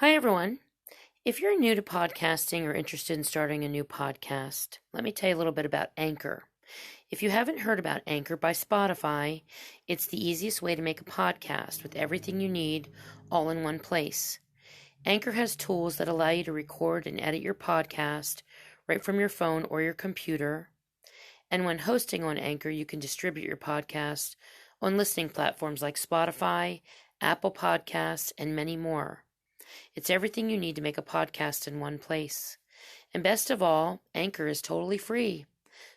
Hi, everyone. If you're new to podcasting or interested in starting a new podcast, let me tell you a little bit about Anchor. If you haven't heard about Anchor by Spotify, it's the easiest way to make a podcast with everything you need all in one place. Anchor has tools that allow you to record and edit your podcast right from your phone or your computer. And when hosting on Anchor, you can distribute your podcast on listening platforms like Spotify, Apple Podcasts, and many more. It's everything you need to make a podcast in one place. And best of all, Anchor is totally free.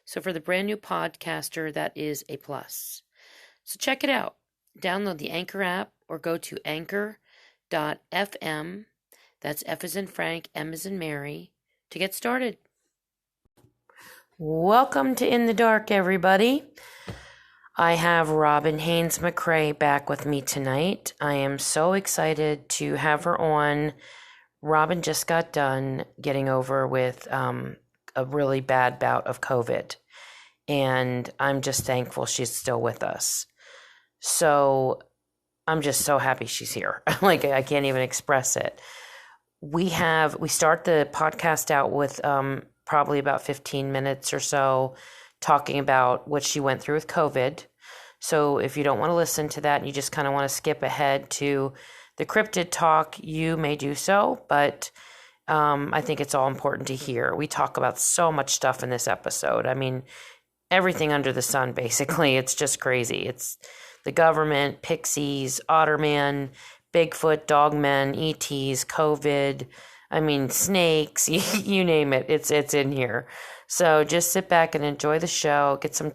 So for the brand new podcaster, that is a plus. So check it out. Download the Anchor app or go to anchor.fm, that's F as in Frank, M as in Mary, to get started. Welcome to In the Dark, everybody. I have Robin Haynes McCray back with me tonight. I am so excited to have her on. Robin just got done getting over with a really bad bout of COVID, and I'm just thankful she's still with us. So I'm just so happy she's here. Like, I can't even express it. We start the podcast out with probably about 15 minutes or so talking about what she went through with COVID. So if you don't want to listen to that and you just kind of want to skip ahead to the cryptid talk, you may do so, but I think it's all important to hear. We talk about so much stuff in this episode. I mean, everything under the sun, basically. It's just crazy. It's the government, Pixies, Otterman, Bigfoot, Dogman, ETs, COVID, I mean, snakes, you name it. It's in here. So just sit back and enjoy the show. Get some,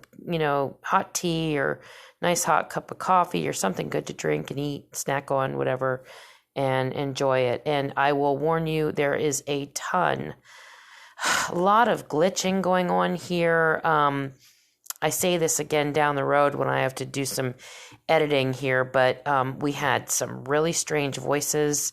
hot tea or nice hot cup of coffee or something good to drink and eat, snack on, whatever, and enjoy it. And I will warn you, there is a lot of glitching going on here. I say this again down the road when I have to do some editing here, but we had some really strange voices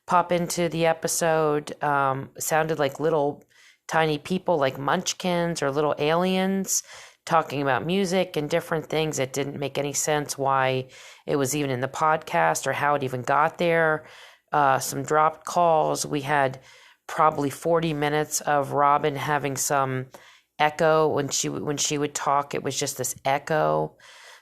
pop into the episode. It sounded like little tiny people, like munchkins or little aliens, talking about music and different things. It didn't make any sense why it was even in the podcast or how it even got there. Some dropped calls. We had probably 40 minutes of Robin having some echo when she would talk. It was just this echo.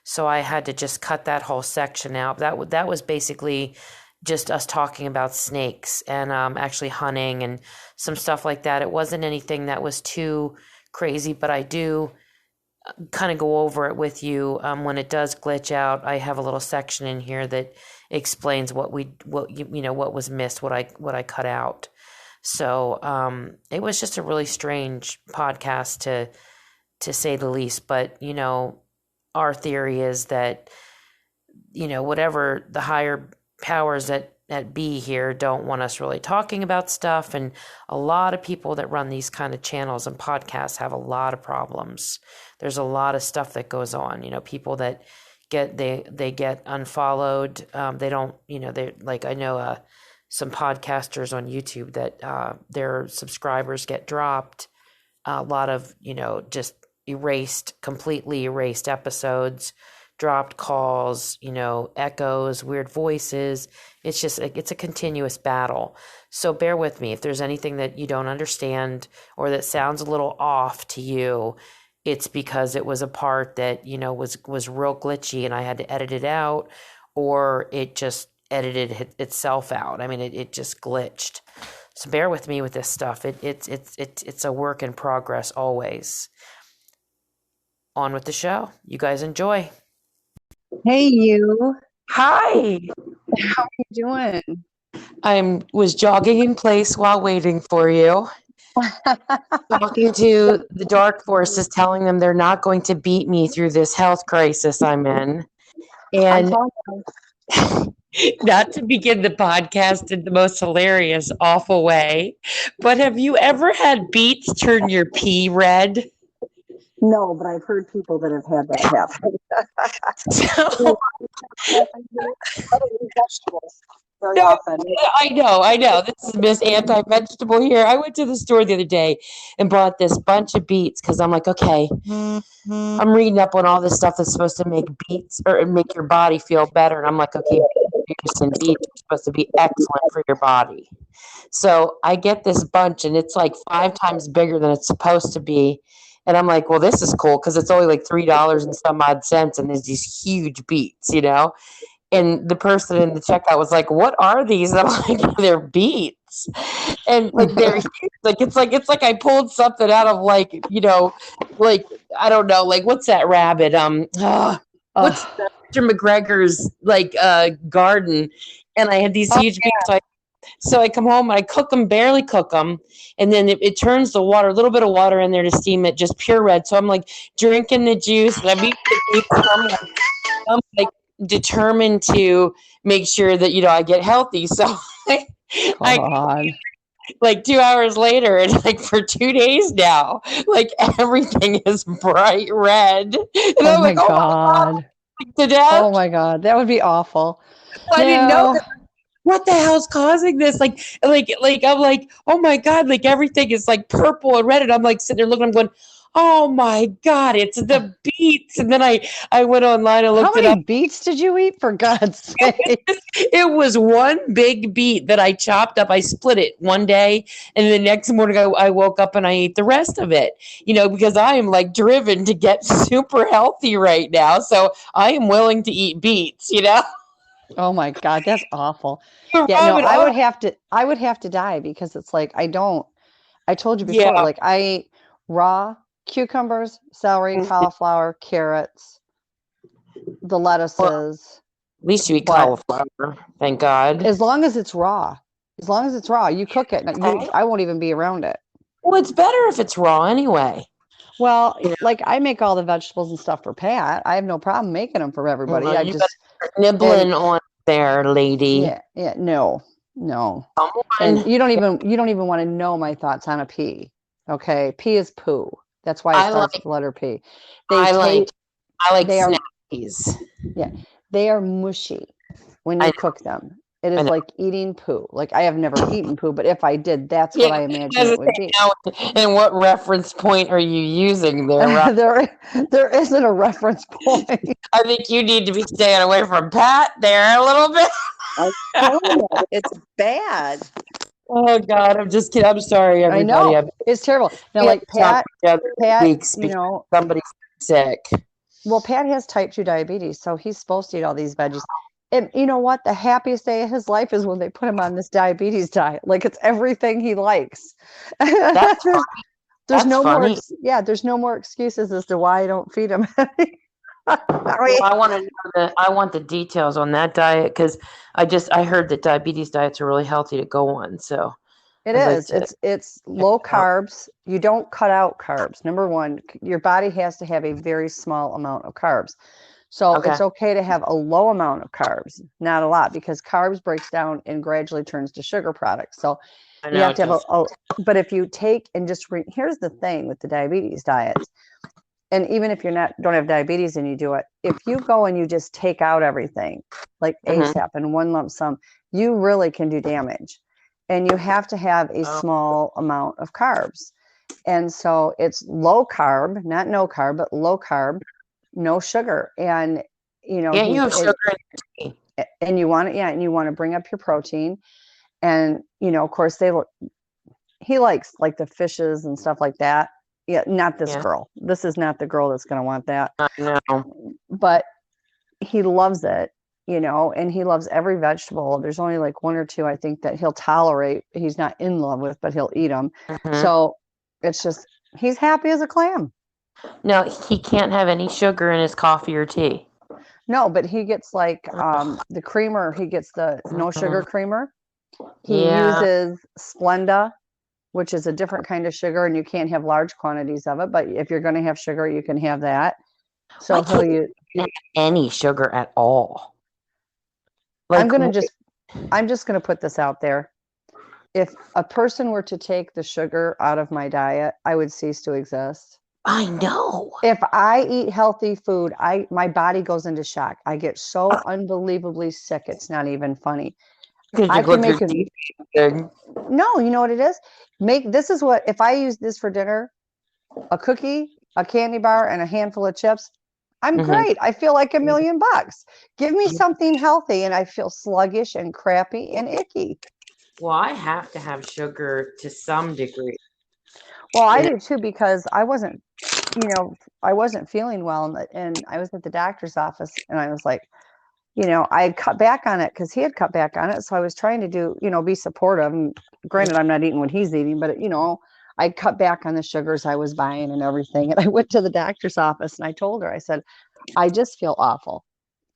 So I had to just cut that whole section out. That was basically just us talking about snakes and actually hunting and some stuff like that. It wasn't anything that was too crazy, but I do kind of go over it with you when it does glitch out. I have a little section in here that explains what was missed, what I cut out. So it was just a really strange podcast to say the least. But our theory is that whatever the higher powers that be here don't want us really talking about stuff, and a lot of people that run these kind of channels and podcasts have a lot of problems. There's a lot of stuff that goes on. People that they get unfollowed. They don't. They like, I know some podcasters on YouTube that their subscribers get dropped. A lot of just completely erased episodes. Dropped calls, echoes, weird voices. It's a continuous battle. So bear with me. If there's anything that you don't understand or that sounds a little off to you, it's because it was a part that, was real glitchy and I had to edit it out, or it just edited itself out. I mean, it just glitched. So bear with me with this stuff. It's a work in progress always. On with the show. You guys enjoy. Hey, you. Hi. How are you doing? I was jogging in place while waiting for you. Talking to the dark forces, telling them they're not going to beat me through this health crisis I'm in. And not to begin the podcast in the most hilarious, awful way, but have you ever had beets turn your pee red? No, but I've heard people that have had that happen. So, vegetables very often. I know. This is Miss Anti-Vegetable here. I went to the store the other day and bought this bunch of beets because I'm like, okay, I'm reading up on all this stuff that's supposed to make beets or make your body feel better. And I'm like, okay, juice and beets are supposed to be excellent for your body. So I get this bunch and it's like 5 times bigger than it's supposed to be. And I'm like, well, this is cool because it's only like $3 and some odd cents, and there's these huge beets, And the person in the checkout was like, "What are these?" And I'm like, "They're beets," and like they're huge. Like I pulled something out of like I don't know, like what's that rabbit? What's Oh, Mr. McGregor's garden? And I had these oh, huge beets. So I come home and I cook them, barely cook them, and then it turns the water, a little bit of water in there to steam it, just pure red. So I'm like drinking the juice, and I'm eating the beets, and I'm like determined to make sure that I get healthy. So I God. like 2 hours later, and like for 2 days now, like everything is bright red, and Oh I'm my like, oh my God. god, to death. Oh my God. That would be awful. I didn't know No. that. What the hell's causing this? Like I'm like, oh my god, like everything is like purple and red, and I'm like sitting there looking, I'm going, oh my god, it's the beets. And then I went online and How looked it up. many beets did you eat, for God's sake? It was one big beet that I chopped up. I split it one day, and the next morning I woke up and I ate the rest of it. Because I am like driven to get super healthy right now, so I am willing to eat beets. Oh my God, that's awful. You're Yeah, no, rubbing I on. would have to die because it's like I told you before, Yeah. like I ate raw cucumbers, celery, At cauliflower, carrots, the lettuces, least you eat but cauliflower. Thank God. as long as it's raw, you cook it, I won't even be around it. Well, it's better if it's raw anyway. Well, like I make all the vegetables and stuff for Pat. I have no problem making them for everybody. I You better just start and nibbling on there, lady. yeah, no, no. Come And on. you don't even want to know my thoughts on a pea. Okay, pea is poo. That's why it I starts like with the letter P. They I like taste I like they are snackies. yeah, they are mushy when I you know, cook them. It I is know. like eating poo. Like I have never eaten poo, but if I did, that's what Yeah, I I imagine was it gonna would say be. now, and what reference point are you using there, Rob? There isn't a reference point. I think you need to be staying away from Pat there a little bit. I'm telling you, it's bad. Oh God, I'm just kidding. I'm sorry, I everybody. know. It's terrible. Now, We like haven't talked together in Pat, weeks because somebody's sick. well, Pat has type 2 diabetes, so he's supposed to eat all these veggies. And you know what? The happiest day of his life is when they put him on this diabetes diet. Like it's everything he likes. That's There's that's no more, funny. there's no more excuses as to why I don't feed him. Well, I want the details on that diet because I heard that diabetes diets are really healthy to go on. So It I'd like is. to It's check low it out. carbs. You don't cut out carbs. Number one, your body has to have a very small amount of carbs. So Okay. it's okay to have a low amount of carbs, not a lot, because carbs breaks down and gradually turns to sugar products. So I you know have it to have does. but if you take and just here's the thing with the diabetes diets, and even if you're not don't have diabetes and you do it, if you go and you just take out everything like Mhm. ASAP in one lump sum, you really can do damage. And you have to have a Oh, small amount of carbs. And so it's low carb, not no carb, but low carb, no sugar. And can't you have sugar in tea? and you want it, yeah, and you want to bring up your protein. And of course he likes like the fishes and stuff like that. Yeah, not this Yeah, girl. This is not the girl that's going to want that. I know. But he loves it, and he loves every vegetable. There's only like one or two, I think, that he'll tolerate. He's not in love with, but he'll eat them. Mhm. So it's just, he's happy as a clam. No, he can't have any sugar in his coffee or tea. No, but he gets like the creamer. He gets the no sugar Mhm. creamer. He Yeah, uses Splenda, which is a different kind of sugar, and you can't have large quantities of it. But if you're going to have sugar, you can have that. why So he'll can't use. you have any sugar at all? I'm Like, gonna just. I'm just going to put this out there. If a person were to take the sugar out of my diet, I would cease to exist. I know. If I eat healthy food, my body goes into shock. I get so unbelievably sick. It's not even funny. Because I you can look your make a teeth good. no, you know what it is? This is what if I use this for dinner, a cookie, a candy bar, and a handful of chips, I'm Hmm. great. I feel like $1,000,000. Give me something healthy and I feel sluggish and crappy and icky. Well, I have to have sugar to some degree. Well, I You know? do too because I wasn't feeling well and I was at the doctor's office and I was like, I had cut back on it because he had cut back on it. So I was trying to be supportive. And granted, I'm not eating what he's eating, but I cut back on the sugars I was buying and everything. And I went to the doctor's office and I told her, I said, I just feel awful.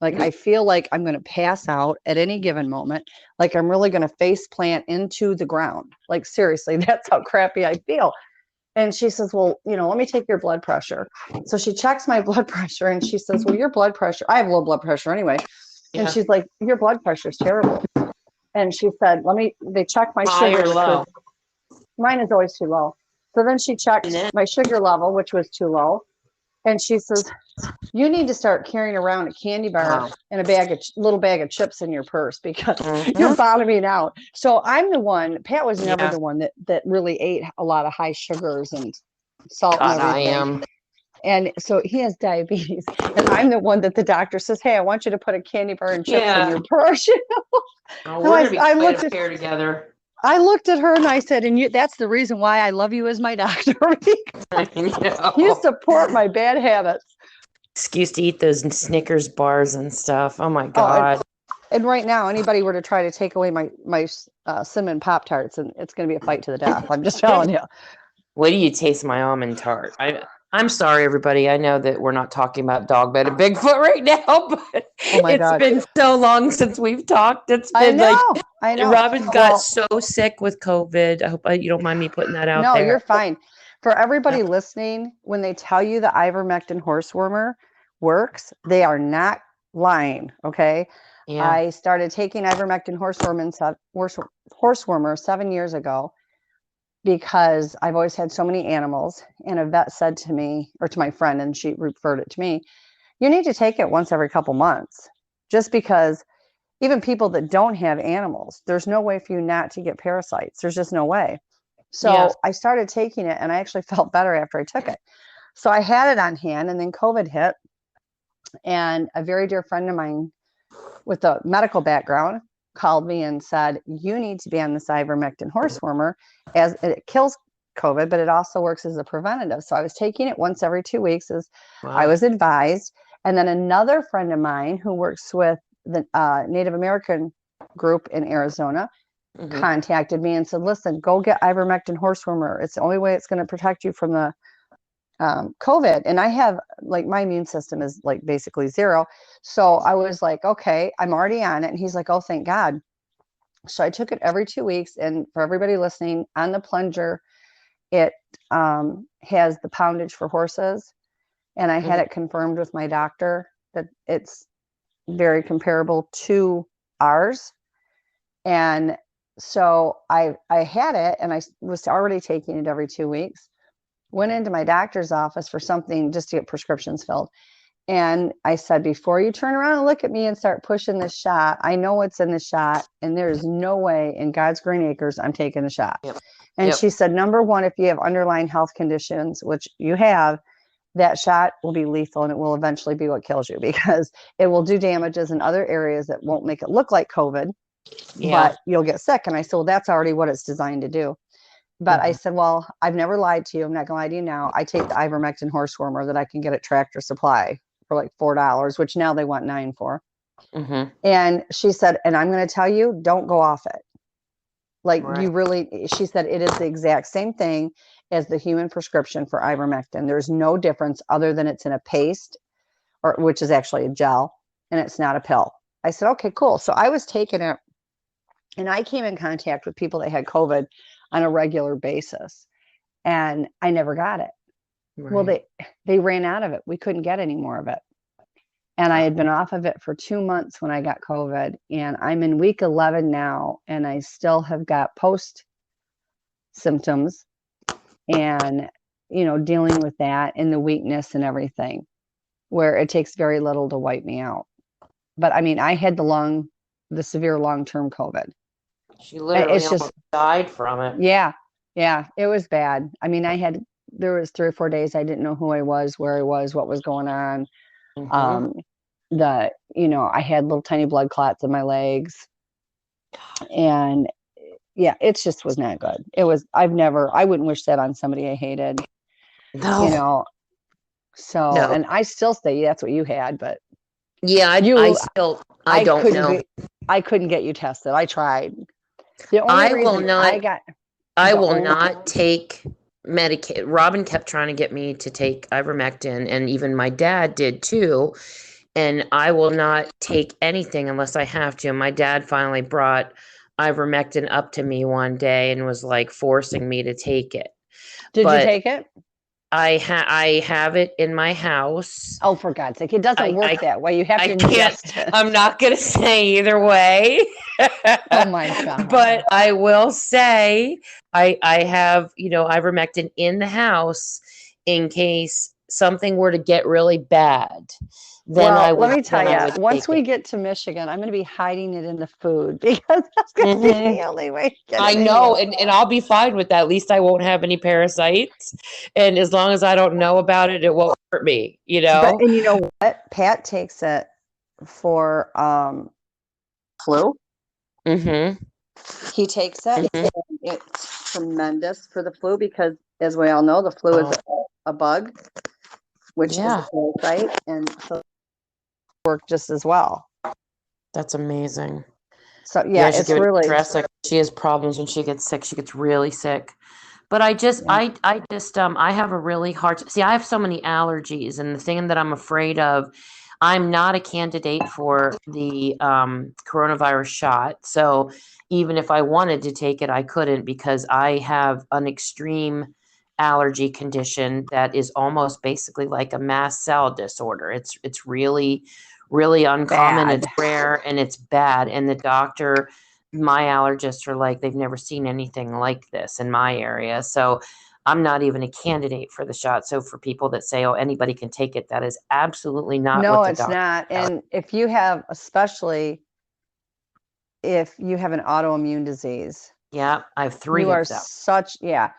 Like I feel like I'm going to pass out at any given moment. Like I'm really going to face plant into the ground. Like seriously, that's how crappy I feel. And she says, well, let me take your blood pressure. So she checks my blood pressure and she says, well, your blood pressure, I have low blood pressure anyway. And Yeah. she's like, your blood pressure is terrible. And she said, they checked my High sugar, or which low? was, mine is always too low. So then she And checked then, my sugar level, which was too low. And she says, you need to start carrying around a candy bar oh. and little bag of chips in your purse because you're Hmm. bottoming out. So I'm the one, Pat was never Yeah. the one that really ate a lot of high sugars and salt and God, I everything. am. And so he has diabetes. And I'm the one that the doctor says, hey, I want you to put a candy bar and chips in Yeah. your purse. Oh, And we're gonna be I quite looked a at pair together. I looked at her and I said, and that's the reason why I love you as my doctor. I You know. support my bad habits. Excuse to eat those Snickers bars and stuff. Oh my Oh, God. and right now, anybody were to try to take away my cinnamon Pop Tarts, and it's going to be a fight to the death. I'm just telling you. Wait till you taste my almond tart. I'm sorry, everybody. I know that we're not talking about Dogman and Bigfoot right now, but Oh my it's God. been so long since we've talked. It's I been like know. I know. Robin got Well, so sick with COVID. I hope you don't mind me putting that out no, there. you're fine. For everybody listening, when they tell you the ivermectin horsewormer works, they are not lying. Okay. Yeah. I started taking ivermectin horsewormer 7 years ago because I've always had so many animals. And a vet said to me, or to my friend, and she referred it to me, you need to take it once every couple months, just because even people that don't have animals, there's no way for you not to get parasites. There's just no way. Yes. So I started taking it and I actually felt better after I took it. So I had it on hand and then COVID hit. And a very dear friend of mine with a medical background called me and said, you need to be on this ivermectin horsewormer, as it kills COVID, but it also works as a preventative. So I was taking it once every 2 weeks as I Wow. was advised. And then another friend of mine who works with the Native American group in Arizona Hmm. contacted me and said, listen, go get ivermectin horsewormer. It's the only way it's going to protect you from the COVID. And I have like my immune system is like basically zero. So I was like, okay, I'm already on it. And he's like, oh, thank God. So I took it every 2 weeks. And for everybody listening, on the plunger, it has the poundage for horses. And I had Hmm. it confirmed with my doctor that it's very comparable to ours. And so I had it and I was already taking it every 2 weeks. Went into my doctor's office for something just to get prescriptions filled. And I said, before you turn around and look at me and start pushing this shot, I know what's in the shot. And there's no way in God's green acres I'm taking the shot. Yep. And Yep. she said, number one, if you have underlying health conditions, which you have, that shot will be lethal and it will eventually be what kills you because it will do damages in other areas that won't make it look like COVID, Yeah. but you'll get sick. And I said, well, that's already what it's designed to do. But I Hmm. said, well, I've never lied to you. I'm not going to lie to you now. I take the ivermectin horsewormer that I can get at Tractor Supply for like $4, which now they want 9 for. Hmm. And she said, and I'm going to tell you, don't go off it. Like Right. you really, she said, it is the exact same thing as the human prescription for ivermectin. There's no difference other than it's in a paste or which is actually a gel and it's not a pill. I said, okay, cool. So I was taking it and I came in contact with people that had COVID on a regular basis and I never got it. Well, Right. they ran out of it. We couldn't get any more of it. And I had been off of it for 2 months when I got COVID. And I'm in week 11 now, and I still have got post symptoms and, dealing with that and the weakness and everything, where it takes very little to wipe me out. But I mean, I had the severe long term COVID. She literally It's almost just, died from it. yeah, yeah, it was bad. I mean, there was 3 or 4 days I didn't know who I was, where I was, what was going on. Mm-hmm. I had little tiny blood clots in my legs, and yeah, it just was not good. I wouldn't wish that on somebody I hated, you No, know. So, no. and I still say that's what you had, but Yeah, I you, still, I I don't couldn't know. get, I couldn't get you tested. I tried. The only I will reason I not, got I the will only, not take Medicaid. Robin kept trying to get me to take ivermectin, and even my dad did too. And I will not take anything unless I have to. And my dad finally brought ivermectin up to me one day and was like forcing me to take it. did you But take it? I have it in my house. Oh, for God's sake, it doesn't I work I that way. You have I to can't. ingest it. I'm not gonna say either way. Oh my God. But I will say I have, ivermectin in the house in case something were to get really bad. Then Well, I let would me then tell I you, would once take we it. get to Michigan, I'm going to be hiding it in the food because that's going to be Hmm. the only way to get I it in know, you. and I'll be fine with that. At least I won't have any parasites. And as long as I don't know about it, it won't hurt me, you But know? and you know what? Pat takes it for flu. Mm-hmm. He takes it. Mm-hmm. It's tremendous for the flu because, as we all know, the flu is Oh, a bug, which is yeah. a parasite, and so it works just as well. That's amazing. So Yeah, yeah, I should it's give it to really Jessica. She has problems when she gets sick. She gets really sick. But I just, yeah. I just, I have a really see, I have so many allergies, and the thing that I'm afraid of, I'm not a candidate for the coronavirus shot. So even if I wanted to take it, I couldn't because I have an extreme allergy condition that is almost basically like a mast cell disorder. It's really, really uncommon. It's Bad. rare and it's bad. And the doctor, my allergists are like, they've never seen anything like this in my area. So I'm not even a candidate for the shot. So for people that say, oh, anybody can take it, that is absolutely not No, what the it's doctor not. tells. And if you have, especially if you have an autoimmune disease, Yeah, I have you three are of them. such, yeah,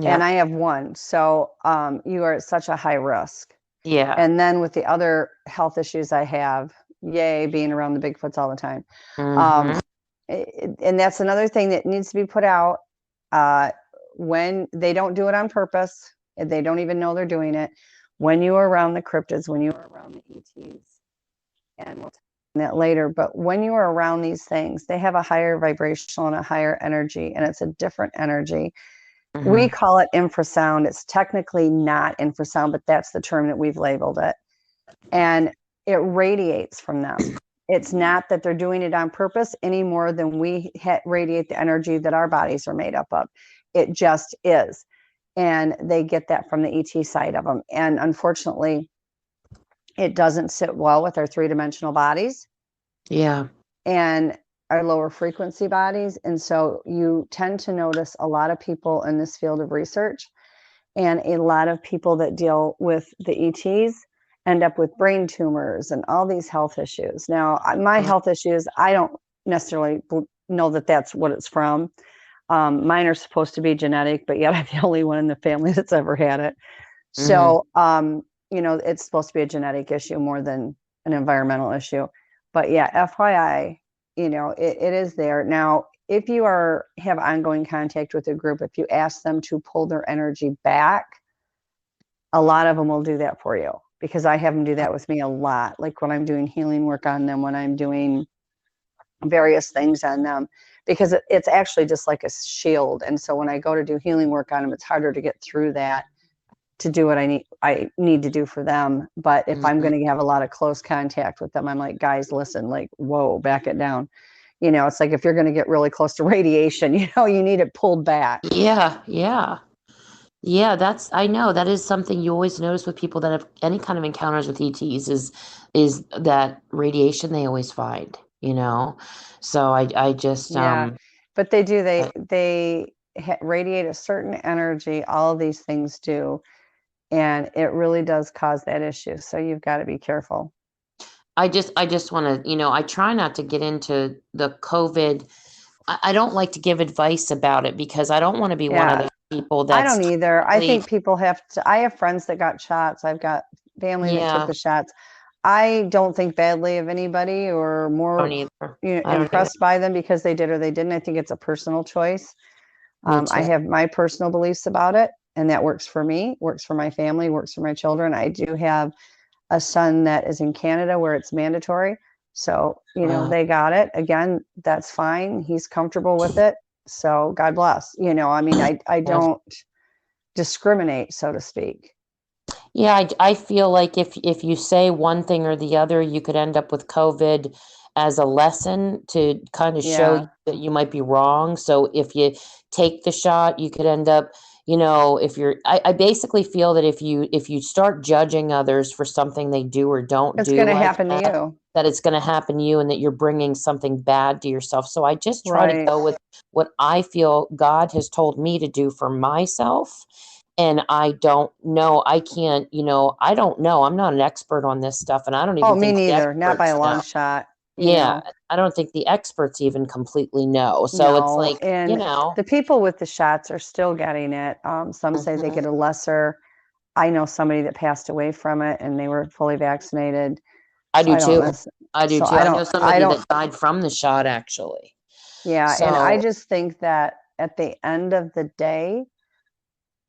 and Yeah, I have one. So you are at such a high risk. yeah. And then with the other health issues I have, yay, being around the Bigfoots all the time. Um, Mm-hmm. and that's another thing that needs to be put out uh, when they don't do it on purpose. They don't even know they're doing it. When you are around the cryptids, when you are around the ETs, and we'll talk about that later. But when you are around these things, they have a higher vibrational and a higher energy, and it's a different energy. We Mm-hmm. call it infrasound. It's technically not infrasound, but that's the term that we've labeled it. And it radiates from them. It's not that they're doing it on purpose any more than we radiate the energy that our bodies are made up of. It just is. And they get that from the ET side of them. And unfortunately, it doesn't sit well with our three-dimensional bodies Yeah. and our lower frequency bodies. And so you tend to notice a lot of people in this field of research and a lot of people that deal with the ETs end up with brain tumors and all these health issues. Now, my health issues, I don't necessarily know that that's what it's from. Mine are supposed to be genetic, but yet I'm the only one in the family that's ever had it. Mm-hmm. So, it's supposed to be a genetic issue more than an environmental issue. But yeah, FYI, it is there. Now, if you have ongoing contact with a group, if you ask them to pull their energy back, a lot of them will do that for you because I have them do that with me a lot. Like when I'm doing healing work on them, when I'm doing various things on them, because it's actually just like a shield. And so when I go to do healing work on them, it's harder to get through that to do what I need to do for them. But if I'm Mm-hmm. going to have a lot of close contact with them, I'm like, guys, listen, like, whoa, back it down. It's like if you're going to get really close to radiation, you need it pulled back. Yeah, yeah. Yeah, I know that is something you always notice with people that have any kind of encounters with ETs is that radiation they always find. So I just Yeah, but they do. They radiate a certain energy. All of these things do, and it really does cause that issue. So you've got to be careful. I just want to, I try not to get into the COVID. I don't like to give advice about it because I don't want to be one of Yeah, those people I that's don't either. I totally, think people have to. I have friends that got shots. I've got family that took yeah, the shots. I don't think badly of anybody or I don't more, either. I don't either. impressed by them because they did or they didn't. I think it's a personal choice. Me I too. have my personal beliefs about it, and that works for me, works for my family, works for my children. I do have a son that is in Canada where it's mandatory. So, Wow. they got it. Again, that's fine. He's comfortable with it. So God bless. I mean, I Yeah. don't discriminate, so to speak. Yeah, I feel like if you say one thing or the other, you could end up with COVID as a lesson to kind of show you Yeah, that you might be wrong. So if you take the shot, you could end up, if I basically feel that if you start judging others for something they do or don't it's do going to like happen to that, you. that it's going to happen to you and that you're bringing something bad to yourself. So I just try to Right. go with what I feel God has told me to do for myself. And I don't know. I can't, I don't know. I'm not an expert on this stuff, and I don't Oh, even me think the neither. Not by experts a long know. shot. Yeah, I don't think the experts even completely know. So it's No. like, And the people with the shots are still getting it. Some say they mhm. get a lesser. I know somebody that passed away from it and they were fully vaccinated. I So do I don't too. miss. I do So too. I know I somebody don't, that died from the shot, actually. yeah. And I So just think that at the end of the day,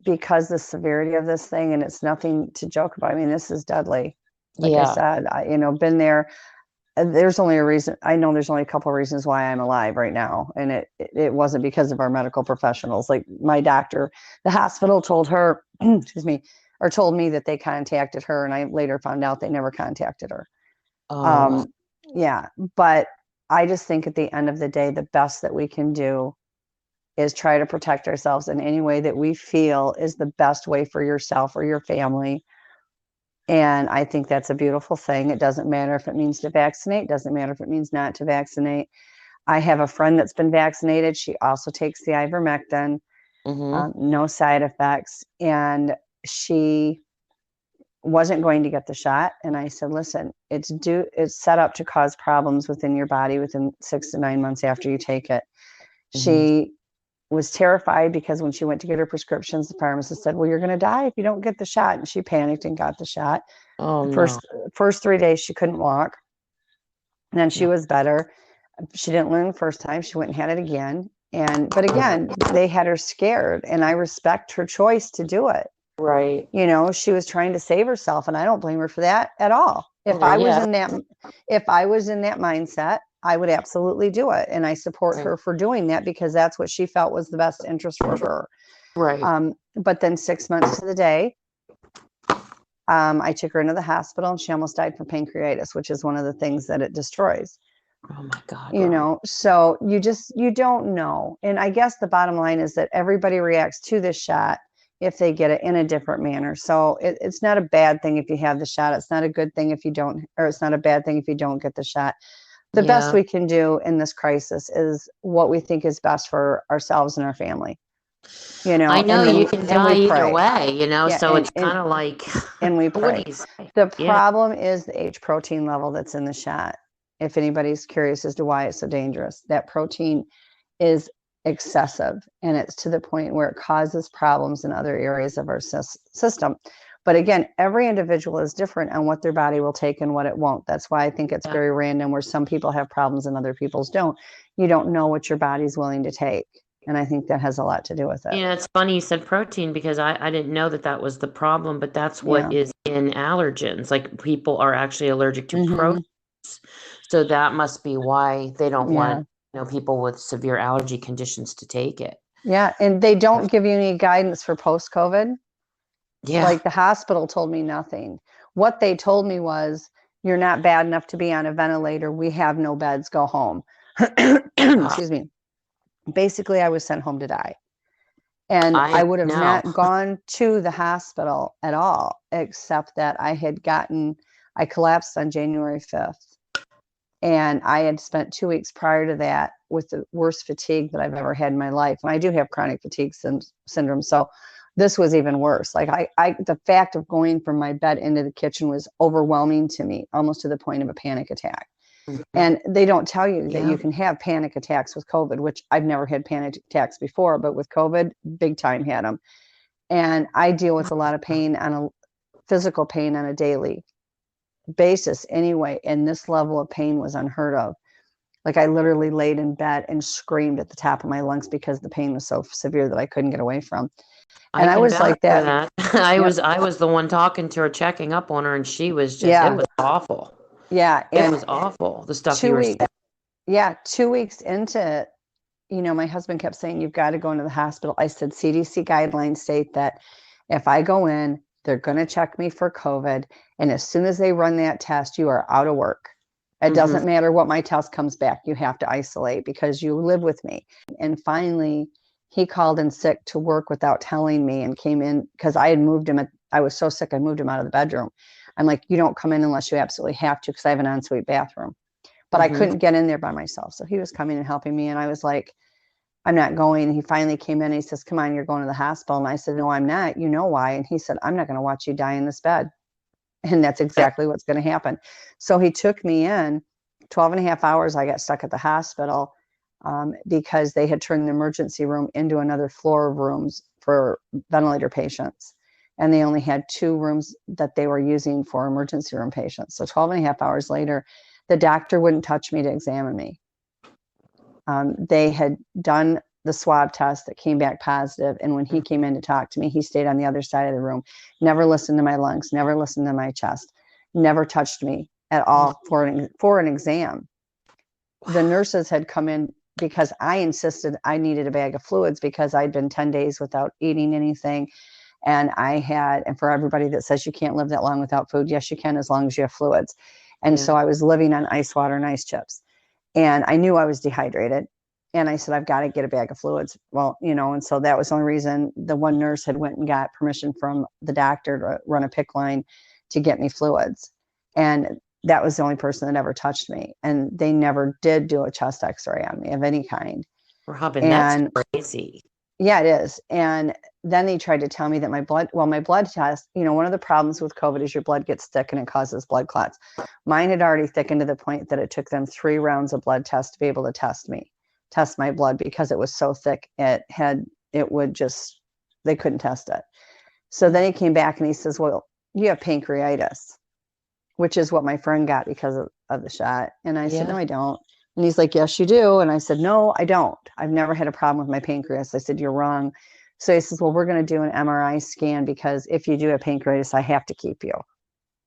because the severity of this thing, and it's nothing to joke about. I mean, this is deadly. Like I yeah, said, been there. There's only a reason. I know there's only a couple of reasons why I'm alive right now, and it wasn't because of our medical professionals. Like my doctor, the hospital told her, excuse me, or told me that they contacted her, and I later found out they never contacted her. oh, Um, yeah, but I just think at the end of the day, the best that we can do is try to protect ourselves in any way that we feel is the best way for yourself or your family. And I think that's a beautiful thing. It doesn't matter if it means to vaccinate, doesn't matter if it means not to vaccinate. I have a friend that's been vaccinated. She also takes the ivermectin, mm-hmm. no side effects. And she wasn't going to get the shot. And I said, listen, it's set up to cause problems within your body within 6 to 9 months after you take it. Mm-hmm. She was terrified because when she went to get her prescriptions, the pharmacist said, well, you're going to die if you don't get the shot. And she panicked and got the shot. Oh The no. first 3 days she couldn't walk. And then she No. was better. She didn't learn the first time. She went and had it again. But again, they had her scared, and I respect her choice to do it. Right. She was trying to save herself, and I don't blame her for that at all. Yeah. If I was in that mindset, I would absolutely do it. And I support Right. her for doing that because that's what she felt was the best interest for her. Right. But then 6 months to the day, I took her into the hospital and she almost died from pancreatitis, which is one of the things that it destroys. Oh my God, Rob. So you don't know. And I guess the bottom line is that everybody reacts to this shot if they get it in a different manner. So it's not a bad thing if you have the shot. It's not a good thing if you don't, or it's not a bad thing if you don't get the shot. The best Yeah. we can do in this crisis is what we think is best for ourselves and our family, I know and you then can and die we either pray. way, Yeah, so it's kind of like, and we what do pray. you say? The Yeah. problem is the H protein level that's in the shot. If anybody's curious as to why it's so dangerous, that protein is excessive and it's to the point where it causes problems in other areas of our system. But again, every individual is different on what their body will take and what it won't. That's why I think it's Yeah. very random where some people have problems and other people's don't. You don't know what your body's willing to take. And I think that has a lot to do with it. It's funny you said protein because I didn't know that that was the problem, but that's what Yeah. is in allergens. Like people are actually allergic to Mm-hmm. proteins. So that must be why they don't want, Yeah. people with severe allergy conditions to take it. Yeah. And they don't give you any guidance for post COVID. Yeah. Like the hospital told me nothing. What they told me was, you're not bad enough to be on a ventilator. We have no beds. Go home. Uh, Excuse me. Basically, I was sent home to die. And I I would have know. not gone to the hospital at all, except that I collapsed on January 5th. And I had spent 2 weeks prior to that with the worst fatigue that I've ever had in my life. And I do have chronic fatigue syndrome. So this was even worse. Like the fact of going from my bed into the kitchen was overwhelming to me, almost to the point of a panic attack. Mhm. And they don't tell you that Yeah. you can have panic attacks with COVID, which I've never had panic attacks before, but with COVID, big time had them. And I deal with a lot of pain physical pain on a daily basis anyway. And this level of pain was unheard of. Like I literally laid in bed and screamed at the top of my lungs because the pain was so severe that I couldn't get away from. I And I can was vouch like for that. that. Yep. I was the one talking to her, checking up on her, and she was just, it Yeah. was awful. Yeah. It And was awful, the stuff you two were saying. weeks, yeah, 2 weeks into it, my husband kept saying, you've got to go into the hospital. I said, CDC guidelines state that if I go in, they're going to check me for COVID. And as soon as they run that test, you are out of work. It doesn't matter what my test comes back. You have to isolate because you live with me. And finally, he called in sick to work without telling me and came in because I had moved him. I was so sick, I moved him out of the bedroom. I'm like, you don't come in unless you absolutely have to because I have an ensuite bathroom. But I couldn't get in there by myself. So he was coming and helping me. And I was like, I'm not going. He finally came in and he says, come on, you're going to the hospital. And I said, no, I'm not. You know why? And he said, I'm not going to watch you die in this bed. And that's exactly what's going to happen. So he took me in 12 and a half hours. I got stuck at the hospital because they had turned the emergency room into another floor of rooms for ventilator patients. And they only had 2 rooms that they were using for emergency room patients. So 12 and a half hours later, the doctor wouldn't touch me to examine me. They had done the swab test that came back positive. And when he came in to talk to me, he stayed on the other side of the room, never listened to my lungs, never listened to my chest, never touched me at all for an exam. The nurses had come in because I insisted I needed a bag of fluids because I'd been 10 days without eating anything. And for everybody that says you can't live that long without food, yes, you can, as long as you have fluids. And so I was living on ice water and ice chips. And I knew I was dehydrated. And I said, I've got to get a bag of fluids. Well, and so that was the only reason the one nurse had went and got permission from the doctor to run a PICC line to get me fluids. And that was the only person that ever touched me. And they never did do a chest x-ray on me of any kind. Robin, that's crazy. Yeah, it is. And then they tried to tell me that my blood test, one of the problems with COVID is your blood gets thick and it causes blood clots. Mine had already thickened to the point that it took them 3 rounds of blood tests to be able to test my blood because it was so thick. They couldn't test it. So then he came back and he says, well, you have pancreatitis, which is what my friend got because of the shot. And I said, no, I don't. And he's like, yes, you do. And I said, no, I don't. I've never had a problem with my pancreas. I said, you're wrong. So he says, well, we're going to do an MRI scan because if you do have pancreatitis, I have to keep you.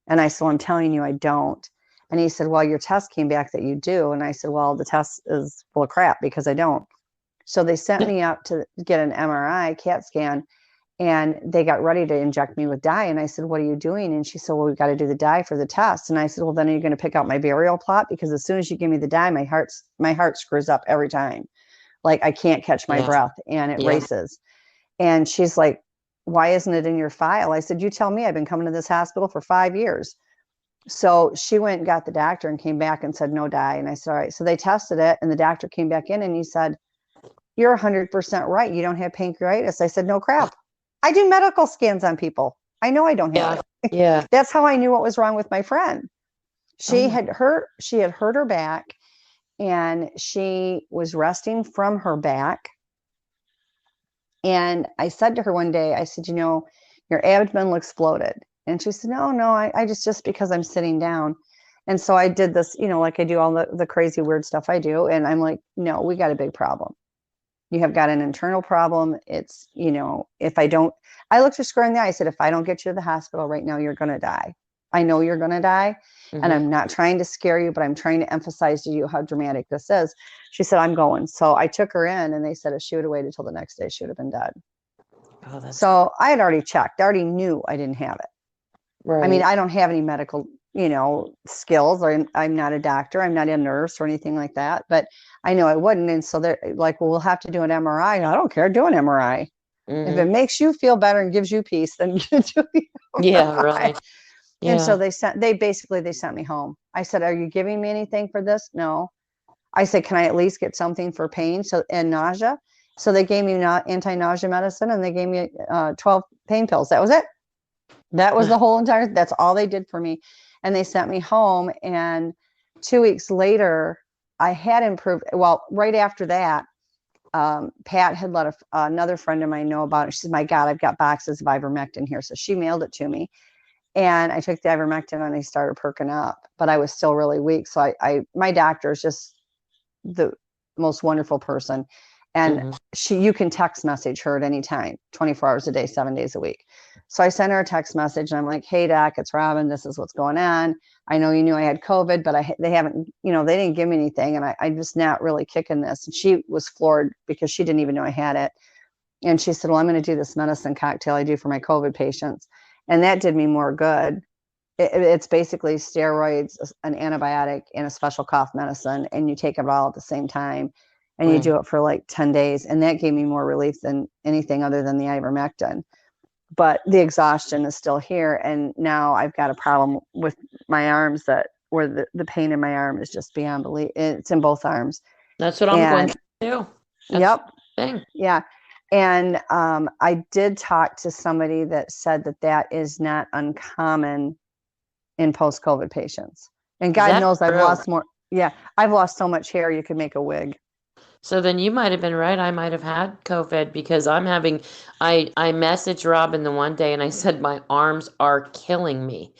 And I said, well, I'm telling you, I don't. And he said, well, your test came back that you do. And I said, well, the test is full of crap because I don't. So they sent me up to get an MRI CAT scan. And they got ready to inject me with dye. And I said, what are you doing? And she said, well, we've got to do the dye for the test. And I said, well, then are you going to pick out my burial plot? Because as soon as you give me the dye, my heart screws up every time. Like I can't catch my breath and it races. And she's like, why isn't it in your file? I said, you tell me. I've been coming to this hospital for 5 years. So she went and got the doctor and came back and said, no dye. And I said, all right. So they tested it and the doctor came back in and he said, you're 100% right. You don't have pancreatitis. I said, no crap. I do medical scans on people. I know I don't have it. Yeah. That's how I knew what was wrong with my friend. She had hurt her back and she was resting from her back. And I said to her one day, I said, your abdomen looks bloated. And she said, no, I just because I'm sitting down. And so I did this, like I do all the crazy weird stuff I do. And I'm like, no, we got a big problem. You have got an internal problem. It's, I looked her square in the eye. I said, if I don't get you to the hospital right now, you're going to die. I know you're going to die. And I'm not trying to scare you, but I'm trying to emphasize to you how dramatic this is. She said, I'm going. So I took her in and they said, if she would have waited till the next day, she would have been dead. Oh, so I had already checked. I already knew I didn't have it. Right. I mean, I don't have any medical, skills. I'm not a doctor. I'm not a nurse or anything like that, but I know I wouldn't. And so they're like, well, we'll have to do an MRI. I don't care. Do an MRI. If it makes you feel better and gives you peace, then you do the MRI. Yeah, really. Yeah. And so they sent me home. I said, are you giving me anything for this? No. I said, can I at least get something for pain and nausea? So they gave me anti-nausea medicine and they gave me 12 pain pills. That was it. That was the whole that's all they did for me. And they sent me home. And 2 weeks later, I had improved. Well, right after that, Pat had let another friend of mine know about it. She said, my God, I've got boxes of ivermectin here. So she mailed it to me. And I took the ivermectin and I started perking up, but I was still really weak. So my doctor is just the most wonderful person. And you can text message her at any time, 24 hours a day, 7 days a week. So I sent her a text message and I'm like, hey, doc, it's Robin. This is what's going on. I know you knew I had COVID, but they haven't, they didn't give me anything. And I'm just not really kicking this. And she was floored because she didn't even know I had it. And she said, well, I'm going to do this medicine cocktail I do for my COVID patients. And that did me more good. It's basically steroids, an antibiotic, and a special cough medicine. And you take it all at the same time. And you do it for like 10 days. And that gave me more relief than anything other than the ivermectin. But the exhaustion is still here. And now I've got a problem with my arms where the pain in my arm is just beyond belief. It's in both arms. That's what I'm going through. Yep. Yeah. And I did talk to somebody that said that is not uncommon in post-COVID patients. And God knows I've lost more. Yeah. I've lost so much hair, you could make a wig. So then you might have been right. I might have had COVID because I messaged Robin the one day and I said, my arms are killing me.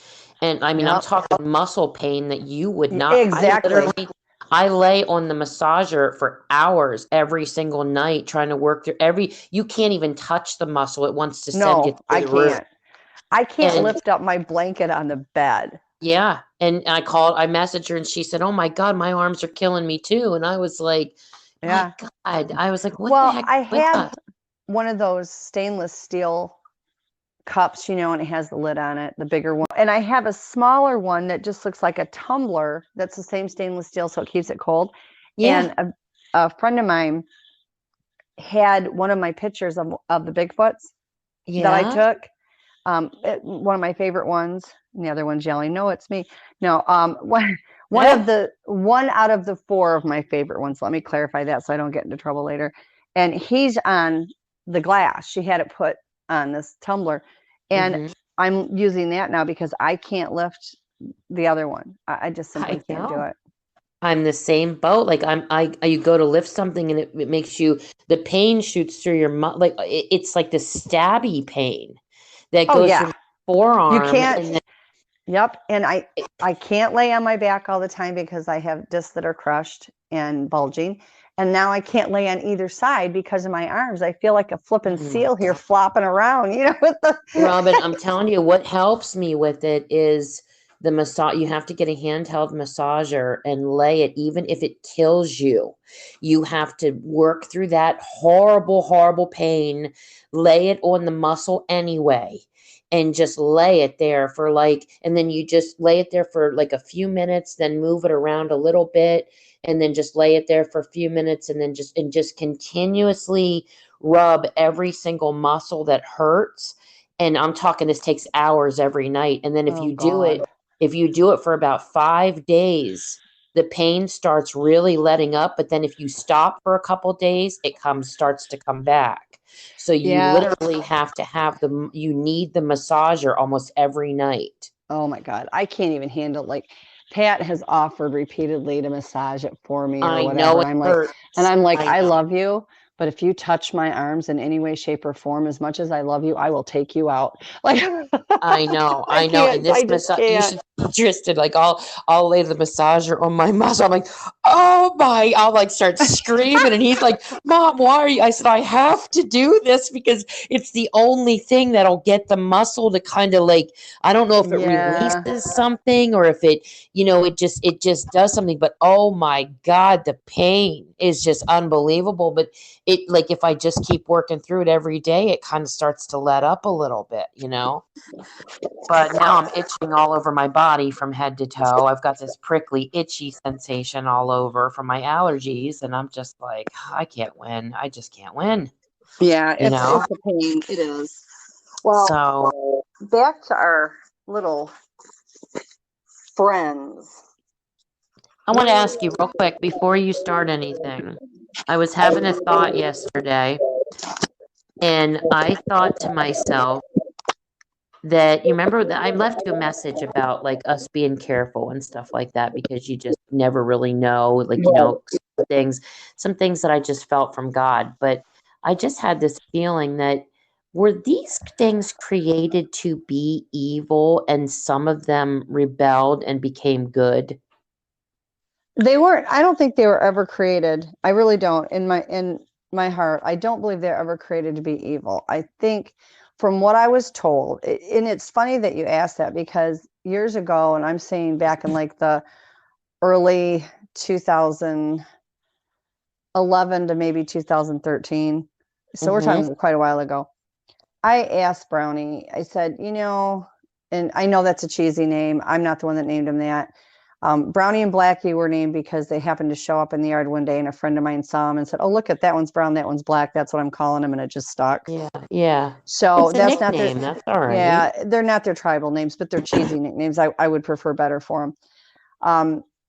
And I mean, I'm talking muscle pain that you would not. Exactly. I lay on the massager for hours every single night trying to work through you can't even touch the muscle. It wants to send you through the roof. I can't lift up my blanket on the bed. Yeah. And I messaged her and she said, oh my God, my arms are killing me too. And I was like, my God. I was like, what the heck? I have one of those stainless steel cups, and it has the lid on it, the bigger one. And I have a smaller one that just looks like a tumbler that's the same stainless steel, so it keeps it cold. Yeah. And a friend of mine had one of my pictures of the Bigfoots that I took. One of my favorite ones. And the other one's yelling, no, it's me. No, one out of the 4 of my favorite ones. Let me clarify that so I don't get into trouble later. And he's on the glass. She had it put on this tumbler. And I'm using that now because I can't lift the other one. I just simply can't do it. I'm the same boat. Like you go to lift something and it makes the pain shoots through your like it's like the stabby pain that goes through the forearm. You can't. Yep. And I can't lay on my back all the time because I have discs that are crushed and bulging. And now I can't lay on either side because of my arms. I feel like a flipping seal here flopping around, with the Robin, I'm telling you, what helps me with it is the massage. You have to get a handheld massager and lay it, even if it kills you. You have to work through that horrible, horrible pain, lay it on the muscle anyway. And just lay it there and then you just lay it there for like a few minutes, then move it around a little bit, and then just lay it there for a few minutes, and then just continuously rub every single muscle that hurts. And I'm talking, this takes hours every night. And then if you do it for about 5 days, the pain starts really letting up. But then if you stop for a couple days, it starts to come back. So you literally have to you need the massager almost every night. Oh my God. I can't even handle Pat has offered repeatedly to massage it for me or whatever. Know it hurts. I'm like, I love you, but if you touch my arms in any way, shape, or form, as much as I love you, I will take you out. I know. And this massage, you should be interested. I'll lay the massager on my muscle. I'm like, oh my! I'll start screaming, and he's like, "Mom, why are you?" I said, "I have to do this because it's the only thing that'll get the muscle to kind of I don't know if it releases something or if it, it just does something. But oh my God, the pain is just unbelievable. But it if I just keep working through it every day, it kind of starts to let up a little bit, But now I'm itching all over my body from head to toe. I've got this prickly, itchy sensation all over from my allergies, and I'm just like, I can't win. I just can't win. Yeah, it's a pain. It is. Well, so back to our little friends. I want to ask you real quick before you start anything. I was having a thought yesterday, and I thought to myself that, you remember that I left you a message about us being careful and stuff like that, because you just never really know, some things that I just felt from God. But I just had this feeling that Were these things created to be evil and some of them rebelled and became good? They weren't, I don't think they were ever created. I really don't. In my heart, I don't believe they're ever created to be evil. I think from what I was told, and it's funny that you asked that because years ago, and I'm saying back in like the early 2011 to maybe 2013. So we're Mm-hmm. talking quite a while ago. I asked Brownie, I said, and I know that's a cheesy name. I'm not the one that named him that. Brownie and Blackie were named because they happened to show up in the yard one day and a friend of mine saw them and said, "Oh, look at that one's brown, that one's black. That's what I'm calling them." And it just stuck. Yeah, yeah. So It's a that's not their, nickname. That's all right. yeah, they're not their tribal names, but they're cheesy nicknames. I would prefer better for them.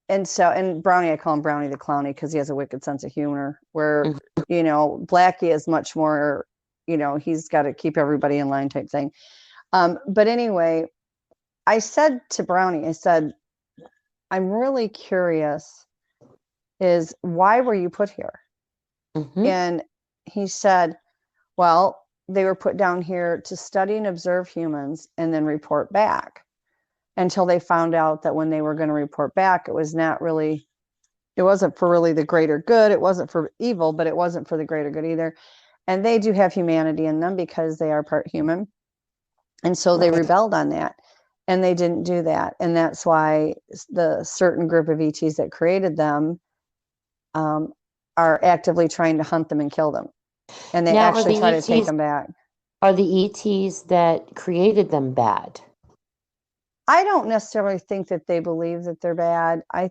And Brownie, I call him Brownie the Clowny because he has a wicked sense of humor. Where, Mhm. Blackie is much more, he's got to keep everybody in line type thing. But anyway, I said to Brownie, I said, "I'm really curious, is why were you put here?" Mhm. And he said, "Well, they were put down here to study and observe humans and then report back until they found out that when they were going to report back, it wasn't for really the greater good. It wasn't for evil, but it wasn't for the greater good either. And they do have humanity in them because they are part human. And so they Right. rebelled on that and they didn't do that. And that's why the certain group of ETs that created them um, are actively trying to hunt them and kill them. And they Now, actually try to take them back. are the ETs that created them bad? I don't necessarily think that they believe that they're bad. I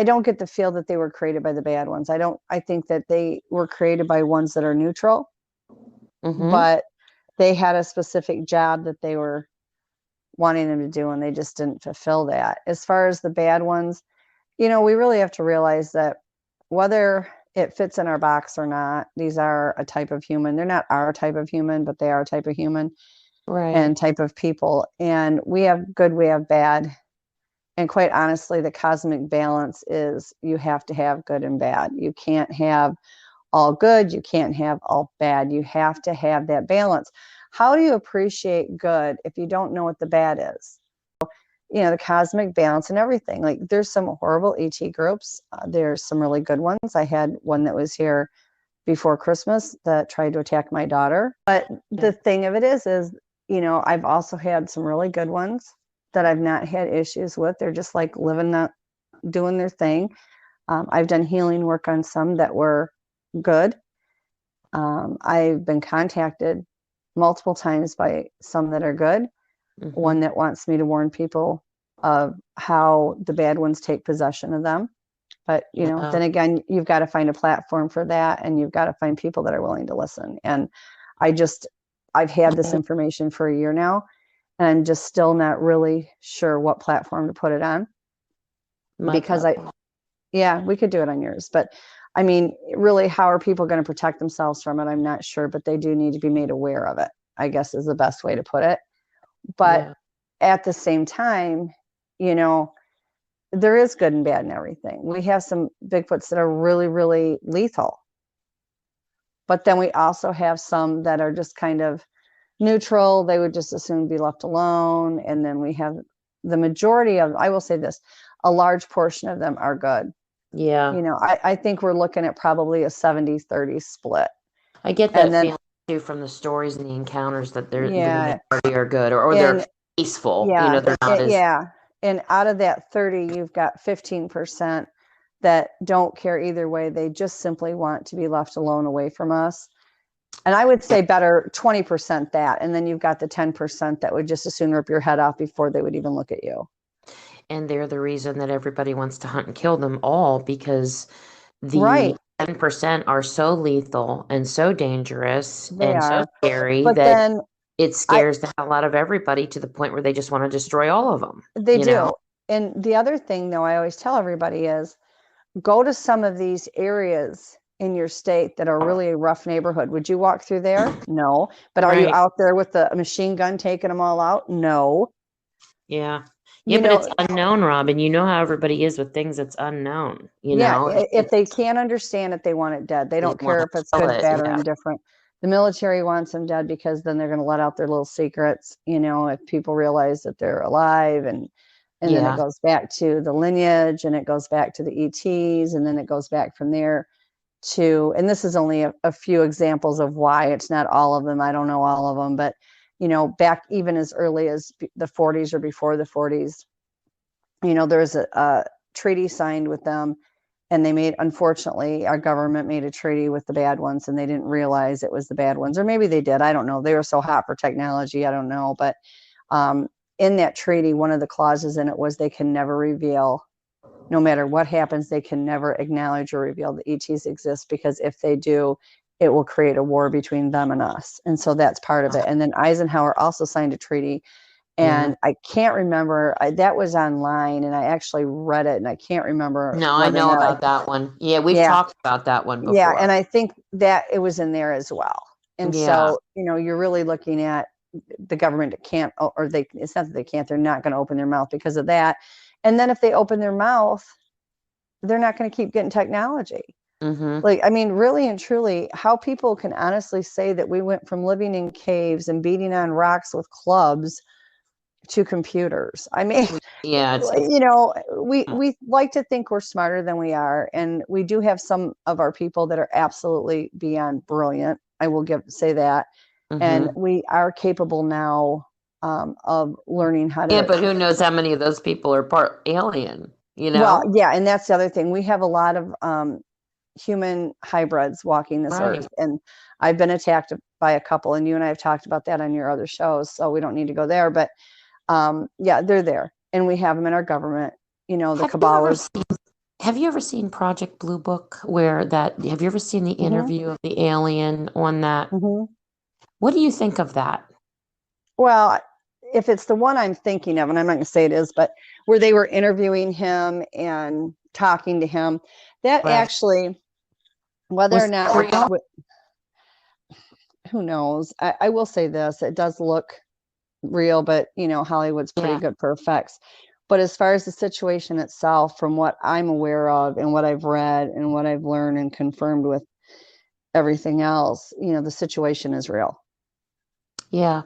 don't get the feel that they were created by the bad ones. I think that they were created by ones that are neutral, Mm-hmm. but they had a specific job that they were wanting them to do and they just didn't fulfill that. As far as the bad ones, we really have to realize that whether it fits in our box or not, these are a type of human. They're not our type of human, but they are a type of human Right. and type of people. And we have good, we have bad. And quite honestly, the cosmic balance is you have to have good and bad. You can't have all good. You can't have all bad. You have to have that balance. How do you appreciate good if you don't know what the bad is? The cosmic balance and everything. Like there's some horrible ET groups. There's some really good ones. I had one that was here before Christmas that tried to attack my daughter. But the thing of it is, I've also had some really good ones that I've not had issues with. They're just like living that, doing their thing. I've done healing work on some that were good. I've been contacted multiple times by some that are good. Mm-hmm. One that wants me to warn people of how the bad ones take possession of them. But, Yeah. then again, you've got to find a platform for that and you've got to find people that are willing to listen. And I've had this information for a year now and I'm just still not really sure what platform to put it on My because platform. yeah, we could do it on yours. But I mean, really, how are people going to protect themselves from it? I'm not sure, but they do need to be made aware of it, I guess is the best way to put it. But Yeah. at the same time, you know, there is good and bad in everything. We have some Bigfoots that are really, really lethal. But then we also have some that are just kind of neutral. They would just as soon be left alone. And then we have the majority of, I will say this, a large portion of them are good. Yeah. I think we're looking at probably a 70-30 split. I get And that then, feeling too from the stories and the encounters that the yeah, majority are good or they're and peaceful. yeah, They're not as yeah. And out of that 30, you've got 15% that don't care either way. They just simply want to be left alone away from us. And I would say better 20% that. And then you've got the 10% that would just as soon rip your head off before they would even look at you. and they're the reason that everybody wants to hunt and kill them all because the Right. 10% are so lethal and so dangerous They and so are. scary But that then it I scares the hell out of everybody to the point where they just want to destroy all of them, they you know? do. And the other thing though, I always tell everybody is go to some of these areas in your state that are really a rough neighborhood. Would you walk through there? No. But are you Right. out there with the machine gun taking them all out? No. Yeah. Yeah, You but it's know, unknown, Robin. You know how everybody is with things that's unknown, yeah, if they It's can't understand it, they want it dead. They they don't want care to if it's kill good, it. bad, or Yeah. indifferent. the military wants them dead because then they're going to let out their little secrets, if people realize that they're alive, and then it Yeah. goes back to the lineage, and it goes back to the ETs, and then it goes back from there to, and this is only a few examples of why. It's not all of them. I don't know all of them, but back even as early as the 40s or before the 40s, there's a treaty signed with them, and unfortunately, our government made a treaty with the bad ones, and they didn't realize it was the bad ones, or maybe they did. I don't know. They were so hot for technology. I don't know. But in that treaty, one of the clauses in it was they can never reveal, no matter what happens, they can never acknowledge or reveal the ETs exist, because if they do, it will create a war between them and us. And so that's part of it. And then Eisenhower also signed a treaty, and I can't remember, that was online, and I actually read it, and I can't remember No, I whether or know not about that one. Yeah, we've yeah, talked about that one yeah. before. And I think that it was in there as well. And Yeah. so, you're really looking at the government can't, or it's not that they can't, they're not going to open their mouth because of that. And then if they open their mouth, they're not going to keep getting technology. Mm-hmm. Like, I mean, really and truly, how people can honestly say that we went from living in caves and beating on rocks with clubs to computers. I mean, Yeah, we like to think we're smarter than we are, and we do have some of our people that are absolutely beyond brilliant. I will say that, and mm-hmm. we are capable now of learning how Yeah, to. but who knows how many of those people are part alien, you Well, know? yeah, and that's the other thing. We have a lot of human hybrids walking this Right. earth, and I've been attacked by a couple, and you and I have talked about that on your other shows, so we don't need to go there. But yeah, they're there, and we have them in our government. The Have you ever cabal. seen have you ever seen Project Blue Book, where that have you ever seen the Mm-hmm, interview of the alien on that? mm-hmm. What do you think of that? Well, if it's the one I'm thinking of, and I'm not going to say it is, but where they were interviewing him and talking to him, that Right. actually, whether or Was not, that real? who knows? I will say this: it does look real, but Hollywood's pretty Yeah. good for effects. But as far as the situation itself, from what I'm aware of and what I've read and what I've learned and confirmed with everything else, the situation is real. Yeah.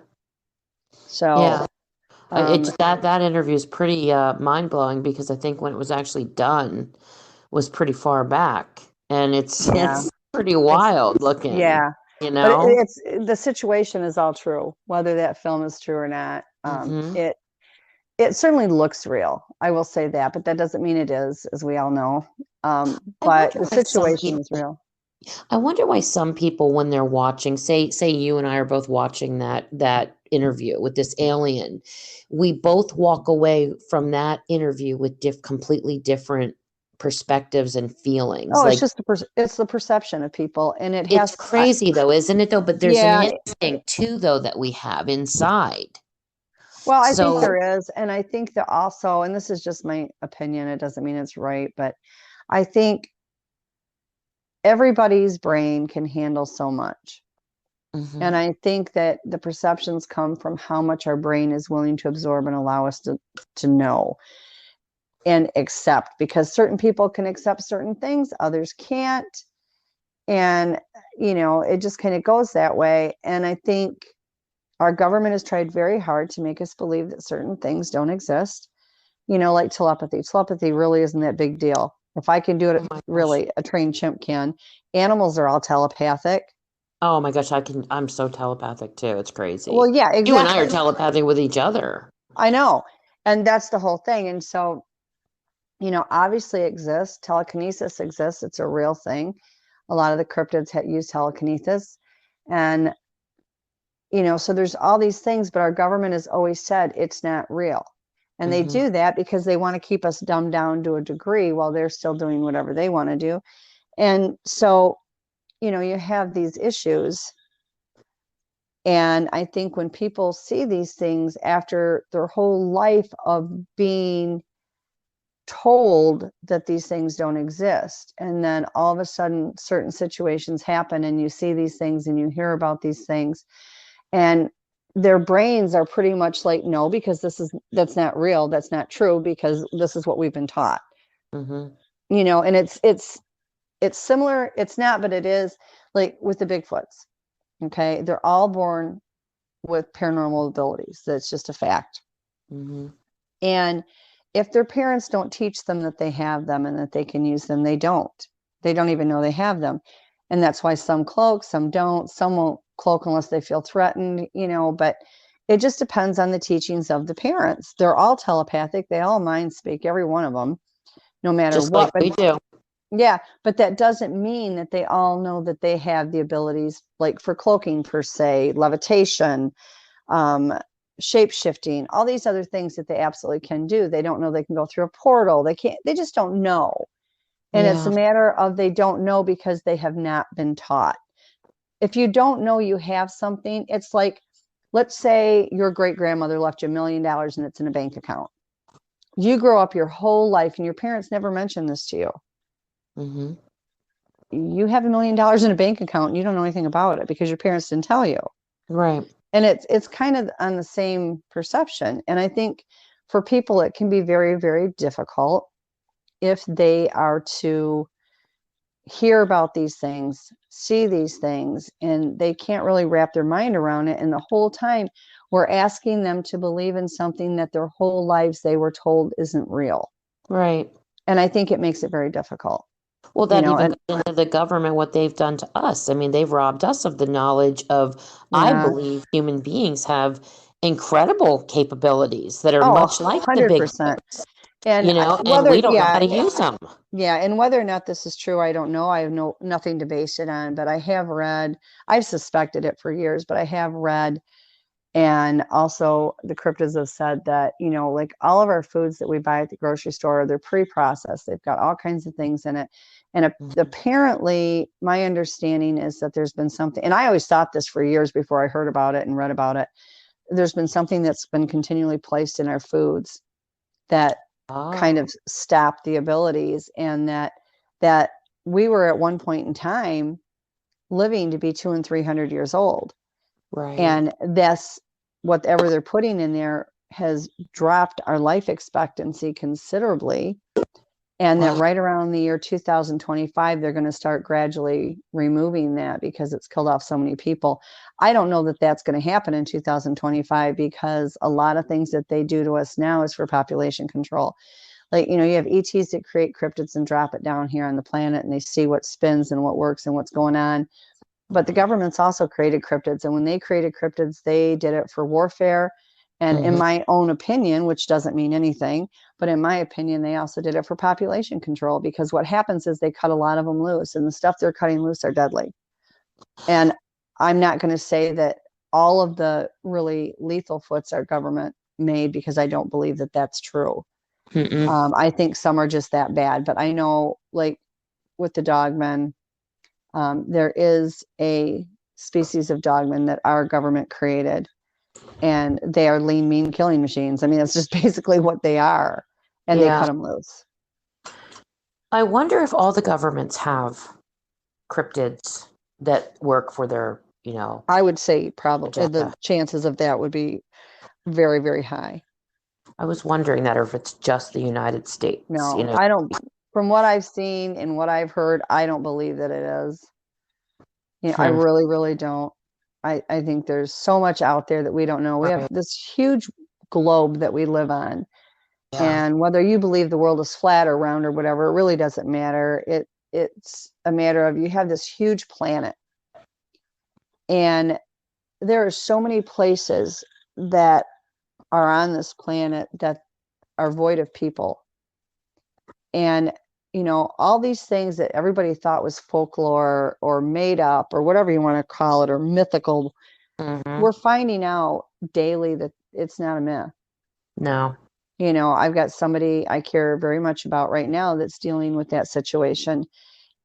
So, Yeah. um, That interview is pretty mind-blowing, because I think when it was actually done was pretty far back, and it's yeah, it's pretty it's wild looking, yeah, you but know? it's the situation is all true, whether that film is true or not. Mm-hmm. It certainly looks real. I will say that, but that doesn't mean it is, as we all know. I But wonder the why some situation people is real. I wonder why some people, when they're watching, say you and I are both watching that interview with this alien, we both walk away from that interview with completely different perspectives and feelings. Oh, it's Like, just it's the perception of people, and it it's has. crazy though, isn't it though? But there's an Yeah. instinct too, though, that we have inside. Well, I think So, there is, and I think that also, and this is just my opinion. It doesn't mean it's right, but I think everybody's brain can handle so much. And mhm. I think that the perceptions come from how much our brain is willing to absorb and allow us to know and accept, because certain people can accept certain things, others can't. And, it just kind of goes that way. And I think our government has tried very hard to make us believe that certain things don't exist, like telepathy. Telepathy really isn't that big deal. If I can do Oh it, my gosh. really, a trained chimp can. Animals are all telepathic. Oh my gosh, I'm so telepathic too. It's Well, crazy. yeah, You and I are exactly. telepathic with each other. I know. And that's the whole thing. And so, obviously exists. Telekinesis exists. It's a real thing. A lot of the cryptids use telekinesis. And, so there's all these things, but our government has always said it's not real. And they Hmm. do that because they want to keep us dumbed down to a degree while they're still doing whatever they want to do. And so, you have these issues. And I think when people see these things after their whole life of being told that these things don't exist, and then all of a sudden certain situations happen, and you see these things and you hear about these things, and their brains are pretty much like, no, because that's not real, that's not true, because this is what we've been taught. Hmm. And it's similar, it's not, but it is, like with the Bigfoots. Okay. They're all born with paranormal abilities. That's just a fact. Mm-hmm. And if their parents don't teach them that they have them and that they can use them, they don't. They don't even know they have them. And that's why some cloak, some don't. Some won't cloak unless they feel threatened, but it just depends on the teachings of the parents. They're all telepathic. They all mind speak, every one of them, no matter Just like what. But we do. yeah, but that doesn't mean that they all know that they have the abilities, like for cloaking per se, levitation, um, shape shifting, all these other things that they absolutely can do. They don't know they can go through a portal. They just don't know. And it's a Yeah. matter of they don't know because they have not been taught. If you don't know you have something, it's like, let's say your great grandmother left you $1 million and it's in a bank account. You grow up your whole life and your parents never mentioned this to you. Mm-hmm. You have $1 million in a bank account and you don't know anything about it because your parents didn't tell you. Right. And it's kind of on the same perception. And I think for people, it can be very, very difficult if they are to hear about these things, see these things, and they can't really wrap their mind around it. And the whole time we're asking them to believe in something that their whole lives they were told isn't real. Right. And I think it makes it very difficult, Well, that even and goes into the government, what they've done to us. I mean, they've robbed us of the knowledge of, I yeah. believe human beings have incredible capabilities that are Oh, much like the 100%. Bigfoots, And and whether, we don't know how to use them. yeah, and whether or not this is true, I don't know. I have nothing to base it on, but I have read, I've suspected it for years, but I have read, and also the cryptids have said that, like all of our foods that we buy at the grocery store, they're pre-processed. They've got all kinds of things in it. And Mhm. apparently my understanding is that there's been something, and I always thought this for years before I heard about it and read about it. There's been something that's been continually placed in our foods that kind Ah, of stop the abilities, and that we were at one point in time living to be 200 and 300 years old, right. and that's whatever they're putting in there has dropped our life expectancy considerably, and that Wow. right around the year 2025 they're going to start gradually removing that because it's killed off so many people. I don't know that that's going to happen in 2025 because a lot of things that they do to us now is for population control. Like, you have ETs that create cryptids and drop it down here on the planet, and they see what spins and what works and what's going on. But the government's also created cryptids, and when they created cryptids, they did it for warfare. And in Hmm. my own opinion, which doesn't mean anything, but in my opinion, they also did it for population control, because what happens is they cut a lot of them loose, and the stuff they're cutting loose are deadly. And I'm not going to say that all of the really lethal foots are government made, because I don't believe that that's true. Mm-mm. I think some are just that bad, but I know, like with the dogmen, there is a species of dogman that our government created, and they are lean, mean killing machines. I mean, that's just basically what they are, and they Yeah. cut them loose. I wonder if all the governments have cryptids that work for their, I would say probably the agenda. chances of that would be very, very high. I was wondering that, or if it's just the United States, No, I don't. From what I've seen and what I've heard, I don't believe that it is. I Hmm. really, really don't. I think there's so much out there that we don't know. We have Right. this huge globe that we live on. Yeah. And whether you believe the world is flat or round or whatever, it really doesn't matter. It's a matter of, you have this huge planet, and there are so many places that are on this planet that are void of people. And all these things that everybody thought was folklore or made up or whatever you want to call it, or mythical, Hmm. we're finding out daily that it's not a myth. No. I've got somebody I care very much about right now that's dealing with that situation,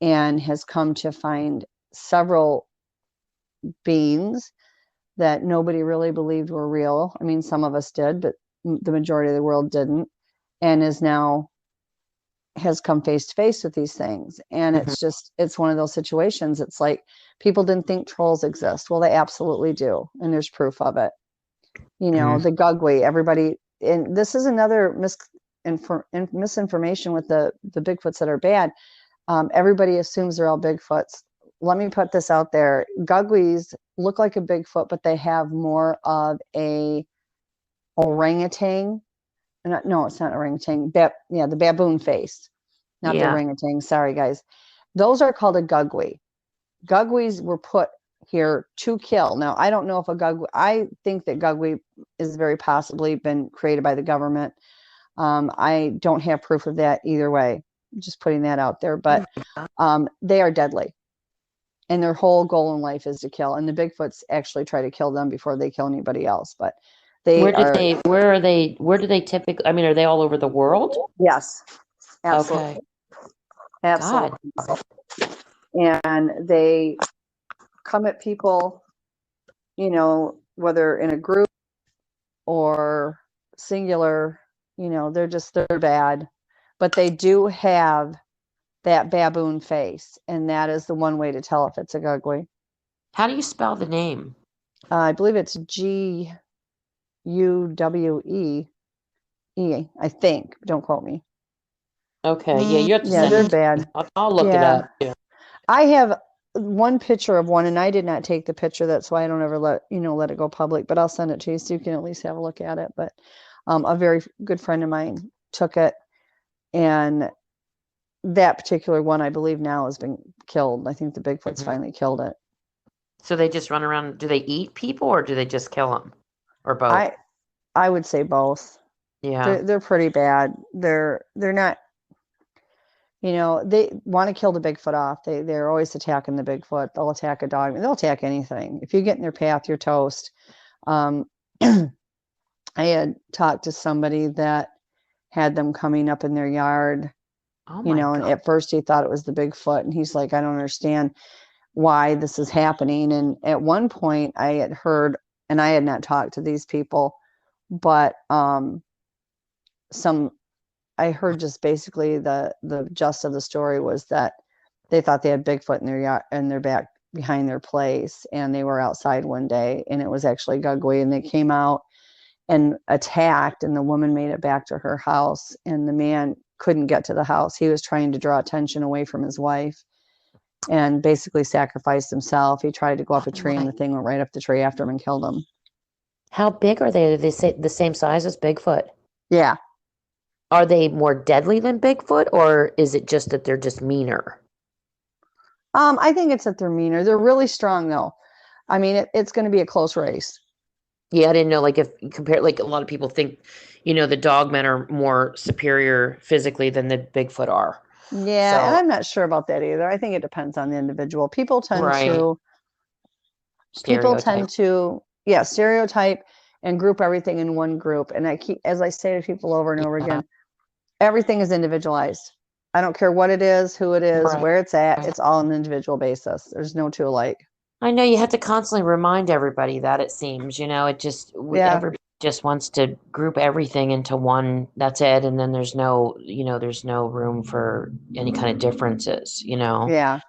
and has come to find several beings that nobody really believed were real. I mean, some of us did, but the majority of the world didn't, and is now has come face to face with these things. And Hmm. it's one of those situations. It's like, people didn't think trolls exist. Well, they absolutely do, and there's proof of it. Hmm. The Gugwe, everybody, and this is another misinformation with the Bigfoots that are bad. Everybody assumes they're all Bigfoots. Let me put this out there. Gugwes look like a Bigfoot, but they have more of a orangutan. No, it's not orangutan. The baboon face, not the Yeah. orangutan. Sorry, guys. Those are called a gugwe. Gugwees were put here to kill. Now, I don't know if a gugwe, I think that gugwe is very possibly been created by the government. I don't have proof of that either way. Just putting that out there, but they are deadly. And their whole goal in life is to kill. And the Bigfoots actually try to kill them before they kill anybody else. But they are. Where do they typically, I mean, are they all over the world? Yes, Okay. absolutely. Absolutely. God. And they come at people, whether in a group or singular, they're bad. But they do have that baboon face. And that is the one way to tell if it's a gugwe. How do you spell the name? I believe it's Guwe, I think. Don't quote me. Okay. Yeah, you have to Yeah, send they're it to me. bad. I'll look it Yeah. up. Yeah. I have one picture of one, and I did not take the picture. That's why I don't ever let it go public, but I'll send it to you so you can at least have a look at it. But a very good friend of mine took it, and that particular one, I believe now has been killed. I think the Bigfoot's finally killed it. So they just run around, do they eat people or do they just kill them? Or both? I would say both. Yeah. They're pretty bad. They're not, they want to kill the Bigfoot off. They're always attacking the Bigfoot. They'll attack a dog. They'll attack anything. If you get in their path, you're toast. I had talked to somebody that had them coming up in their yard, Oh my and God. at first he thought it was the Bigfoot, and he's like, I don't understand why this is happening. And at one point I had heard, and I had not talked to these people, but I heard just basically the gist of the story was that they thought they had Bigfoot in their yard, in their back behind their place, and they were outside one day, and it was actually Gugwe, and they came out and attacked, and the woman made it back to her house, and the man couldn't get to the house. He was trying to draw attention away from his wife and basically sacrificed himself. He tried to go up a tree, and the thing went right up the tree after him and killed him. How big are they? Are they the same size as Bigfoot? Yeah. Are they more deadly than Bigfoot, or is it just that they're just meaner? I think it's that they're meaner. They're really strong, though. I mean, it's going to be a close race. Yeah, I didn't know, like, if you compare, like, a lot of people think, the Dogmen are more superior physically than the Bigfoot are. Yeah, and I'm not sure about that either. I think it depends on the individual. People tend to stereotype and group everything in one group. And as I say to people over and over again, everything is individualized. I don't care what it is, who it is, where it's at. It's all on an individual basis. There's no two alike. I know you have to constantly remind everybody that, it seems, everybody just wants to group everything into one, that's it. And then there's no room for any kind of differences, Yeah.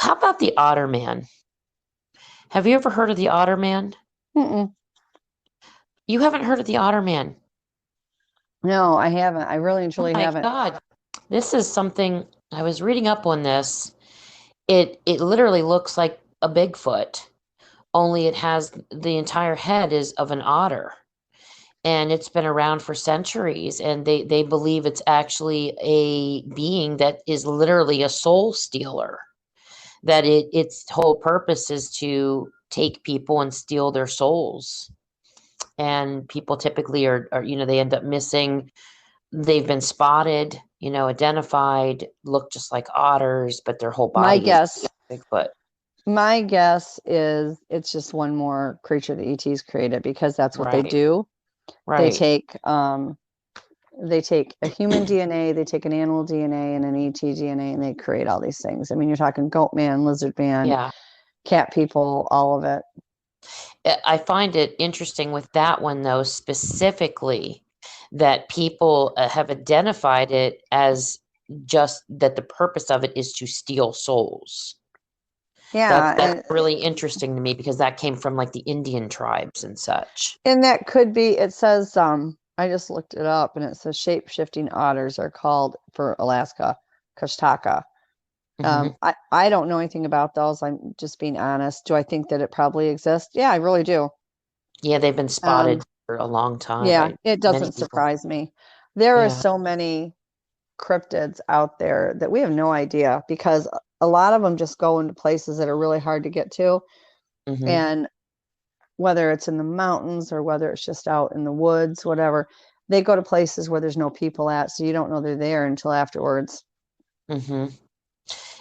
How about the Otterman? Have you ever heard of the Otterman? Mm-mm. You haven't heard of the Otterman? No, I haven't. I really and truly haven't. Oh my God. This is something, I was reading up on this. It literally looks like a Bigfoot, only it has the entire head is of an otter. And it's been around for centuries, and they believe it's actually a being that is literally a soul stealer. That its whole purpose is to take people and steal their souls. And people typically are they end up missing. They've been spotted, identified, look just like otters, but their whole body is Bigfoot. My guess is it's just one more creature the ETs created, because that's what they do. Right. They take a human DNA, they take an animal DNA and an ET DNA, and they create all these things. I mean, you're talking goat man, lizard man, cat people, all of it. I find it interesting with that one, though, specifically, that people have identified it as just that the purpose of it is to steal souls. Yeah. That's really interesting to me, because that came from like the Indian tribes and such. And that could be, it says, I just looked it up, and it says shape-shifting otters are called, for Alaska, Kashtaka. Hmm. I don't know anything about those. I'm just being honest. Do I think that it probably exists? Yeah, I really do. Yeah, they've been spotted Um, for a long time yeah, by it many doesn't people. surprise me. There are Yeah. so many cryptids out there that we have no idea because a lot of them just go into places that are really hard to get to. Hmm. And whether it's in the mountains or whether it's just out in the woods, whatever, they go to places where there's no people at. So you don't know they're there until afterwards. Hmm.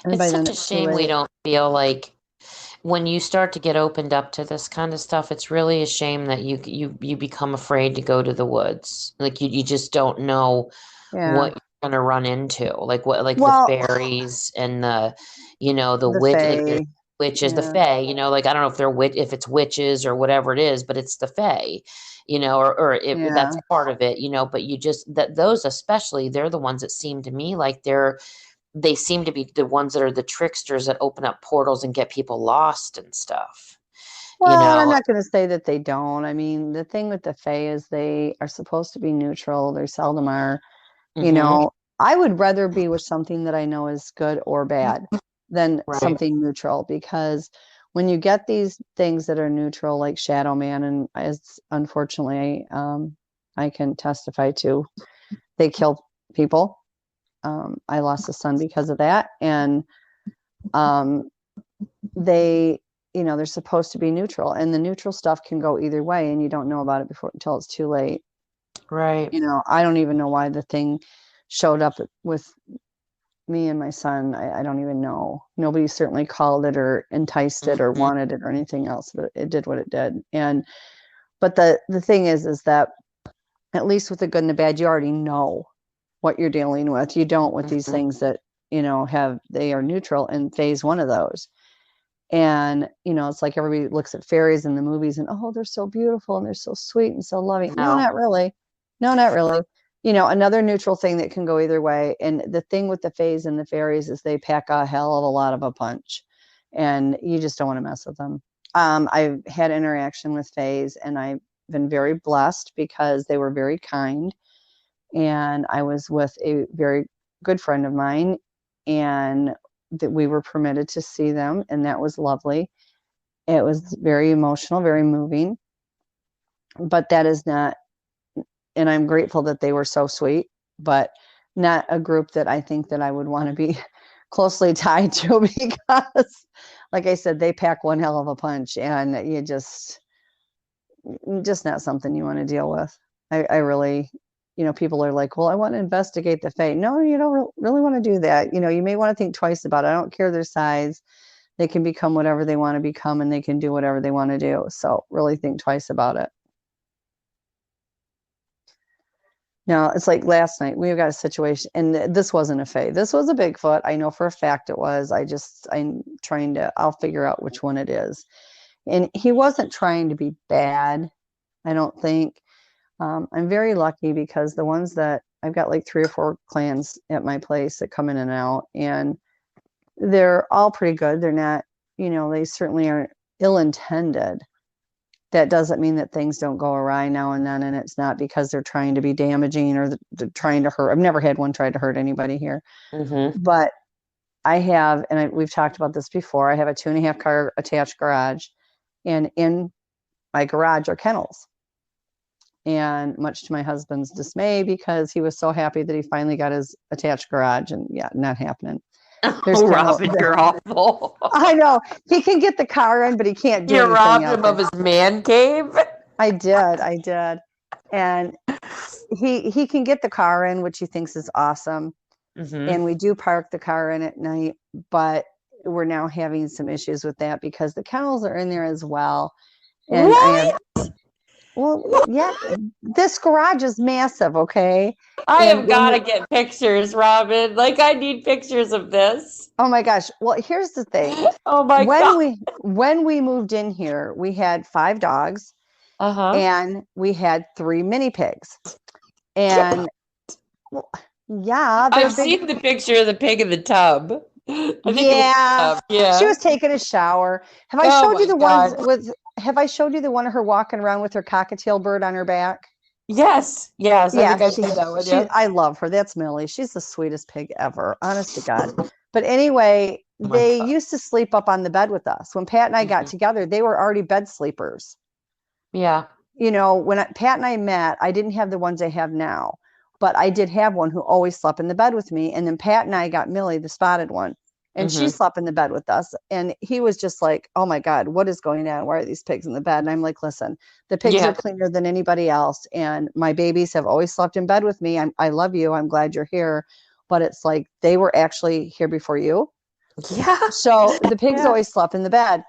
And It's by then such a it's too shame we late. don't feel like when you start to get opened up to this kind of stuff, it's really a shame that you become afraid to go to the woods. Like you just don't know Yeah. what you're gonna run into. Like what like the Well, fairies and the the witch like Fae. the witches, the Yeah. fae, like I don't know if they're if it's witches or whatever it is, but it's the fae, that's Yeah. part of it, but you just that those especially, they're the ones that seem to me like they seem to be the ones that are the tricksters that open up portals and get people lost and stuff, you Well, and I'm know. not going to say that they don't. I mean, the thing with the Fae is they are supposed to be neutral. They seldom are. You Mm-hmm. know, I would rather be with something that I know is good or bad than Right. something neutral because when you get these things that are neutral, like Shadow Man, and as unfortunately, I can testify to, they kill people. I lost a son because of that. And um, they, they're supposed to be neutral, and the neutral stuff can go either way, and you don't know about it before until it's too late. Right. I don't even know why the thing showed up with me and my son. I don't even know. Nobody certainly called it or enticed it or Mm-hmm. wanted it or anything else, but it did what it did. And but the thing is that at least with the good and the bad, you already know what you're dealing with. You don't with these Mm-hmm. things that they are neutral, and phase one of those. And it's like everybody looks at fairies in the movies and, oh, they're so beautiful and they're so sweet and so loving. No, No. not really. No, not really. Another neutral thing that can go either way. And the thing with the fays and the fairies is they pack a hell of a lot of a punch, and you just don't want to mess with them. I've had interaction with fays, and I've been very blessed because they were very kind. And I was with a very good friend of mine, and that we were permitted to see them, and that was lovely. It was very emotional, very moving, but that is not, and I'm grateful that they were so sweet, but not a group that I think that I would want to be closely tied to because, like I said, they pack one hell of a punch, and just not something you want to deal with. I really, people are like, well, I want to investigate the fate. No, you don't really want to do that. You may want to think twice about it. I don't care their size. They can become whatever they want to become, and they can do whatever they want to do. So really think twice about it. Now, it's like last night, we got a situation, and this wasn't a fae. This was a Bigfoot. I know for a fact it was. I'll figure out which one it is. And he wasn't trying to be bad, I don't think. I'm very lucky because the ones that I've got like 3 or 4 clans at my place that come in and out, and they're all pretty good. They're not, they certainly aren't ill-intended. That doesn't mean that things don't go awry now and then, and it's not because they're trying to be damaging or they're trying to hurt. I've never had one try to hurt anybody here, Mm-hmm. but I have, and we've talked about this before. I have a 2.5 car attached garage, and in my garage are kennels. And much to my husband's dismay, because he was so happy that he finally got his attached garage, and yeah, not happening. There's Oh, kennel. Robin, you're awful. I know he can get the car in, but he can't do You anything robbed out him of there. his man cave. I did, and he can get the car in, which he thinks is awesome. Mm-hmm. And we do park the car in at night, but we're now having some issues with that because the kennels are in there as well. And I have, What? well, yeah, this garage is massive, okay? I And have when got we, to get pictures, Robin. Like, I need pictures of this. oh my gosh, well, here's the thing. Oh my When God. we moved in here, we had 5 dogs Uh-huh. and we had 3 mini pigs. And well, yeah, they're I've big. seen the picture of the pig in the tub. I think it was the Yeah, tub. she Yeah. was taking a shower. Oh my God. Have I showed you the one of her walking around with her cockatiel bird on her back? Yes. Yes. I Yeah, think I've seen that one. Yeah. I love her. That's Millie. She's the sweetest pig ever. Honest to God. But anyway, Oh my they God. used to sleep up on the bed with us. When Pat and I got Mhm. together, they were already bed sleepers. Yeah. When Pat and I met, I didn't have the ones I have now, but I did have one who always slept in the bed with me. And then Pat and I got Millie, the spotted one, and she Hmm. slept in the bed with us. And he was just like, oh my God, what is going on? Why are these pigs in the bed? And I'm like, listen, the pigs are Yeah. cleaner than anybody else. And my babies have always slept in bed with me. I love you. I'm glad you're here. But it's like they were actually here before you. Yeah. So the pigs Yeah. always slept in the bed,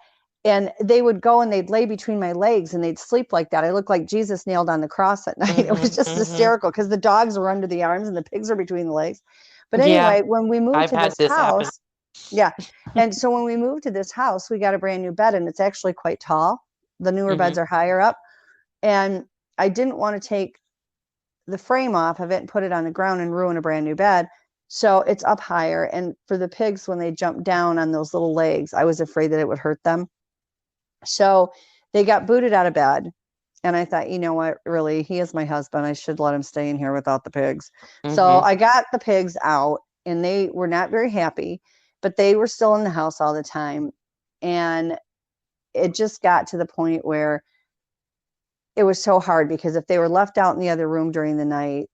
and they would go and they'd lay between my legs and they'd sleep like that. I looked like Jesus nailed on the cross at night. It was Hmm. just Hmm. hysterical because the dogs were under the arms and the pigs are between the legs. But Yeah. anyway, when we moved I've to had this this happen. house, yeah. And so when we moved to this house, we got a brand new bed and it's actually quite tall. The newer beds Hmm. are higher up. And I didn't want to take the frame off of it and put it on the ground and ruin a brand new bed. So it's up higher. And for the pigs, when they jump down on those little legs, I was afraid that it would hurt them. So they got booted out of bed. And I thought, you know what, really, he is my husband. I should let him stay in here without the pigs. So Hmm. I got the pigs out and they were not very happy, but they were still in the house all the time. And it just got to the point where it was so hard because if they were left out in the other room during the night,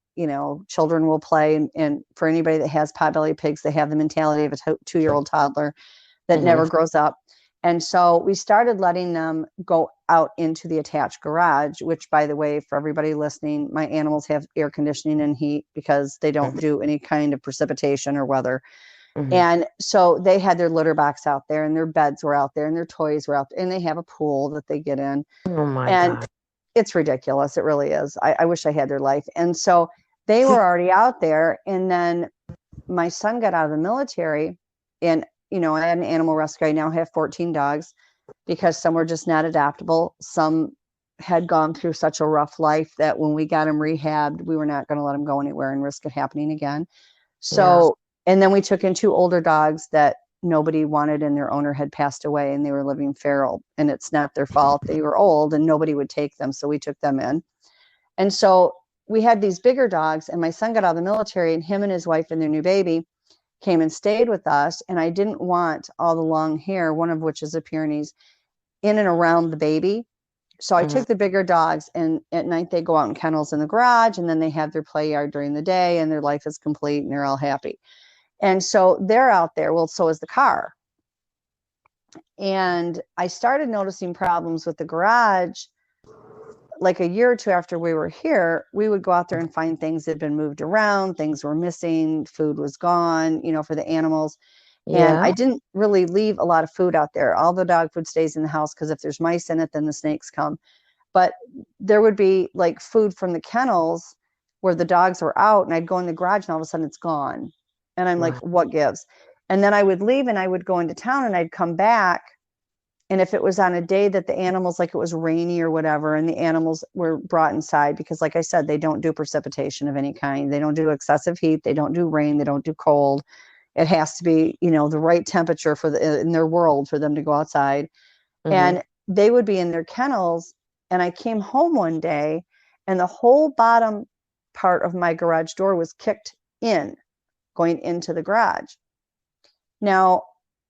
children will play. And for anybody that has potbelly pigs, they have the mentality of a 2-year-old toddler that Hmm. never grows up. And so we started letting them go out into the attached garage, which, by the way, for everybody listening, my animals have air conditioning and heat because they don't do any kind of precipitation or weather. Hmm. And so they had their litter box out there and their beds were out there and their toys were out there and they have a pool that they get in. Oh my And God. it's ridiculous. It really is. I wish I had their life. And so they were already out there. And then my son got out of the military and, I had an animal rescue. I now have 14 dogs because some were just not adaptable. Some had gone through such a rough life that when we got them rehabbed, we were not going to let them go anywhere and risk it happening again. Yeah. So, and then we took in 2 older dogs that nobody wanted and their owner had passed away and they were living feral, and it's not their fault. They were old and nobody would take them. So we took them in. And so we had these bigger dogs, and my son got out of the military and him and his wife and their new baby came and stayed with us. And I didn't want all the long hair, one of which is a Pyrenees, in and around the baby. So I Hmm. took the bigger dogs, and at night they go out in kennels in the garage, and then they have their play yard during the day, and their life is complete, and they're all happy. And so they're out there. Well, so is the car. And I started noticing problems with the garage. Like a year or 2 after we were here, we would go out there and find things that had been moved around, things were missing, food was gone, for the animals. And I Yeah. didn't really leave a lot of food out there. All the dog food stays in the house because if there's mice in it, then the snakes come. But there would be like food from the kennels where the dogs were out, and I'd go in the garage and all of a sudden it's gone. And I'm like, Wow. what gives? And then I would leave and I would go into town and I'd come back. And if it was on a day that the animals, like it was rainy or whatever, and the animals were brought inside, because like I said, they don't do precipitation of any kind. They don't do excessive heat. They don't do rain. They don't do cold. It has to be, the right temperature in their world for them to go outside. Hmm. And they would be in their kennels. And I came home one day and the whole bottom part of my garage door was kicked in, going into the garage. Now,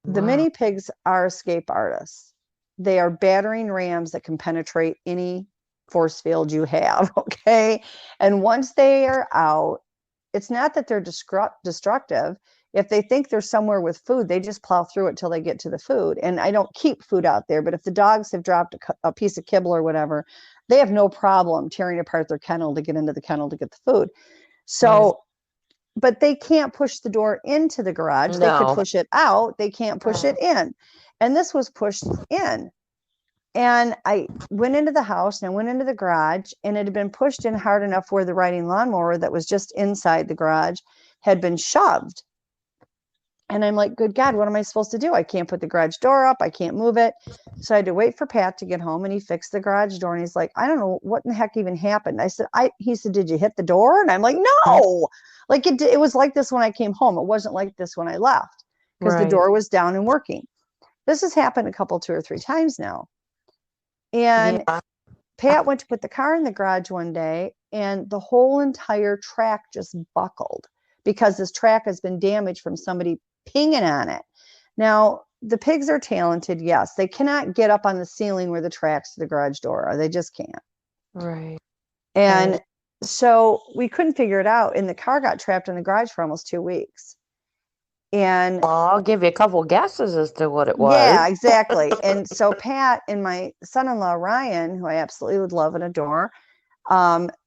the Wow. mini pigs are escape artists. They are battering rams that can penetrate any force field you have. Okay. And once they are out, it's not that they're destructive. If they think they're somewhere with food, they just plow through it till they get to the food. And I don't keep food out there, but if the dogs have dropped a piece of kibble or whatever, they have no problem tearing apart their kennel to get into the kennel to get the food. Right. So, but they can't push the door into the garage. They could No. push it out. They can't push it Right. in. And this was pushed in. And I went into the house and I went into the garage, and it had been pushed in hard enough where the riding lawnmower that was just inside the garage had been shoved. And I'm like, good God, what am I supposed to do? I can't put the garage door up. I can't move it. So I had to wait for Pat to get home, and he fixed the garage door. And he's like, I don't know what in the heck even happened. He said, did you hit the door? And I'm like, no, like it was like this when I came home. It wasn't like this when I left because the Right. door was down and working. This has happened a couple, 2 or 3 times now. And Yeah. Pat went to put the car in the garage one day, and the whole entire track just buckled because this track has been damaged from somebody pinging on it. Now, the pigs are talented. Yes, they cannot get up on the ceiling where the tracks to the garage door are. They just can't. Right. And Right. so we couldn't figure it out. And the car got trapped in the garage for almost 2 weeks. And Well, I'll give you a couple guesses as to what it was. yeah, exactly. And so Pat and my son-in-law, Ryan, who I absolutely would love and adore,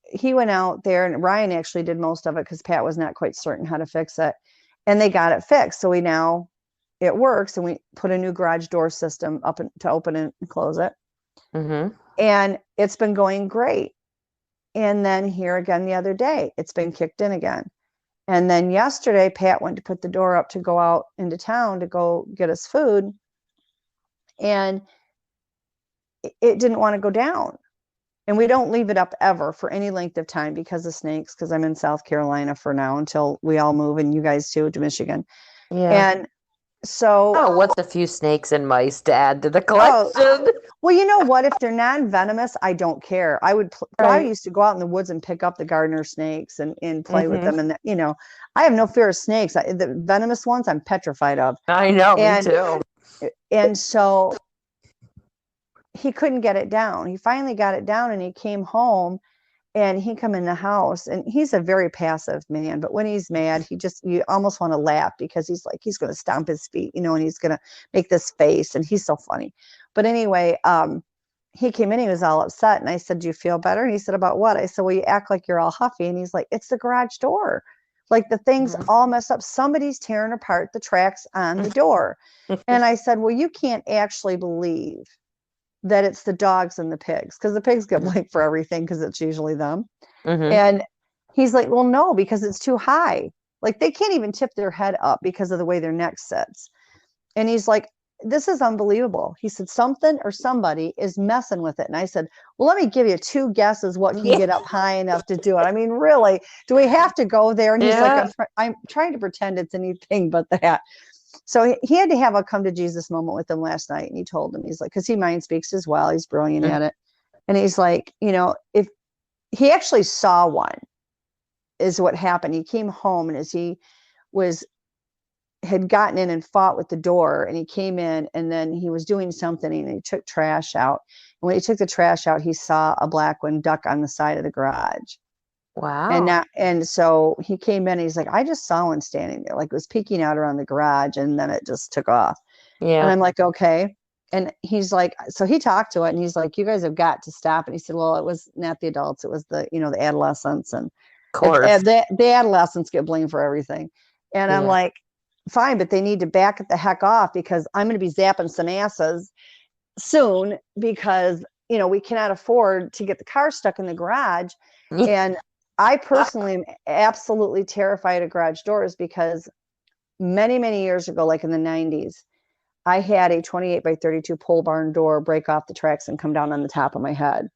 he went out there, and Ryan actually did most of it because Pat was not quite certain how to fix it. And they got it fixed. So it works. And we put a new garage door system up to open and close it. Mm-hmm. And it's been going great. And then here again the other day, it's been kicked in again. And then yesterday, Pat went to put the door up to go out into town to go get us food. And it didn't want to go down. And we don't leave it up ever for any length of time because of snakes, because I'm in South Carolina for now until we all move, and you guys too, to Michigan. Yeah. And so, Oh, what's a few snakes and mice to add to the collection? well, you know what? If they're non-venomous, I don't care. I Right. used to go out in the woods and pick up the gardener snakes and play with Mm-hmm. them. And, I have no fear of snakes. The venomous ones, I'm petrified of. I know, me And, too. and so he couldn't get it down. He finally got it down, and he came home, and he come in the house, and he's a very passive man, but when he's mad, you almost want to laugh because he's like, he's going to stomp his feet, and he's going to make this face, and he's so funny. But anyway, he came in, he was all upset, and I said, do you feel better? And he said, about what? I said, well, you act like you're all huffy. And he's like, it's the garage door. Like, the thing's all messed up. Somebody's tearing apart the tracks on the door. And I said, well, you can't actually believe that it's the dogs and the pigs, because the pigs get blamed for everything because it's usually them. Mm-hmm. And he's like, well, no, because it's too high. Like, they can't even tip their head up because of the way their neck sits. And he's like, this is unbelievable. He said, something or somebody is messing with it. And I said, well, let me give you 2 guesses what can get up high enough to do it. I mean, really, do we have to go there? And he's like, I'm trying to pretend it's anything but that. So he had to have a come to Jesus moment with him last night. And he told him, he's like, because he mind speaks as well. He's brilliant at it. And he's like, if he actually saw one, is what happened. He came home, and as he had gotten in and fought with the door, and he came in, and then he was doing something, and he took trash out. And when he took the trash out, he saw a black one duck on the side of the garage. Wow. And so he came in, and he's like, I just saw one standing there, like it was peeking out around the garage, and then it just took off. Yeah. And I'm like, okay. And he's like, so he talked to it, and he's like, you guys have got to stop. And he said, well, it was not the adults, it was the adolescents. And Of course. the adolescents get blamed for everything. And I'm like, fine, but they need to back it the heck off, because I'm going to be zapping some asses soon, because, we cannot afford to get the car stuck in the garage. And I personally am absolutely terrified of garage doors, because many, many years ago, like in the 90s, I had a 28 by 32 pole barn door break off the tracks and come down on the top of my head.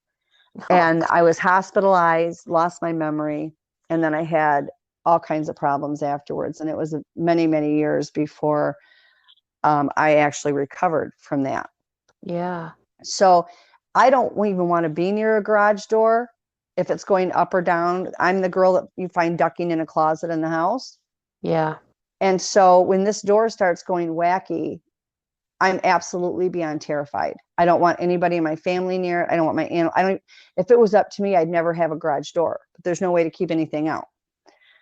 And I was hospitalized, lost my memory, and then I had all kinds of problems afterwards. And it was many, many years before I actually recovered from that. Yeah. So I don't even want to be near a garage door if it's going up or down. I'm the girl that you find ducking in a closet in the house. Yeah. And so when this door starts going wacky, I'm absolutely beyond terrified. I don't want anybody in my family near it. I don't want my animal. If it was up to me, I'd never have a garage door, but there's no way to keep anything out.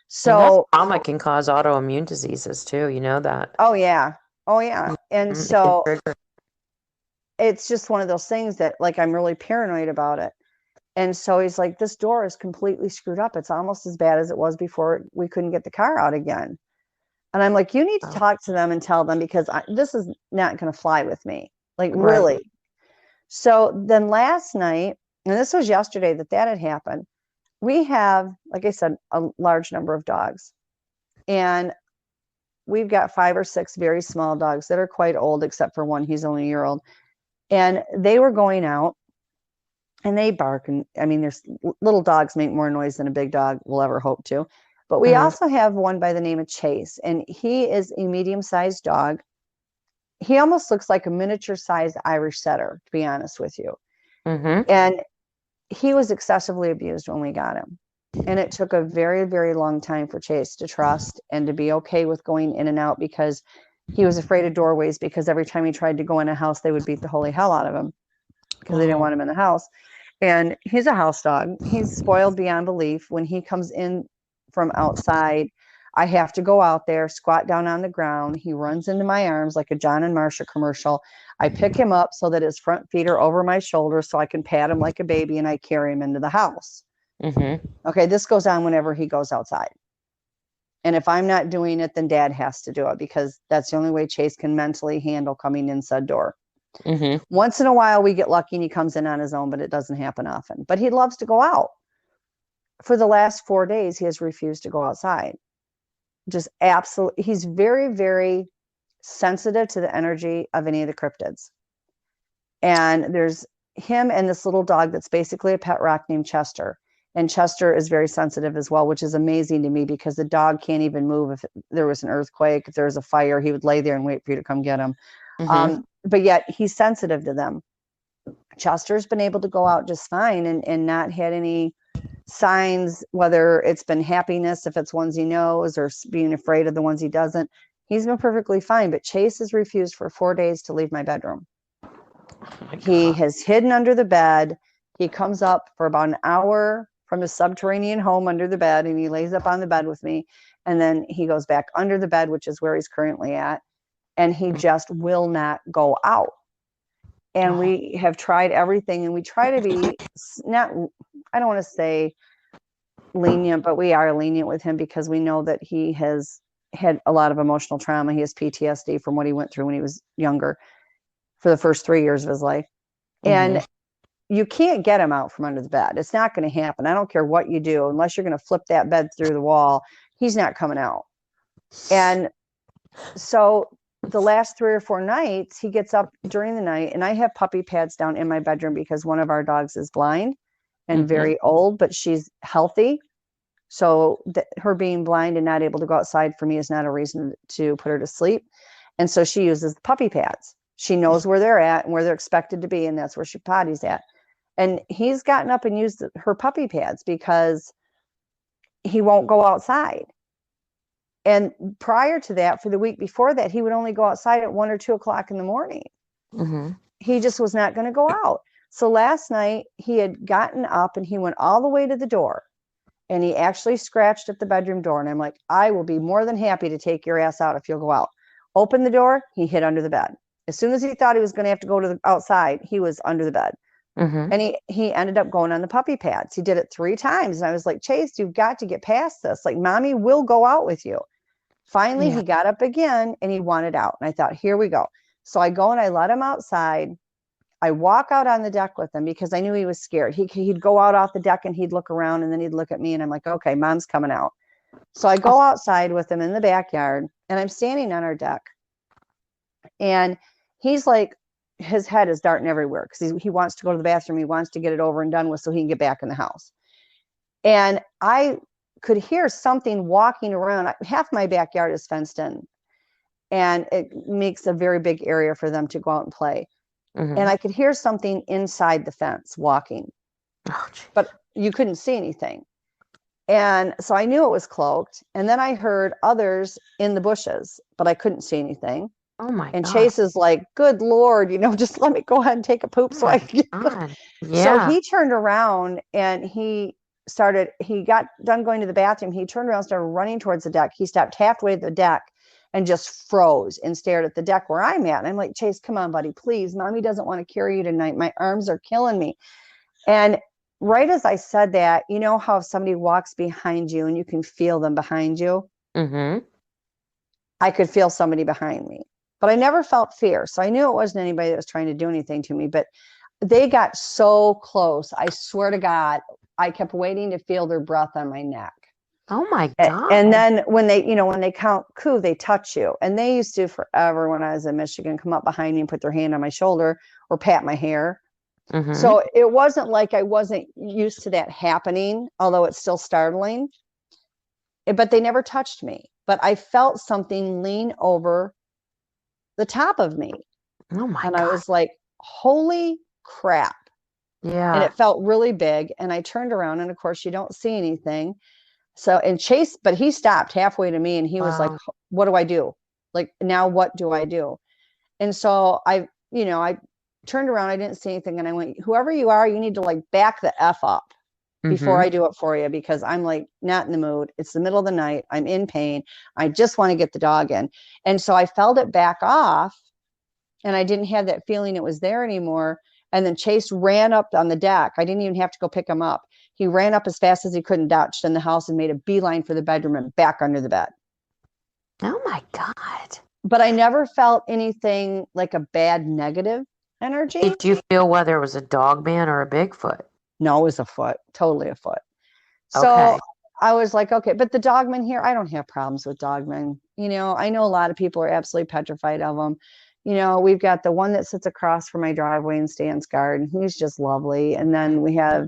So trauma can cause autoimmune diseases too. You know that. Oh yeah. And so it's just one of those things that, like, I'm really paranoid about it. And so he's like, this door is completely screwed up. It's almost as bad as it was before we couldn't get the car out again. And I'm like, you need to talk to them and tell them, because this is not going to fly with me. Like, really. Right. So then last night, and this was yesterday that had happened, we have, like I said, a large number of dogs. And we've got 5 or 6 very small dogs that are quite old, except for one, he's only a year old. And they were going out, and they bark. And I mean, there's little dogs make more noise than a big dog will ever hope to. But we also have one by the name of Chase, and he is a medium-sized dog. He almost looks like a miniature-sized Irish setter, to be honest with you. And he was excessively abused when we got him. And it took a very, very long time for Chase to trust and to be okay with going in and out, because he was afraid of doorways, because every time he tried to go in a house, they would beat the holy hell out of him because they didn't want him in the house. And he's a house dog. He's spoiled beyond belief. When he comes in from outside, I have to go out there, squat down on the ground. He runs into my arms like a John and Marcia commercial. I pick him up so that his front feet are over my shoulder so I can pat him like a baby, and I carry him into the house. Mm-hmm. Okay, this goes on whenever he goes outside. And if I'm not doing it, then Dad has to do it, because that's the only way Chase can mentally handle coming in said door. Mm-hmm. Once in a while, we get lucky and he comes in on his own, but it doesn't happen often. But he loves to go out. For the last 4 days, he has refused to go outside. Just absolutely. He's very, very sensitive to the energy of any of the cryptids. And there's him and this little dog that's basically a pet rock named Chester. And Chester is very sensitive as well, which is amazing to me, because the dog can't even move. If there was an earthquake, if there was a fire, he would lay there and wait for you to come get him. Mm-hmm. But yet he's sensitive to them. Chester's been able to go out just fine and not had any signs, whether it's been happiness, if it's ones he knows, or being afraid of the ones he doesn't. He's been perfectly fine. But Chase has refused for 4 days to leave my bedroom. He has hidden under the bed. He comes up for about an hour from his subterranean home under the bed, and he lays up on the bed with me. And then he goes back under the bed, which is where he's currently at. And he just will not go out. And we have tried everything, and we try to be not, I don't want to say lenient, but we are lenient with him, because we know that he has had a lot of emotional trauma. He has PTSD from what he went through when he was younger for the first 3 years of his life. Mm-hmm. And you can't get him out from under the bed. It's not going to happen. I don't care what you do, unless you're going to flip that bed through the wall. He's not coming out. And so the last 3 or 4 nights, he gets up during the night, and I have puppy pads down in my bedroom, because one of our dogs is blind and very old, but she's healthy. So her being blind and not able to go outside for me is not a reason to put her to sleep. And so she uses the puppy pads. She knows where they're at and where they're expected to be, and that's where she potties at. And he's gotten up and used her puppy pads because he won't go outside. And prior to that, for the week before that, he would only go outside at 1 or 2 o'clock in the morning. Mm-hmm. He just was not going to go out. So last night he had gotten up and he went all the way to the door, and he actually scratched at the bedroom door. And I'm like, I will be more than happy to take your ass out if you'll go out. Open the door. He hid under the bed. As soon as he thought he was going to have to go to the outside, he was under the bed. Mm-hmm. And he ended up going on the puppy pads. He did it 3 times. And I was like, Chase, you've got to get past this. Like, mommy will go out with you. Finally, he got up again and he wanted out. And I thought, here we go. So I go and I let him outside. I walk out on the deck with him because I knew he was scared. He'd go out off the deck and he'd look around, and then he'd look at me, and I'm like, okay, mom's coming out. So I go outside with him in the backyard, and I'm standing on our deck, and he's like, his head is darting everywhere because he wants to go to the bathroom. He wants to get it over and done with so he can get back in the house. And I could hear something walking around. Half my backyard is fenced in, and it makes a very big area for them to go out and play. Mm-hmm. And I could hear something inside the fence walking, but you couldn't see anything. And so I knew it was cloaked. And then I heard others in the bushes, but I couldn't see anything. Oh my And God. Chase is like, good Lord, just let me go ahead and take a poop so I can God. So he turned around and he got done going to the bathroom. He turned around, started running towards the deck. He stopped halfway to the deck and just froze and stared at the deck where I'm at. And I'm like, Chase, come on, buddy, please. Mommy doesn't want to carry you tonight. My arms are killing me. And right as I said that, you know how if somebody walks behind you and you can feel them behind you? Mm-hmm. I could feel somebody behind me, but I never felt fear. So I knew it wasn't anybody that was trying to do anything to me, but they got so close. I swear to God, I kept waiting to feel their breath on my neck. Oh my God. And then when they count coo, they touch you. And they used to forever when I was in Michigan, come up behind me and put their hand on my shoulder or pat my hair. Mm-hmm. So it wasn't like I wasn't used to that happening, although it's still startling. But they never touched me. But I felt something lean over the top of me. Oh my and God. I was like, holy crap. and Yeah. it felt really big. And I turned around, and of course, you don't see anything. So, and Chase, but he stopped halfway to me, and he was like, Wow. "What do I do? Like, now what do I do?" And so I turned around, I didn't see anything, and I went, "Whoever you are, you need to like back the F up before Mm-hmm. I do it for you, because I'm like not in the mood. It's the middle of the night. I'm in pain. I just want to get the dog in." And so I felt it back off, and I didn't have that feeling it was there anymore. And then Chase ran up on the deck. I didn't even have to go pick him up. He ran up as fast as he could and dodged in the house and made a beeline for the bedroom and back under the bed. Oh my God. But I never felt anything like a bad negative energy. Did you feel whether it was a Dogman or a Bigfoot? No, it was a foot, totally a foot. So Okay. I was like, okay, but the Dogman here, I don't have problems with Dogman. I know a lot of people are absolutely petrified of them. We've got the one that sits across from my driveway and stands guard, and he's just lovely. And then we have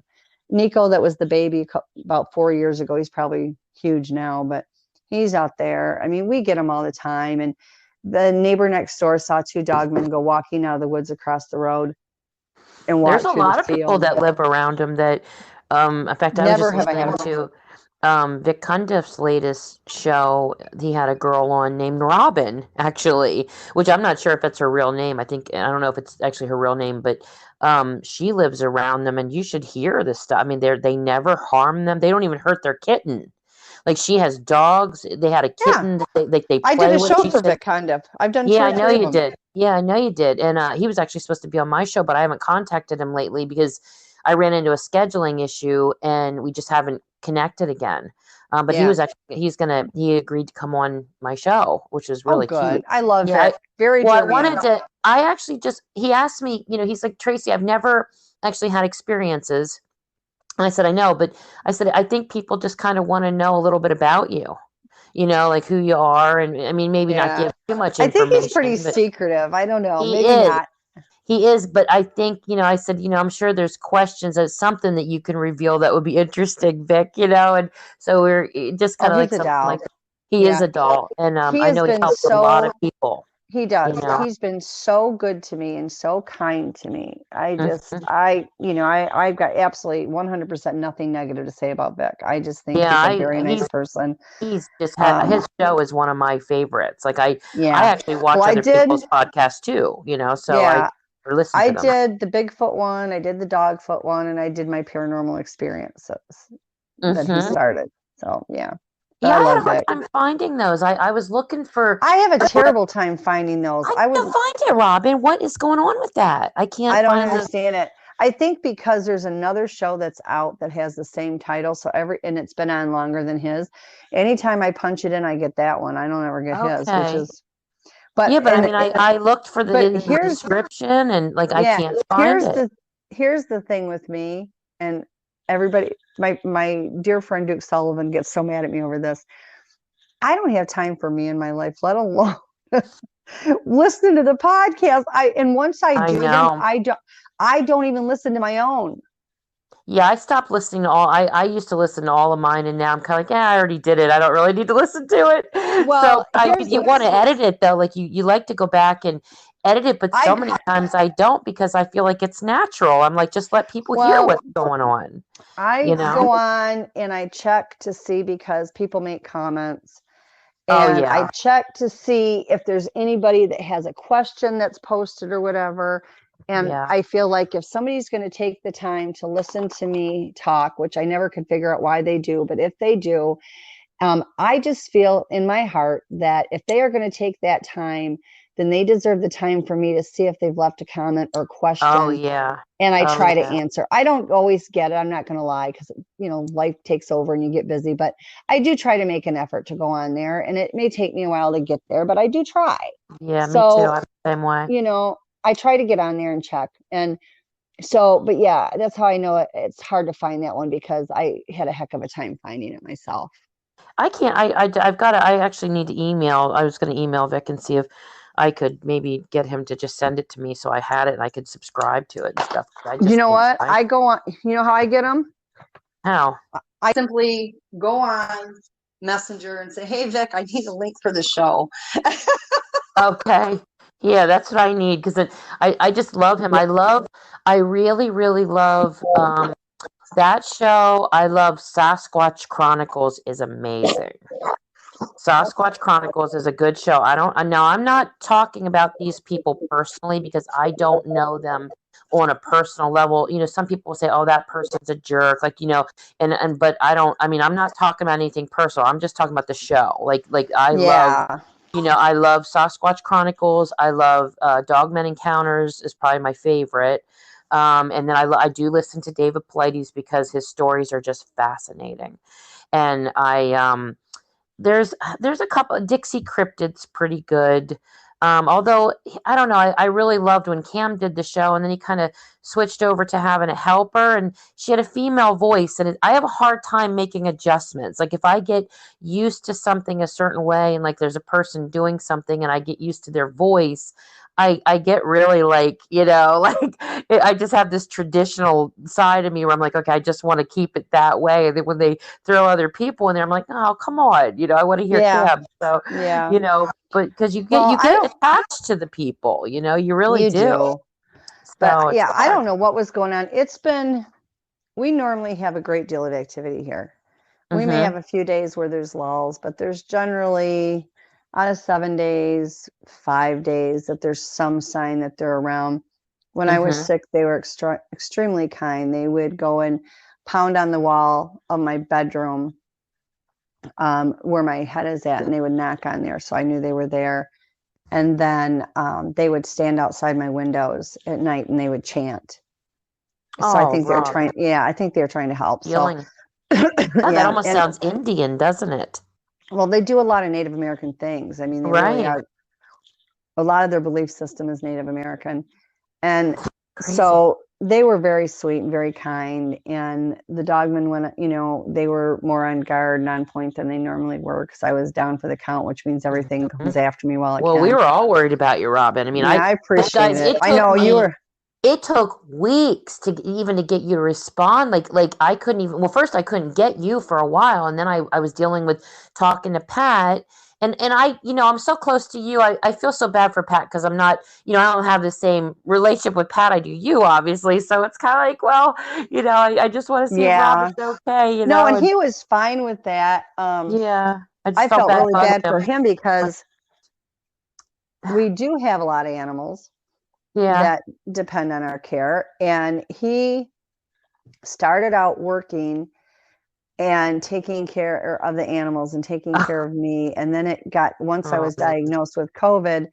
Nico, that was the baby about 4 years ago. He's probably huge now, but he's out there. I mean, we get him all the time. And the neighbor next door saw two dogmen go walking out of the woods across the road and There's walk a through the lot of people field. that live around him that, in fact, I was Never just have I had listening a to Vic Cundiff's latest show. He had a girl on named Robin, actually, which I'm not sure if it's her real name. I don't know if it's actually her real name, but she lives around them, and you should hear this stuff. I mean, they never harm them. They don't even hurt their kitten. Like, she has dogs. They had a Yeah, kitten that they I did play a with. show She for said, Vic Condiff. I've done two yeah, or I know three of you them. did. Yeah, I know you did. And he was actually supposed to be on my show, but I haven't contacted him lately because I ran into a scheduling issue and we just haven't connected again. But Yeah. he agreed to come on my show, which is Oh, really cute. good. I love Yeah. Vic. Very Well, germane. I actually he asked me, he's like, Tracy, I've never actually had experiences. And I said, I know, but I said, I think people just kind of want to know a little bit about you, like who you are. And I mean, maybe not Yeah. give too much I think he's pretty information, but secretive. I don't know. he Maybe is. not. He is, but I think, I said, I'm sure there's questions as something that you can reveal that would be interesting, Vic, and so we're just Oh, kind of he's like a something doll. like he is Yeah. a doll. And He I has know he been helps a lot of so, people, he you does. know. He's been so good to me and so kind to me. Mhm. I've got absolutely 100% nothing negative to say about Vic. I just think Yeah, he's a very nice person. he's just had Um, his show is one of my favorites. Like I yeah. actually Well, watch I other did. people's podcasts too, so I Yeah. or listen I to them. did the Bigfoot one, I did the Dogfoot one, and I did my paranormal experiences that he Hmm. started. So yeah, but Yeah, I I had a love hard Vic. time finding those. I was looking for. I have a terrible time finding those. I can't find it, Robin. What is going on with that? I I can't don't find the. understand it. I think because there's another show that's out that has the same title, and it's been on longer than his. Anytime I punch it in, I get that one. I don't ever get his, which Okay. is, but Yeah, but I and mean, I looked for but the description and like I yeah, can't find here's it. the thing with me and everybody. My dear friend Duke Sullivan gets so mad at me over this. I don't have time for me in my life, let alone listen to the podcast. And once I I do them, know. I don't even listen to my own. Yeah, I stopped listening to all. I used to listen to all of mine, and now I'm kind of like, yeah, I already did it. I don't really need to listen to it. So Well, here's you the want to edit it though, like you like to go back and edit it, but so I many times I don't because I feel like it's natural. I'm like, just let people hear well, what's going on, I you know? go on and I check to see because people make comments. Oh And I yeah. check to see if there's anybody that has a question that's posted or whatever. And Yeah. I feel like if somebody's going to take the time to listen to me talk, which I never could figure out why they do, but if they do, I just feel in my heart that if they are going to take that time, then they deserve the time for me to see if they've left a comment or Oh question, yeah. and I Oh try to yeah. answer. I don't always get it. I'm not going to lie, because life takes over and you get busy, but I do try to make an effort to go on there, and it may take me a while to get there, but I do try. Yeah, me too. So, I'm the same way. I try to get on there and check. And so, but yeah, that's how I know it's hard to find that one, because I had a heck of a time finding it myself. I can't. I've got to. I actually need to email. I was going to email Vic and see if I could maybe get him to just send it to me so I had it and I could subscribe to it and stuff. I You just know can't what? find I go on, how I get them? how. I simply go on Messenger and say, "Hey Vic, I need a link for the show." Okay. Yeah, that's what I need because I just love him. I really, really love that show. I love Sasquatch Chronicles is amazing. Sasquatch Chronicles is a good show. I don't now I'm not talking about these people personally because I don't know them on a personal level. You know, some people say, "Oh, that person's a jerk," like, and but I don't. I mean, I'm not talking about anything personal. I'm just talking about the show. Like I love, Yeah. I love Sasquatch Chronicles. I love Dogman Encounters is probably my favorite. And then I do listen to David Paulides because his stories are just fascinating. And there's a couple. Dixie Cryptid's pretty good. Although I don't know, I really loved when Cam did the show, and then he kind of switched over to having a helper, and she had a female voice, and I have a hard time making adjustments. Like if I get used to something a certain way, and like there's a person doing something, and I get used to their voice. I get really like, like I just have this traditional side of me where I'm like, okay, I just want to keep it that way. And then when they throw other people in there, I'm like, oh, come on, I want to hear Yeah. Kim. So, Yeah. but because you get Well, you I get don't. attached to the people, you really You do. do. But So it's yeah, I hard. don't know what was going on. We normally have a great deal of activity here. We may Mm-hmm. have a few days where there's lulls, but there's generally out of 7 days, 5 days that there's some sign that they're around. When I was Mm-hmm. sick, they were extremely kind. They would go and pound on the wall of my bedroom, where my head is at, and they would knock on there. So I knew they were there. And then they would stand outside my windows at night and they would chant. So I Oh, think they're Robin, trying, yeah, I think they're trying to help. So, healing. Oh, that yeah. almost And sounds Indian, doesn't it? well, they do a lot of Native American things. I mean, they really Right. are. A lot of their belief system is Native American. And Crazy. so they were very sweet and very kind. And the dogmen, when, they were more on guard and on point than they normally were because I was down for the count, which means everything Mhm. comes after me while it Well, we can. were all worried about you, Robin. I mean, Yeah, I appreciate guys, it. I know you were. it took weeks to get you to respond. Like I couldn't even, well, first I couldn't get you for a while. And then I was dealing with talking to Pat and I'm so close to you. I feel so bad for Pat because I'm not, I don't have the same relationship with Pat I do you, obviously. So it's kind of like, well, I just want to see if Yeah. Robin's okay, No, and and he was fine with that. yeah, I just I felt felt bad really bugging bad for him. him Like, because we do have a lot of animals yeah. that depend on our care. And he started out working and taking care of the animals and taking care of me. And then once I was Robin. diagnosed with COVID,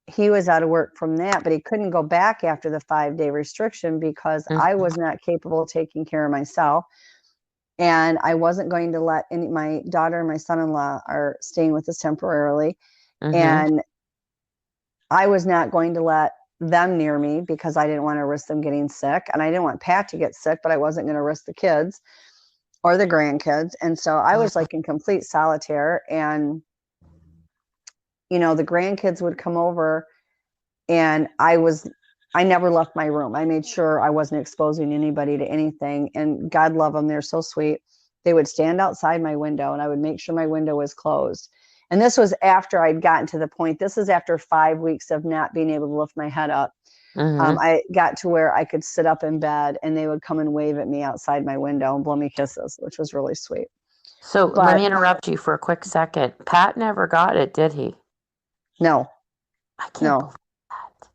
he was out of work from that, but he couldn't go back after the 5-day restriction because I Mhm, was not capable of taking care of myself. And I wasn't going to let my daughter and my son-in-law are staying with us temporarily. mhm. And I was not going to let them near me because I didn't want to risk them getting sick. And I didn't want Pat to get sick, but I wasn't going to risk the kids or the grandkids. And so I was like in complete solitaire. And, the grandkids would come over and I never left my room. I made sure I wasn't exposing anybody to anything. And God love them, they're so sweet. They would stand outside my window and I would make sure my window was closed. And this was after I'd gotten to the point, this is after 5 weeks of not being able to lift my head up. Mhm. I got to where I could sit up in bed and they would come and wave at me outside my window and blow me kisses, which was really sweet. So let But me interrupt you for a quick second. Pat never got it, did he? no, I can't no. believe that.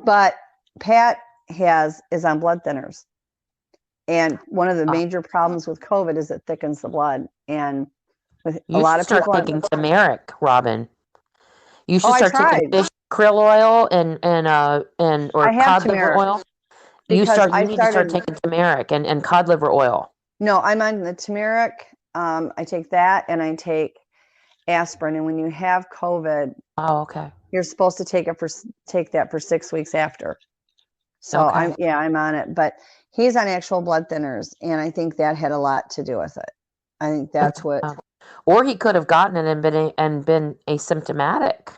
But Pat is on blood thinners. And one of the Oh, major problems with COVID is it thickens the blood. And with a you lot should of start people taking turmeric, Robin. You oh, should I start taking tried. fish krill oil and or I have cod liver turmeric oil. because You I need to start started, taking turmeric and cod liver oil. no, I'm on the turmeric. I take that and I take aspirin. And when you have COVID, Oh, okay. you're supposed to take that for 6 weeks after. So Okay. I'm on it, but he's on actual blood thinners. And I think that had a lot to do with it. I think that's what, Oh. Or he could have gotten it and been asymptomatic,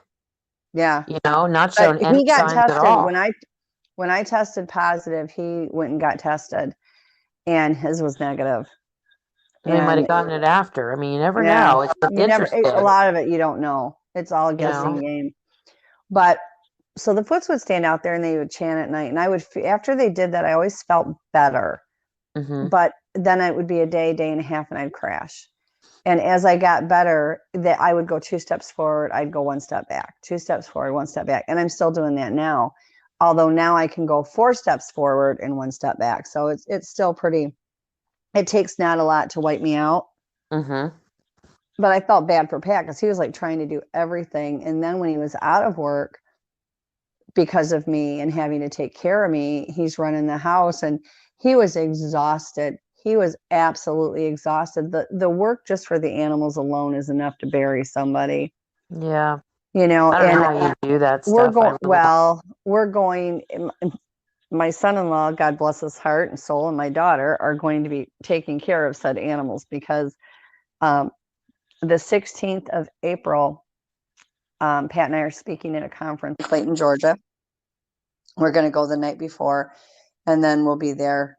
yeah. not But shown any he got signs at tested all. when I tested positive, he went and got tested and his was negative. They might have And gotten it after. I mean, you never yeah, know. It's a interesting, lot of it you don't know. It's all a you know. guessing game. But so the Foots would stand out there and they would chant at night. And I would, after they did that, I always felt better. Mm-hmm. But then it would be a day and a half, and I'd crash. And as I got better, that I would go 2 steps forward, I'd go 1 step back, 2 steps forward, 1 step back. And I'm still doing that now. Although now I can go 4 steps forward and 1 step back. So it's still pretty, it takes not a lot to wipe me out. Mm-hmm. But I felt bad for Pat because he was like trying to do everything. And then when he was out of work because of me and having to take care of me, he's running the house and he was exhausted. He was absolutely exhausted. The work just for the animals alone is enough to bury somebody. Yeah. You know, I don't and know how you do that we're stuff. going, well, we're going, my son-in-law, God bless his heart and soul, and my daughter are going to be taking care of said animals because the 16th of April, Pat and I are speaking at a conference in Clayton, Georgia. We're going to go the night before, and then we'll be there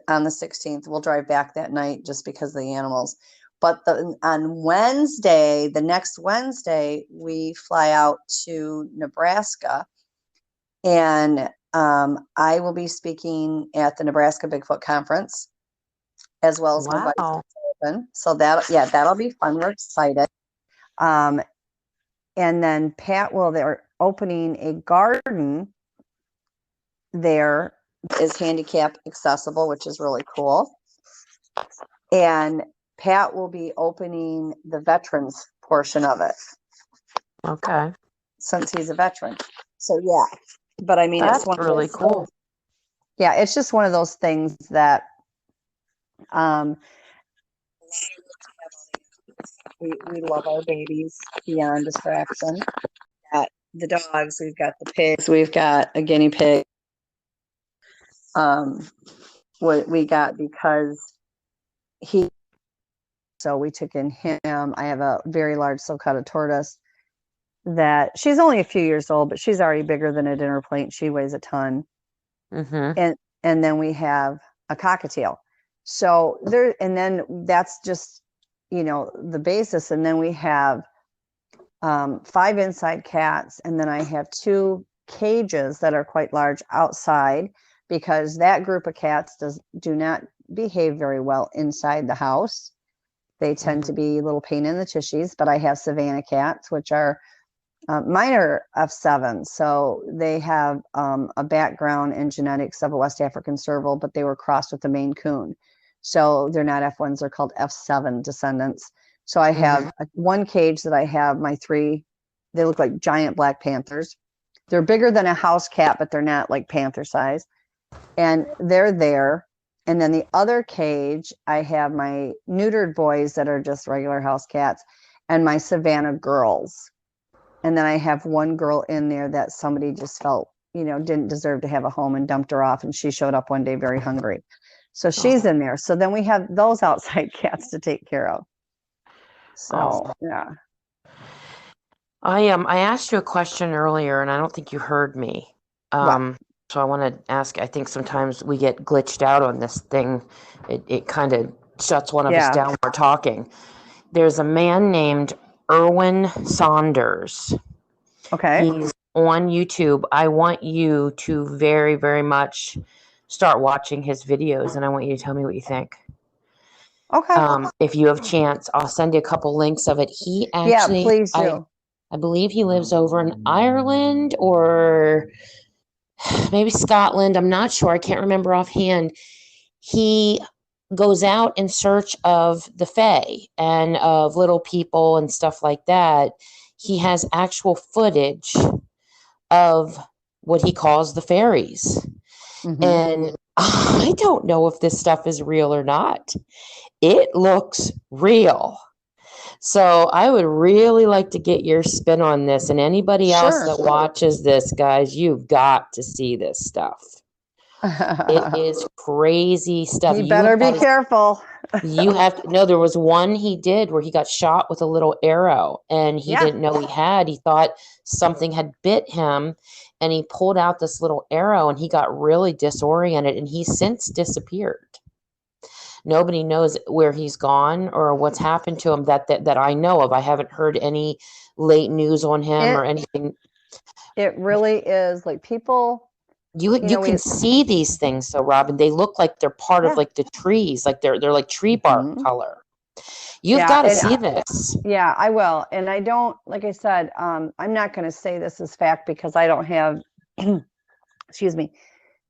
on the 16th. We'll drive back that night just because of the animals. But on Wednesday, the next Wednesday, we fly out to Nebraska, and I will be speaking at the Nebraska Bigfoot Conference, as well as my wife. So that'll be fun. We're excited. And then Pat they're opening a garden there, is handicap accessible, which is really cool. And Pat will be opening the veterans portion of it. Okay. Since he's a veteran. So yeah. But I mean, that's really cool. Yeah, it's just one of those things that we love our babies beyond distraction. The dogs, we've got the pigs, we've got a guinea pig. What we got because so we took in him. I have a very large sulcata tortoise that she's only a few years old, but she's already bigger than a dinner plate. She weighs a ton. Mm-hmm. And then we have a cockatiel. So there, and then that's just, the basis. And then we have 5 inside cats. And then I have 2 cages that are quite large outside because that group of cats do not behave very well inside the house. They tend to be a little pain in the tushies, but I have Savannah cats, which are mine are F7. So they have a background in genetics of a West African serval, but they were crossed with the Maine Coon. So they're not F1s, they're called F7 descendants. So I have one cage that I have my 3, they look like giant black panthers. They're bigger than a house cat, but they're not like panther size. And they're there. And then the other cage, I have my neutered boys that are just regular house cats and my Savannah girls. And then I have one girl in there that somebody just felt, didn't deserve to have a home and dumped her off. And she showed up one day very hungry. So she's in there. So then we have those outside cats to take care of. So, yeah. I asked you a question earlier and I don't think you heard me. So I want to ask, I think sometimes we get glitched out on this thing. It kind of shuts one of us down when we're talking. There's a man named Erwin Saunders. Okay. He's on YouTube. I want you to very, very much start watching his videos, and I want you to tell me what you think. Okay. If you have a chance, I'll send you a couple links of it. He actually, please do. I believe he lives over in Ireland or maybe Scotland. I'm not sure. I can't remember offhand. He goes out in search of the Fae and of little people and stuff like that. He has actual footage of what he calls the fairies. And I don't know if this stuff is real or not. It looks real. So I would really like to get your spin on this. And anybody else that watches this, guys, you've got to see this stuff. It is crazy stuff. You better be careful. You have to know there was one he did where he got shot with a little arrow and he didn't know he had. He thought something had bit him and he pulled out this little arrow and he got really disoriented and he's since disappeared. Nobody knows where he's gone or what's happened to him that I know of. I haven't heard any late news on him or anything. It really is. Like people, You can see these things, so Robin, they look like they're part of yeah. like the trees, like they're like tree bark Mhm. color. You've Yeah, got to and see this. yeah, I will. And I don't, like I said, I'm not going to say this is fact because I don't have, excuse me,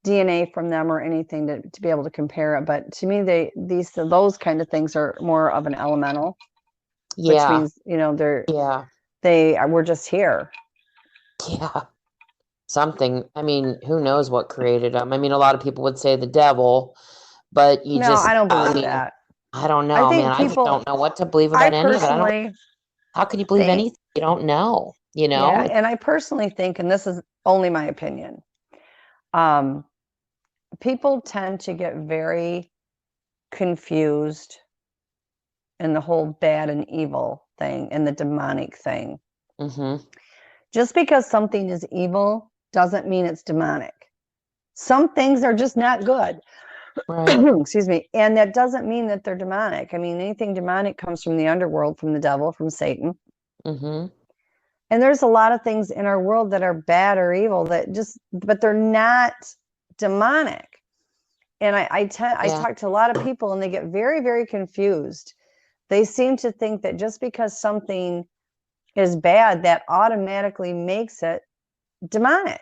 DNA from them or anything to be able to compare it. But to me, those kind of things are more of an elemental, which Yeah, means, you know, yeah, we're just here. yeah. Something. I mean, who knows what created them? I mean, a lot of people would say the devil, but you No, just, I don't I believe mean, that. I don't I know, man. think I just people, don't know what to believe I about any of it. I don't. personally How can you believe think, anything you don't know? You know? yeah, and I personally think, and this is only my opinion, um, people tend to get very confused in the whole bad and evil thing and the demonic thing. Mm-hmm. Just because something is evil doesn't mean it's demonic. Some things are just not good. Right. Excuse me. And that doesn't mean that they're demonic. I mean, anything demonic comes from the underworld, from the devil, from Satan. Mm-hmm. And there's a lot of things in our world that are bad or evil but they're not demonic. And I Yeah. talk to a lot of people and they get very, very confused. They seem to think that just because something is bad, that automatically makes it demonic.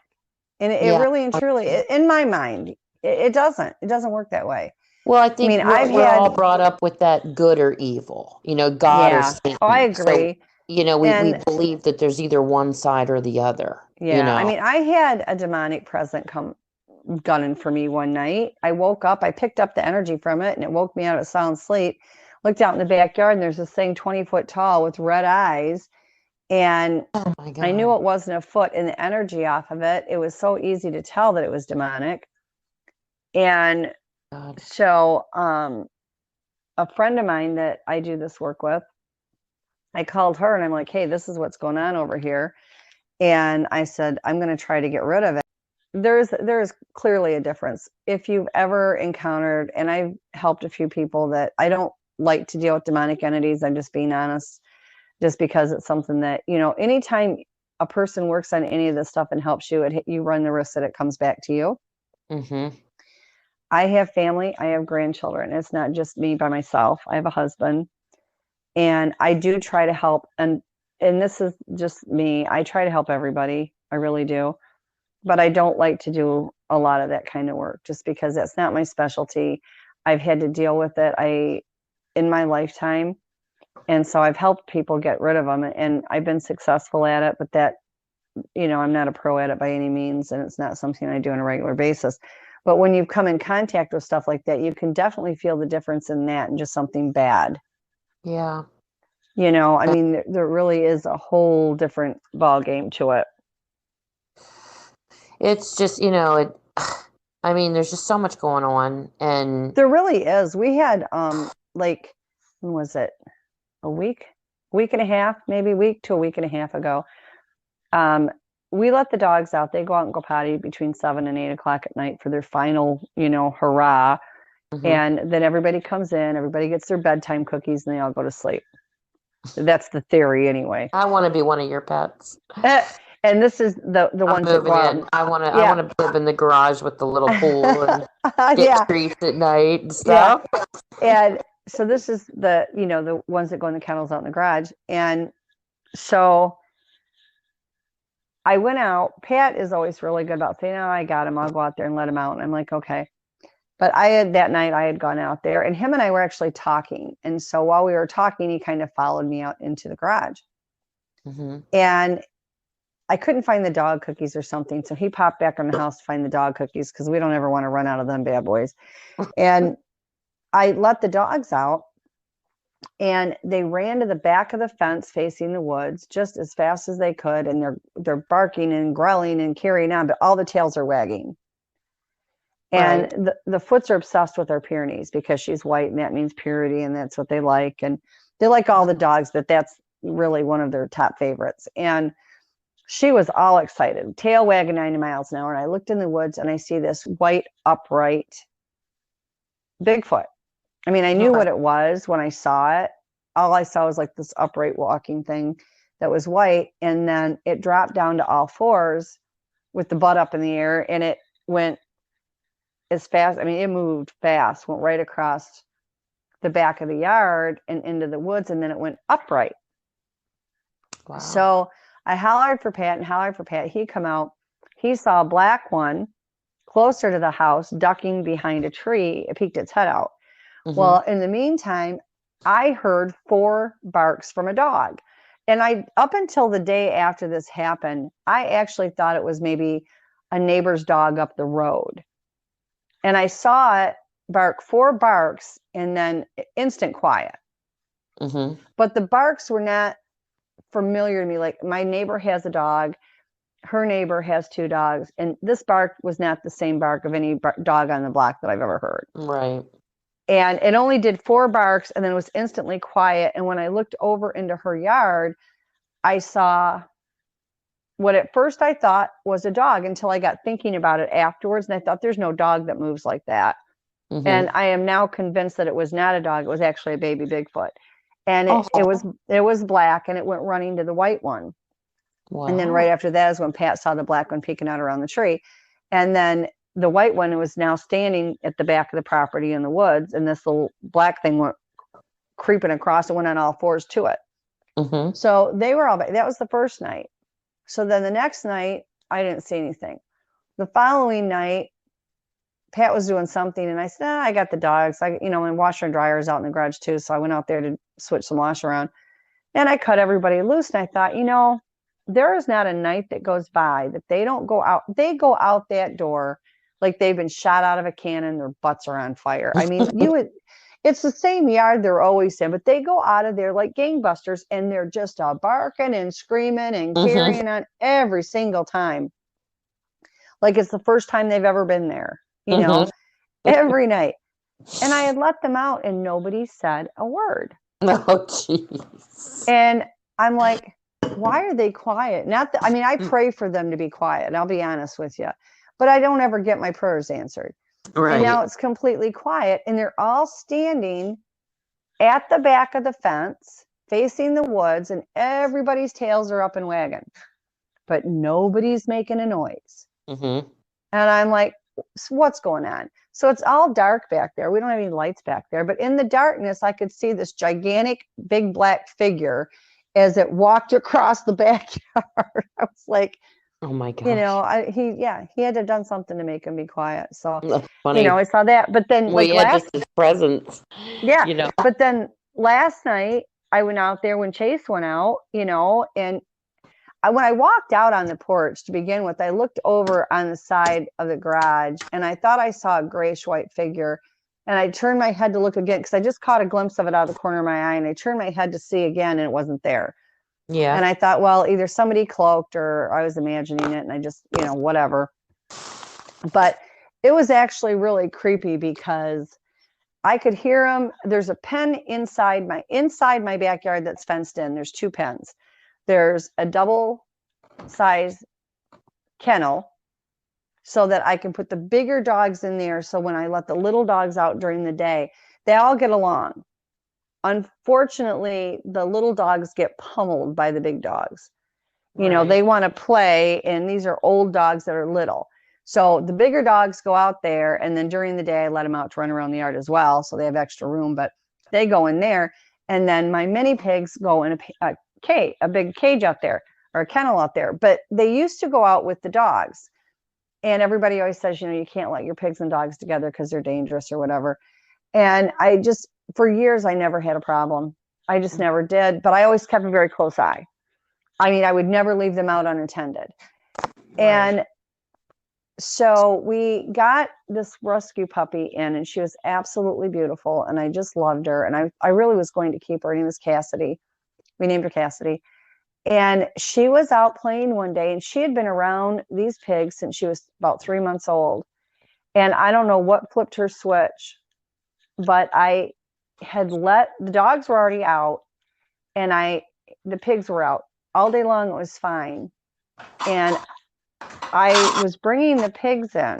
And it Yeah. really and truly, in my mind, it doesn't. It doesn't work that way. Well, I I think mean, I've we're all had, brought up with that good or evil, God or yeah, oh, I Satan. So, agree. we And believe that there's either one side or the other, yeah, I mean, I had a demonic presence come gunning for me one night. I woke up, I picked up the energy from it, and it woke me out of sound sleep. Looked out in the backyard, and there's this thing 20 foot tall with red eyes. And Oh my I knew God. it wasn't a foot in the energy off of it. It was so easy to tell that it was demonic. And God. so, a friend of mine that I do this work with, I called her and I'm like, hey, this is what's going on over here. And I said, I'm going to try to get rid of it. There's clearly a difference. If you've ever encountered, and I've helped a few people that I don't like to deal with demonic entities, I'm just being honest, just because it's something that, anytime a person works on any of this stuff and helps you, you run the risk that it comes back to you. Mm-hmm. I have family, I have grandchildren. It's not just me by myself. I have a husband, and I do try to help. And this is just me. I try to help everybody. I really do. But I don't like to do a lot of that kind of work just because that's not my specialty. I've had to deal with it in my lifetime. And so I've helped people get rid of them, and I've been successful at it, but I'm not a pro at it by any means, and it's not something I do on a regular basis. But when you come in contact with stuff like that, you can definitely feel the difference in that and just something bad. Yeah. I mean, there really is a whole different ball game to it. It's just, I mean, there's just so much going on. And There really is. We had like, when was it? A week and a half, maybe week to a week and a half ago. Um, we let the dogs out. They go out and go potty between 7 and 8 o'clock at night for their final, hurrah. mhm. And then everybody comes in, everybody gets their bedtime cookies, and they all go to sleep. That's the theory anyway. I want to be one of your pets. And this is the I'm ones that go moving out. in. I Yeah. want to live in the garage with the little pool and get Yeah. treats at night and Yeah. stuff. And so this is the ones that go in the kennels out in the garage. And so I went out. Pat is always really good about saying, "Oh, I got him. I'll go out there and let him out." And I'm like, okay. But that night I had gone out there, and him and I were actually talking. And so while we were talking, he kind of followed me out into the garage. Mm-hmm. And I couldn't find the dog cookies or something. So he popped back in the house to find the dog cookies because we don't ever want to run out of them bad boys. And I let the dogs out, and they ran to the back of the fence facing the woods just as fast as they could. And they're barking and growling and carrying on, but all the tails are wagging. And Right. the Foots are obsessed with our Pyrenees because she's white and that means purity, and that's what they like. And they like all the dogs, but that's really one of their top favorites. And she was all excited, tail wagging 90 miles an hour. And I looked in the woods and I see this white, upright Bigfoot. I mean, I knew Okay. what it was when I saw it. All I saw was like this upright walking thing. that was white. And then it dropped down to all fours with the butt up in the air, and it went as fast. I mean, it moved fast, went right across the back of the yard and into the woods, and then it went upright. Wow. So I hollered for Pat and hollered for Pat. He come out. He saw a black one closer to the house, ducking behind a tree. It peeked its head out. Mm-hmm. Well, in the meantime, I heard 4 barks from a dog. And up until the day after this happened, I actually thought it was maybe a neighbor's dog up the road. And I saw it bark 4 barks and then instant quiet. Mm-hmm. But the barks were not familiar to me. Like, my neighbor has a dog. Her neighbor has 2 dogs. And this bark was not the same bark of any dog on the block that I've ever heard. Right. And it only did 4 barks, and then it was instantly quiet. And when I looked over into her yard, I saw what at first I thought was a dog, until I got thinking about it afterwards. And I thought, there's no dog that moves like that. Mm-hmm. And I am now convinced that it was not a dog. It was actually a baby Bigfoot. And it was black, and it went running to the white one. Wow. And then right after that is when Pat saw the black one peeking out around the tree. And then the white one was now standing at the back of the property in the woods. And this little black thing went creeping across and went on all fours to it. Mm-hmm. So they were all back. That was the first night. So then the next night, I didn't see anything. The following night, Pat was doing something, and I said, I got the dogs. And washer and dryer is out in the garage too. So I went out there to switch some wash around, and I cut everybody loose. And I thought, there is not a night that goes by that they don't go out. They go out that door like they've been shot out of a cannon. Their butts are on fire. I mean, it's the same yard they're always in, but they go out of there like gangbusters, and they're just barking and screaming and carrying on every single time. Like it's the first time they've ever been there, every night. And I had let them out, and nobody said a word. Oh, jeez. And I'm like, why are they quiet? I pray for them to be quiet. I'll be honest with you, but I don't ever get my prayers answered. Right. And now it's completely quiet, and they're all standing at the back of the fence facing the woods, and everybody's tails are up and wagging, but nobody's making a noise. Mm-hmm. And I'm like, what's going on? So it's all dark back there. We don't have any lights back there, but in the darkness, I could see this gigantic big black figure as it walked across the backyard. I was like, oh my gosh. He had to have done something to make him be quiet. So, that's funny. I saw that, but then just his presence. Yeah. But then last night I went out there when Chase went out, and when I walked out on the porch to begin with, I looked over on the side of the garage, and I thought I saw a grayish white figure. And I turned my head to look again, because I just caught a glimpse of it out of the corner of my eye, and I turned my head to see again, and it wasn't there. Yeah. And I thought, well, either somebody cloaked or I was imagining it, and I just, whatever. But it was actually really creepy, because I could hear him. There's a pen inside my backyard that's fenced in. There's 2 pens. There's a double size kennel, so that I can put the bigger dogs in there. So when I let the little dogs out during the day, they all get along. Unfortunately, the little dogs get pummeled by the big dogs. Right. They want to play, and these are old dogs that are little. So the bigger dogs go out there, and then during the day, I let them out to run around the yard as well, so they have extra room, but they go in there. And then my mini pigs go in a big cage out there, or a kennel out there. But they used to go out with the dogs. And everybody always says, you can't let your pigs and dogs together because they're dangerous or whatever. And for years, I never had a problem. I just never did. But I always kept a very close eye. I mean, I would never leave them out unattended. Right. And so we got this rescue puppy in, and she was absolutely beautiful. And I just loved her. And I really was going to keep her. Her name was Cassidy. We named her Cassidy. And she was out playing one day, and she had been around these pigs since she was about 3 months old. And I don't know what flipped her switch, but I had the dogs were already out, and the pigs were out all day long. It was fine. And I was bringing the pigs in,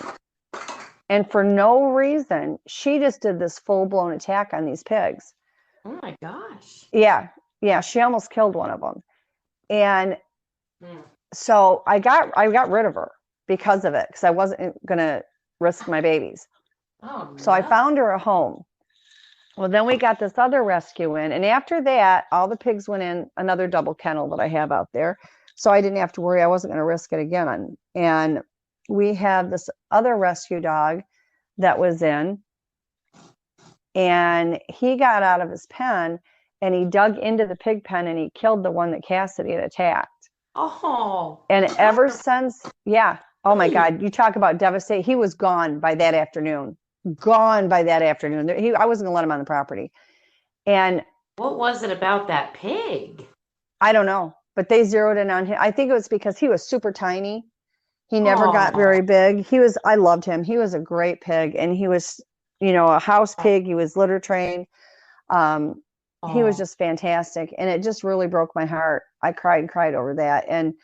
and for no reason, she just did this full-blown attack on these pigs. Oh my gosh. Yeah. She almost killed one of them. And Mm. so I got rid of her because of it, because I wasn't gonna risk my babies. Oh So I no. found her a home. Well, then we got this other rescue in, and after that, all the pigs went in another double kennel that I have out there. So I didn't have to worry. I wasn't going to risk it again. And we have this other rescue dog that was in, and he got out of his pen and he dug into the pig pen and he killed the one that Cassidy had attacked. Oh. And ever since, yeah. Oh my God, you talk about devastating. He was gone by that afternoon. Gone by that afternoon. I wasn't going to let him on the property. And what was it about that pig? I don't know, but they zeroed in on him. I think it was because he was super tiny. He never got Oh. very big. I loved him. He was a great pig, and he was, a house pig. He was litter trained. He was just fantastic. And it just really broke my heart. I cried and cried over that. And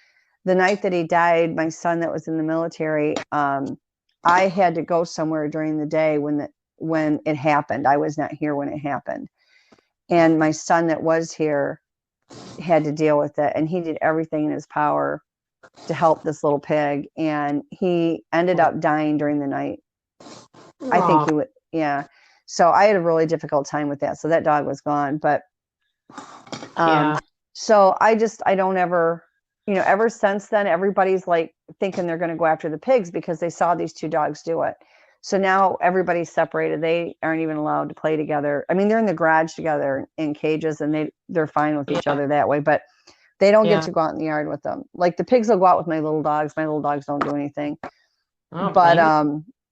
the night that he died, my son that was in the military, I had to go somewhere during the day when it happened. I was not here when it happened. And my son that was here had to deal with it. And he did everything in his power to help this little pig. And he ended up dying during the night. I think he would, yeah. So I had a really difficult time with that. So that dog was gone. But so I don't ever, ever since then, everybody's like thinking they're going to go after the pigs because they saw these two dogs do it. So now everybody's separated. They aren't even allowed to play together. I mean, they're in the garage together in cages, and they're fine with each other that way, but they don't get to go out in the yard with them. Like the pigs will go out with my little dogs. My little dogs don't do anything. But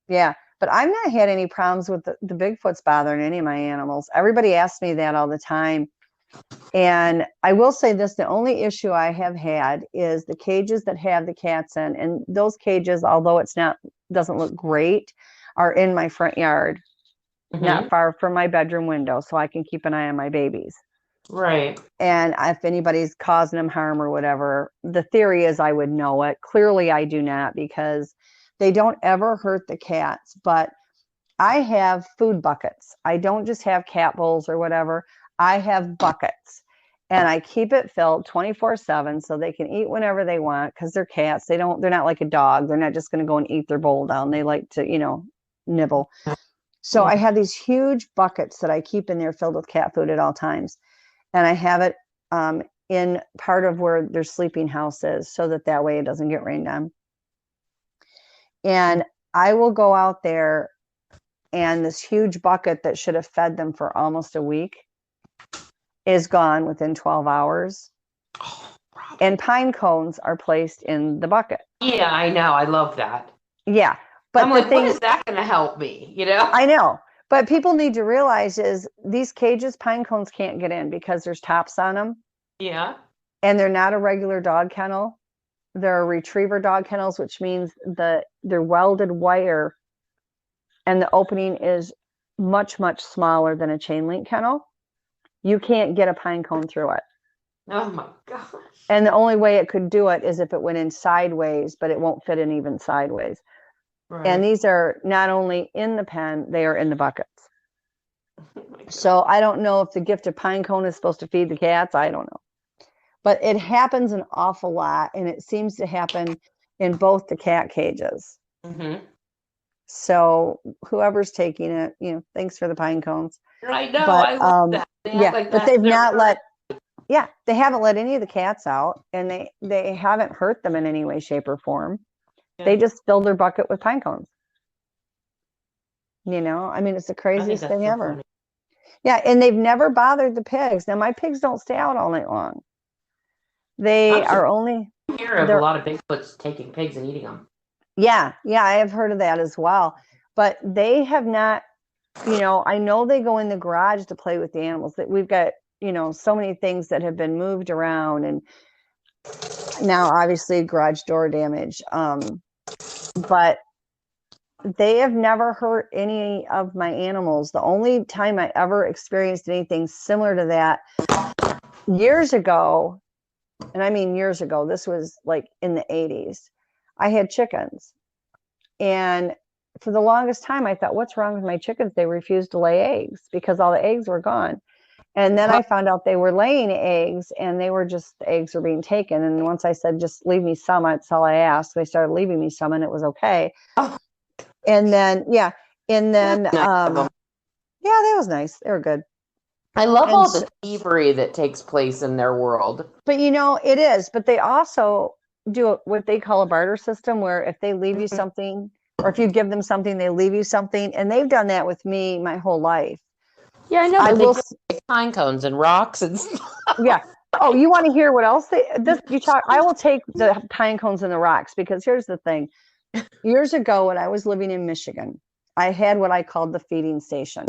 yeah, but I've not had any problems with the Bigfoots bothering any of my animals. Everybody asks me that all the time. And I will say this, the only issue I have had is the cages that have the cats in. And those cages, although doesn't look great, are in my front yard, not far from my bedroom window, so I can keep an eye on my babies. Right. And if anybody's causing them harm or whatever, the theory is I would know it. Clearly, I do not, because they don't ever hurt the cats. But I have food buckets. I don't just have cat bowls or whatever. I have buckets, and I keep it filled 24/7 so they can eat whenever they want, because they're cats. They're not like a dog. They're not just going to go and eat their bowl down. They like to, nibble. So I have these huge buckets that I keep in there filled with cat food at all times. And I have it in part of where their sleeping house is, so that way it doesn't get rained on. And I will go out there, and this huge bucket that should have fed them for almost a week is gone within 12 hours. And pine cones are placed in the bucket. Yeah, I know. I love that. Yeah. But I'm like, what is that going to help me? I know. But people need to realize is these cages, pine cones can't get in because there's tops on them. Yeah. And they're not a regular dog kennel. They're retriever dog kennels, which means they're welded wire, and the opening is much, much smaller than a chain link kennel. You can't get a pine cone through it. Oh my gosh. And the only way it could do it is if it went in sideways, but it won't fit in even sideways. Right. And these are not only in the pen, they are in the buckets. Oh, so I don't know if the gift of pine cone is supposed to feed the cats. I don't know. But it happens an awful lot, and it seems to happen in both the cat cages. So whoever's taking it, thanks for the pine cones. I know. But, I love that. But they've not let. Yeah, they haven't let any of the cats out, and they haven't hurt them in any way, shape, or form. Yeah. They just fill their bucket with pine cones. I mean, it's the craziest thing ever. Funny. Yeah, and they've never bothered the pigs. Now, my pigs don't stay out all night long. They are only. I hear of a lot of Bigfoots taking pigs and eating them. Yeah, I have heard of that as well. But they have not, I know they go in the garage to play with the animals. That we've got, so many things that have been moved around, and now obviously garage door damage. But they have never hurt any of my animals. The only time I ever experienced anything similar to that years ago, and I mean years ago, this was like in the 80s, I had chickens. And for the longest time, I thought, what's wrong with my chickens? They refused to lay eggs because all the eggs were gone. And then I found out they were laying eggs, and the eggs were being taken. And once I said, just leave me some, that's all I asked. They started leaving me some, and it was okay. Oh, And then, yeah. And then, nice of 'em. yeah, that was nice. They were good. I love And all the thievery that takes place in their world. but it is. But they also do what they call a barter system, where if they leave you something, or if you give them something, they leave you something. And they've done that with me my whole life. Yeah, I know. I But they will. do like pine cones and rocks and stuff. Yeah. Oh, you want to hear what else I will take the pine cones and the rocks, because here's the thing. Years ago, when I was living in Michigan, I had what I called the feeding station.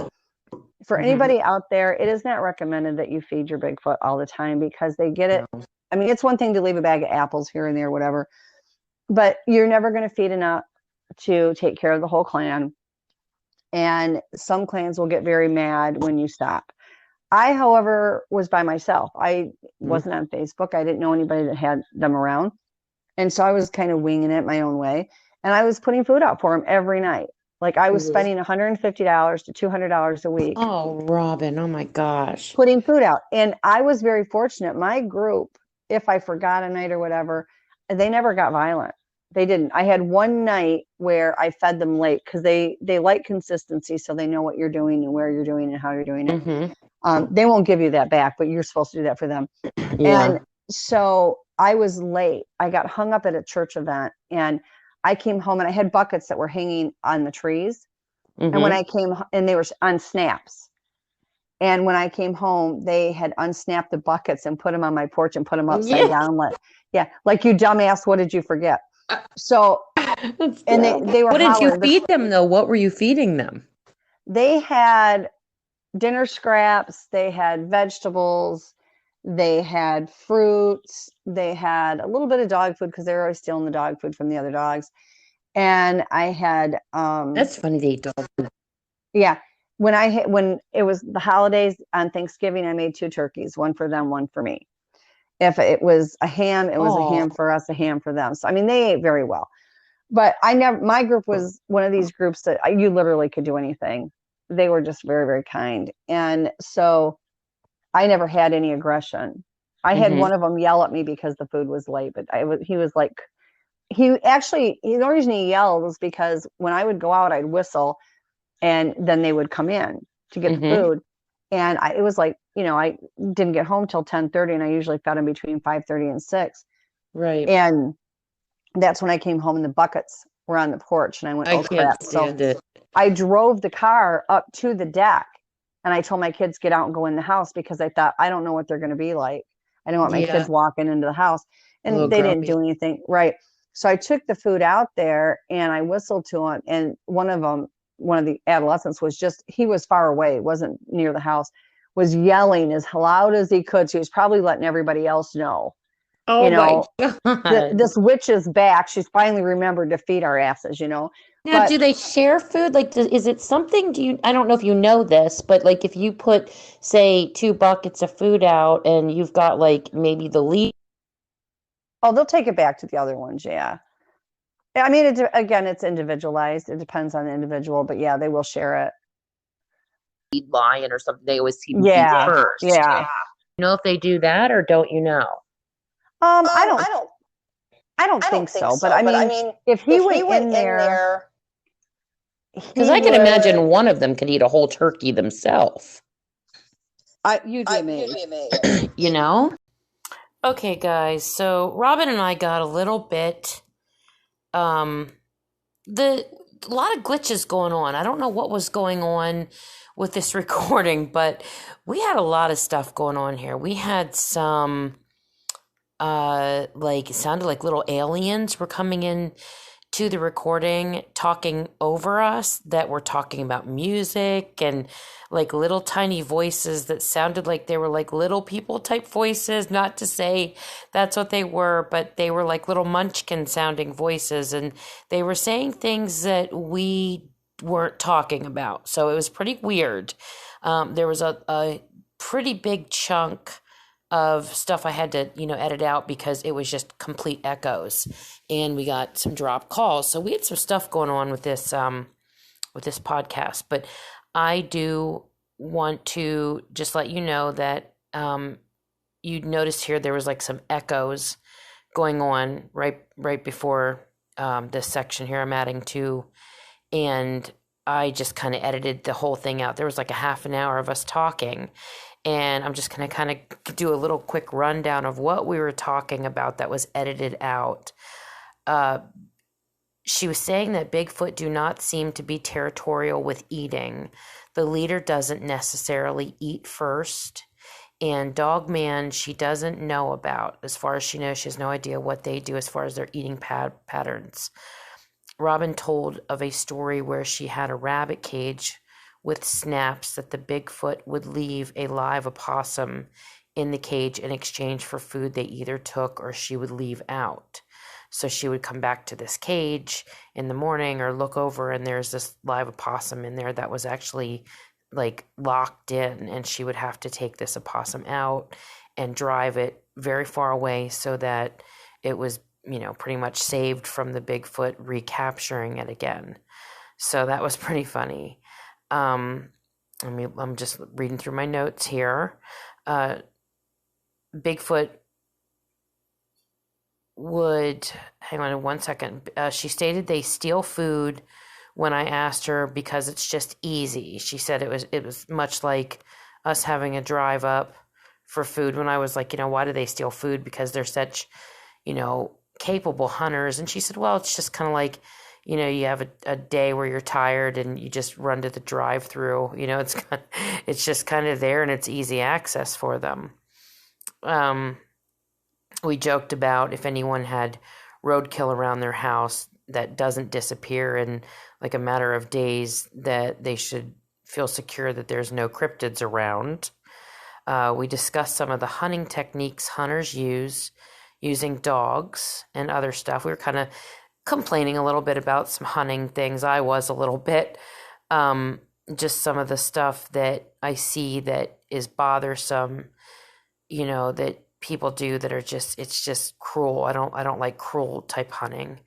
For anybody out there, it is not recommended that you feed your Bigfoot all the time, because they get it. No. I mean, it's one thing to leave a bag of apples here and there, whatever, but you're never going to feed enough to take care of the whole clan. And some clans will get very mad when you stop. I, however, was by myself. I wasn't on Facebook. I didn't know anybody that had them around. And so I was kind of winging it my own way. And I was putting food out for them every night. Like, I was spending $150 to $200 a week. Oh, Robin. Oh my gosh. Putting food out. And I was very fortunate. My group, if I forgot a night or whatever, they never got violent. They didn't. I had one night where I fed them late, because they like consistency, so they know what you're doing and where you're doing and how you're doing it. They won't give you that back, but you're supposed to do that for them. Yeah. And so I was late. I got hung up at a church event, and I came home, and I had buckets that were hanging on the trees. And when I came, and they were on snaps. And when I came home, they had unsnapped the buckets and put them on my porch and put them upside down. Like, you dumbass, what did you forget? So, and they were What did you hollering. feed them, though? What were you feeding them? They had dinner scraps, they had vegetables, they had fruits, they had a little bit of dog food, because they were always stealing the dog food from the other dogs. And I had That's funny they eat dog food. yeah. When it was the holidays on Thanksgiving, I made 2 turkeys, one for them, one for me. If it was a ham, it was a ham for us, a ham for them. So, I mean, they ate very well. But my group was one of these groups that you literally could do anything. They were just very, very kind. And so I never had any aggression. I had one of them yell at me because the food was late, but he was like, the only reason he yelled was because when I would go out, I'd whistle, and then they would come in to get the food. And it was like, I didn't get home till 10:30, and I usually fed them between 5:30 and 6. Right. And that's when I came home, and the buckets were on the porch, and I went, oh crap. So I drove the car up to the deck, and I told my kids, get out and go in the house, because I thought, I don't know what they're going to be like. I don't want my kids walking into the house. And they didn't do anything. Right. So I took the food out there, and I whistled to them. And one of the adolescents he was far away, wasn't near the house, was yelling as loud as he could. So he was probably letting everybody else know. Oh, my God. This witch is back. She's finally remembered to feed our asses, Now, do they share food? Like, is it something, I don't know if you know this, but like if you put, say, 2 buckets of food out, and you've got like maybe the lead. Oh, they'll take it back to the other ones. Yeah. I mean, it's individualized. It depends on the individual, but yeah, they will share it. Lion or something, they always see first. Yeah. You know if they do that, or don't you know? I don't think so. But I mean, if he went in there, because I can imagine one of them could eat a whole turkey themselves. You'd be amazed. Okay, guys. So Robin and I got a little bit. A lot of glitches going on. I don't know what was going on with this recording, but we had a lot of stuff going on here. We had some it sounded like little aliens were coming in to the recording, talking over us, that were talking about music, and like little tiny voices that sounded like they were like little people type voices. Not to say that's what they were, but they were like little munchkin sounding voices, and they were saying things that we weren't talking about. So it was pretty weird. There was a pretty big chunk of stuff I had to, edit out, because it was just complete echoes, and we got some drop calls. So we had some stuff going on with this podcast, but I do want to just let you know that you noticed here there was like some echoes going on right before this section here I'm adding to, and I just kind of edited the whole thing out. There was like a half an hour of us talking, and I'm just going to kind of do a little quick rundown of what we were talking about that was edited out. She was saying that Bigfoot do not seem to be territorial with eating. The leader doesn't necessarily eat first. And Dogman, she doesn't know about. As far as she knows, she has no idea what they do as far as their eating patterns. Robin told of a story where she had a rabbit cage with snaps that the Bigfoot would leave a live opossum in the cage in exchange for food they either took or she would leave out. So she would come back to this cage in the morning or look over, and there's this live opossum in there that was actually like locked in, and she would have to take this opossum out and drive it very far away so that it was, pretty much saved from the Bigfoot recapturing it again. So that was pretty funny. I'm just reading through my notes here. Bigfoot would, hang on 1 second. She stated they steal food when I asked her because it's just easy. She said it was much like us having a drive up for food when I was like, why do they steal food? Because they're such, capable hunters. And she said, well, it's just kind of like, you have a day where you're tired and you just run to the drive through, it's just kind of there and it's easy access for them. We joked about if anyone had roadkill around their house that doesn't disappear in like a matter of days, that they should feel secure that there's no cryptids around. We discussed some of the hunting techniques hunters use using dogs and other stuff. We were kind of complaining a little bit about some hunting things. I was a little bit, just some of the stuff that I see that is bothersome, that people do that are it's just cruel. I don't like cruel type hunting.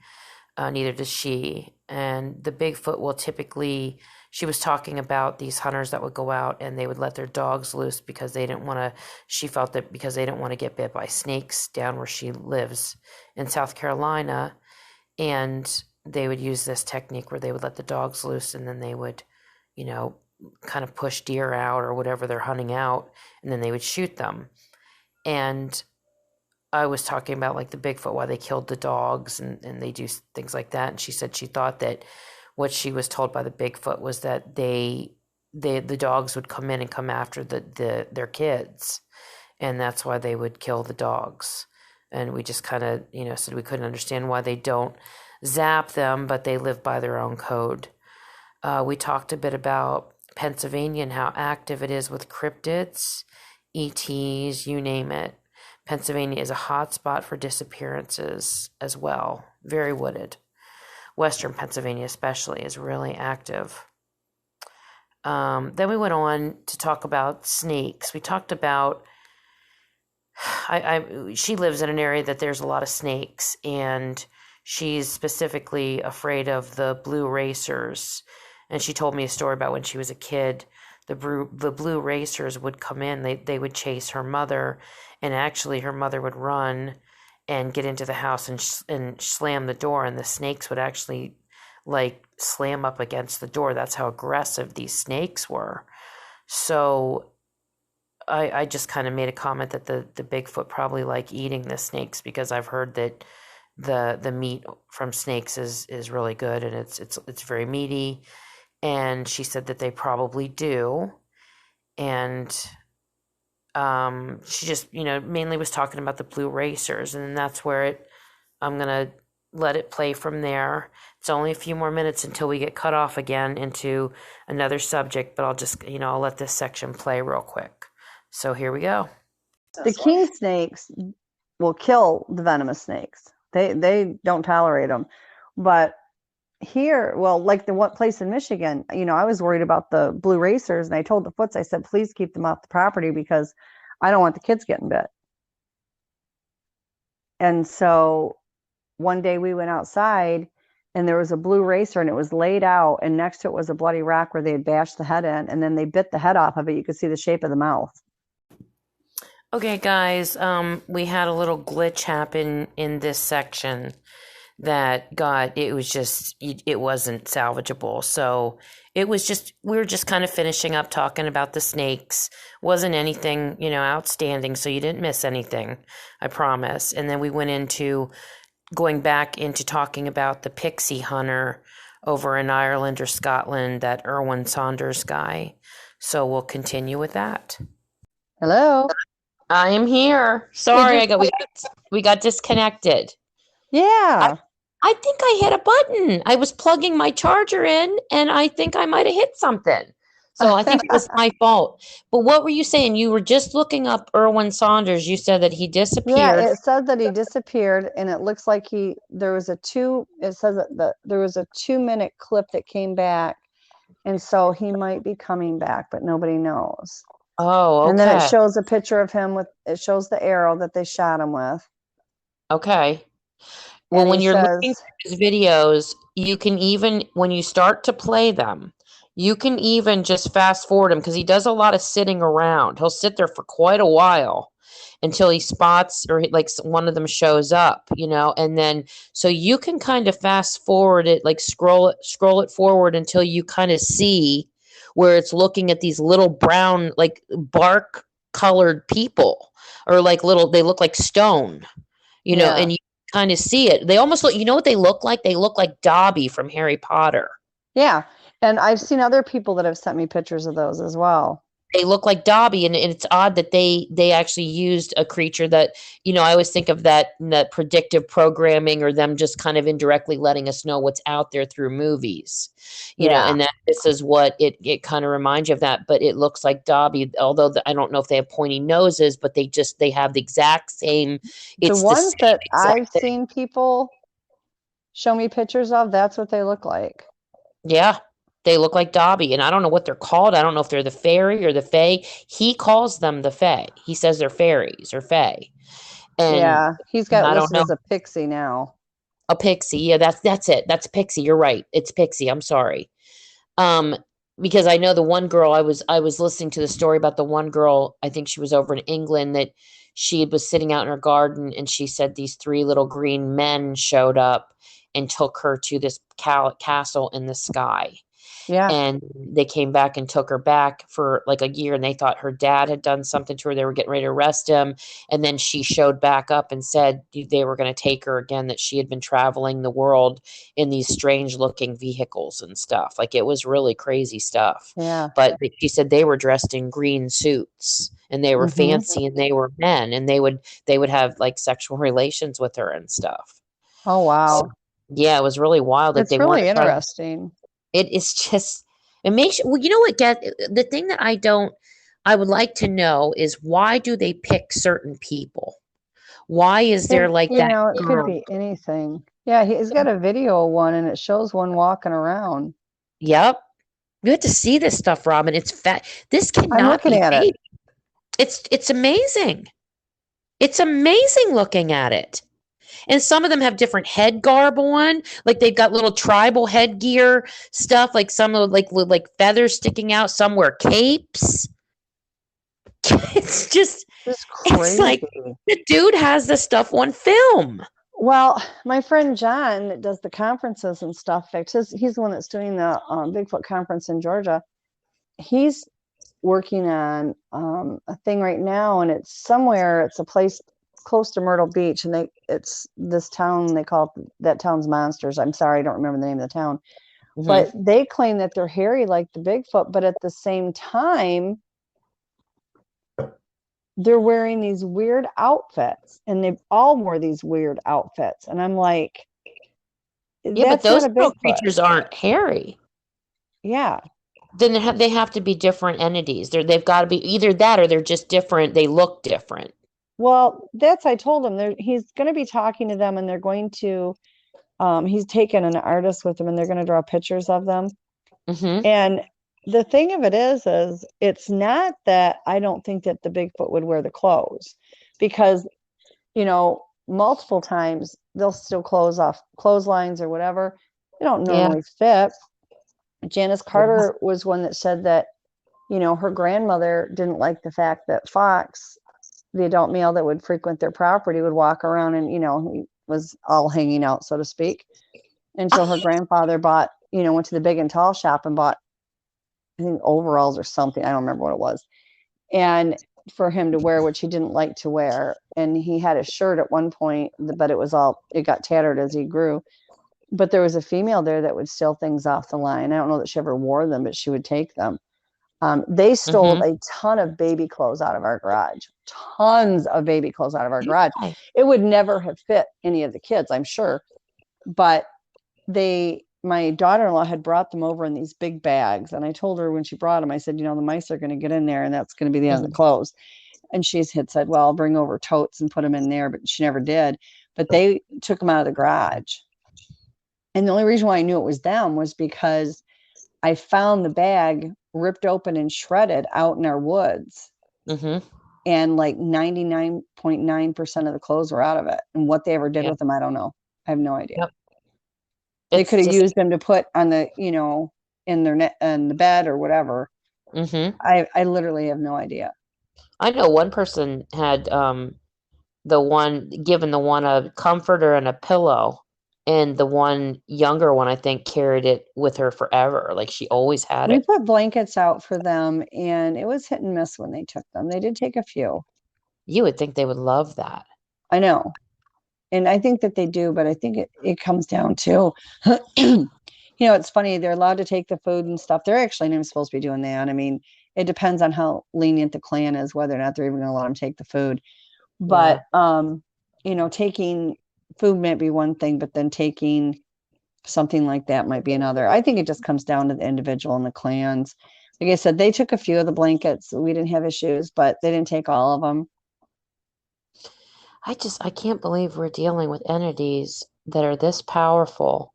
Neither does she. And the Bigfoot will typically, she was talking about these hunters that would go out and they would let their dogs loose because they didn't want to, she felt that because they didn't want to get bit by snakes down where she lives in South Carolina. And they would use this technique where they would let the dogs loose and then they would, kind of push deer out or whatever they're hunting out, and then they would shoot them. And I was talking about like the Bigfoot, why they killed the dogs and they do things like that. And she said she thought that what she was told by the Bigfoot was that the dogs would come in and come after their kids. And that's why they would kill the dogs. And we just kind of, said we couldn't understand why they don't zap them, but they live by their own code. We talked a bit about Pennsylvania and how active it is with cryptids, ETs, you name it. Pennsylvania is a hot spot for disappearances as well. Very wooded. Western Pennsylvania especially is really active. Then we went on to talk about snakes. We talked about, she lives in an area that there's a lot of snakes, and she's specifically afraid of the blue racers. And she told me a story about when she was a kid, the blue racers would come in, they would chase her mother, and actually her mother would run and get into the house and slam the door, and the snakes would actually like slam up against the door. That's how aggressive these snakes were. So I just kind of made a comment that the Bigfoot probably like eating the snakes, because I've heard that the meat from snakes is really good, and it's very meaty. And she said that they probably do. And she just, mainly was talking about the blue racers, and that's where I'm going to let it play from there. It's only a few more minutes until we get cut off again into another subject, but I'll just, I'll let this section play real quick. So here we go. The king snakes will kill the venomous snakes. They don't tolerate them. But here, well, like the one place in Michigan, I was worried about the blue racers, and I told the Foots, I said, please keep them off the property because I don't want the kids getting bit. And so one day we went outside and there was a blue racer, and it was laid out, and next to it was a bloody rock where they had bashed the head in, and then they bit the head off of it. You could see the shape of the mouth. Okay, guys, we had a little glitch happen in this section that it wasn't salvageable. So it was just, we were just kind of finishing up talking about the snakes. Wasn't anything, outstanding. So you didn't miss anything, I promise. And then we went into going back into talking about the pixie hunter over in Ireland or Scotland, that Erwin Saunders guy. So we'll continue with that. Hello. I am here. Sorry, we got disconnected. Yeah. I think I hit a button. I was plugging my charger in, and I think I might have hit something. So I think it was my fault. But what were you saying? You were just looking up Erwin Saunders. You said that he disappeared. Yeah, it said that he disappeared, and it looks like there was a 2-minute clip that came back, and so he might be coming back, but nobody knows. Oh, okay. And then it shows a picture of him it shows the arrow that they shot him with. Okay. Well, when you're looking at his videos, you can even, when you start to play them, you can even just fast forward him, because he does a lot of sitting around. He'll sit there for quite a while until he spots, or like one of them shows up, and then, so you can kind of fast forward it, like scroll it forward until you kind of see where it's looking at these little brown, like bark colored people, or like they look like stone, and you kind of see it. They almost look, what they look like? They look like Dobby from Harry Potter. Yeah. And I've seen other people that have sent me pictures of those as well. They look like Dobby, and it's odd that they actually used a creature that, I always think of that predictive programming, or them just kind of indirectly letting us know what's out there through movies, and that this is what it kind of reminds you of that. But it looks like Dobby, although I don't know if they have pointy noses, but they have the exact same. The ones that I've seen people show me pictures of, that's what they look like. Yeah. They look like Dobby, and I don't know what they're called. I don't know if they're the fairy or the fae. He calls them the fae. He says they're fairies or fae. And yeah, he's got listed as a pixie now. A pixie, yeah, that's it. That's pixie. You're right. It's pixie. I'm sorry. Because I know the one girl, I was listening to the story about the one girl. I think she was over in England, that she was sitting out in her garden, and she said these 3 little green men showed up and took her to this castle in the sky. Yeah. And they came back and took her back for like a year, and they thought her dad had done something to her. They were getting ready to arrest him. And then she showed back up and said they were going to take her again, that she had been traveling the world in these strange looking vehicles and stuff. Like, it was really crazy stuff. Yeah. But she said they were dressed in green suits, and they were fancy, and they were men, and they would have like sexual relations with her and stuff. Oh, wow. So, yeah, it was really wild. It's really interesting. It is just, it makes, well, what, the thing that I would like to know is, why do they pick certain people? Why is there that? It could be anything. Yeah, he's got a video of one, and it shows one walking around. Yep. You have to see this stuff, Robin. It's fat. This cannot I'm looking at it. It's amazing. It's amazing looking at it. And some of them have different head garb on, like they've got little tribal headgear stuff, like some of like feathers sticking out. Some wear capes. It's just, it's crazy. It's like the dude has this stuff on film. Well, my friend John that does the conferences and stuff, he's the one that's doing the Bigfoot conference in Georgia. He's working on a thing right now, and it's a place close to Myrtle Beach, and it's this town, they call that town's Monsters. I'm sorry, I don't remember the name of the town. But they claim that they're hairy like the Bigfoot, but at the same time, they're wearing these weird outfits, and they've all wore these weird outfits. And I'm like, yeah, but those little creatures aren't hairy. Yeah. Then they have to be different entities. They've got to be either that, or they're just different. They look different. Well, I told him he's going to be talking to them, and they're going to, he's taken an artist with him, and they're going to draw pictures of them. And the thing of it is it's not that I don't think that the Bigfoot would wear the clothes, because, multiple times they'll still close off clotheslines or whatever. They don't Yeah. normally fit. Janice Carter was one that said that, her grandmother didn't like the fact that Fox, the adult male that would frequent their property, would walk around and, he was all hanging out, so to speak. And so her grandfather bought, went to the big and tall shop and bought, I think, overalls or something. I don't remember what it was. And for him to wear, which he didn't like to wear. And he had a shirt at one point, but it got tattered as he grew. But there was a female there that would steal things off the line. I don't know that she ever wore them, but she would take them. They stole a ton of baby clothes out of our garage. Tons of baby clothes out of our garage. It would never have fit any of the kids, I'm sure. But my daughter-in-law had brought them over in these big bags. And I told her when she brought them, I said, the mice are going to get in there and that's going to be the end of the clothes. And she had said, well, I'll bring over totes and put them in there, but she never did. But they took them out of the garage. And the only reason why I knew it was them was because I found the bag ripped open and shredded out in our woods. And like 99.9% of the clothes were out of it. And what they ever did with them, I don't know. I have no idea. Yep. They could have used them to put on the, in the bed or whatever. I literally have no idea. I know one person had given the one a comforter and a pillow, and the one younger one, I think, carried it with her forever. Like she always had it. We put blankets out for them, and it was hit and miss when they took them. They did take a few. You would think they would love that. I know. And I think that they do, but I think it comes down to, it's funny. They're allowed to take the food and stuff. They're actually not even supposed to be doing that. I mean, it depends on how lenient the Klan is, whether or not they're even going to let them take the food. But, taking food might be one thing, but then taking something like that might be another. I think it just comes down to the individual and the clans. Like I said, they took a few of the blankets. We didn't have issues, but they didn't take all of them. I can't believe we're dealing with entities that are this powerful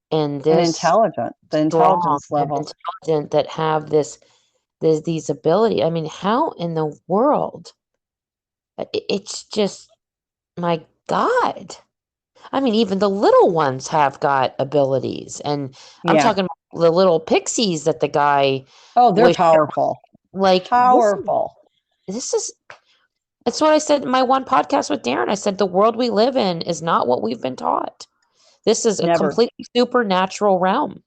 and this intelligent. The intelligence level. Intelligent, that have these ability. I mean, how in the world? It's just, my God. I mean, even the little ones have got abilities, and I'm talking about the little pixies that the guy. Oh, they're powerful. Like powerful. That's what I said in my one podcast with Darren. I said the world we live in is not what we've been taught. This is a completely supernatural realm.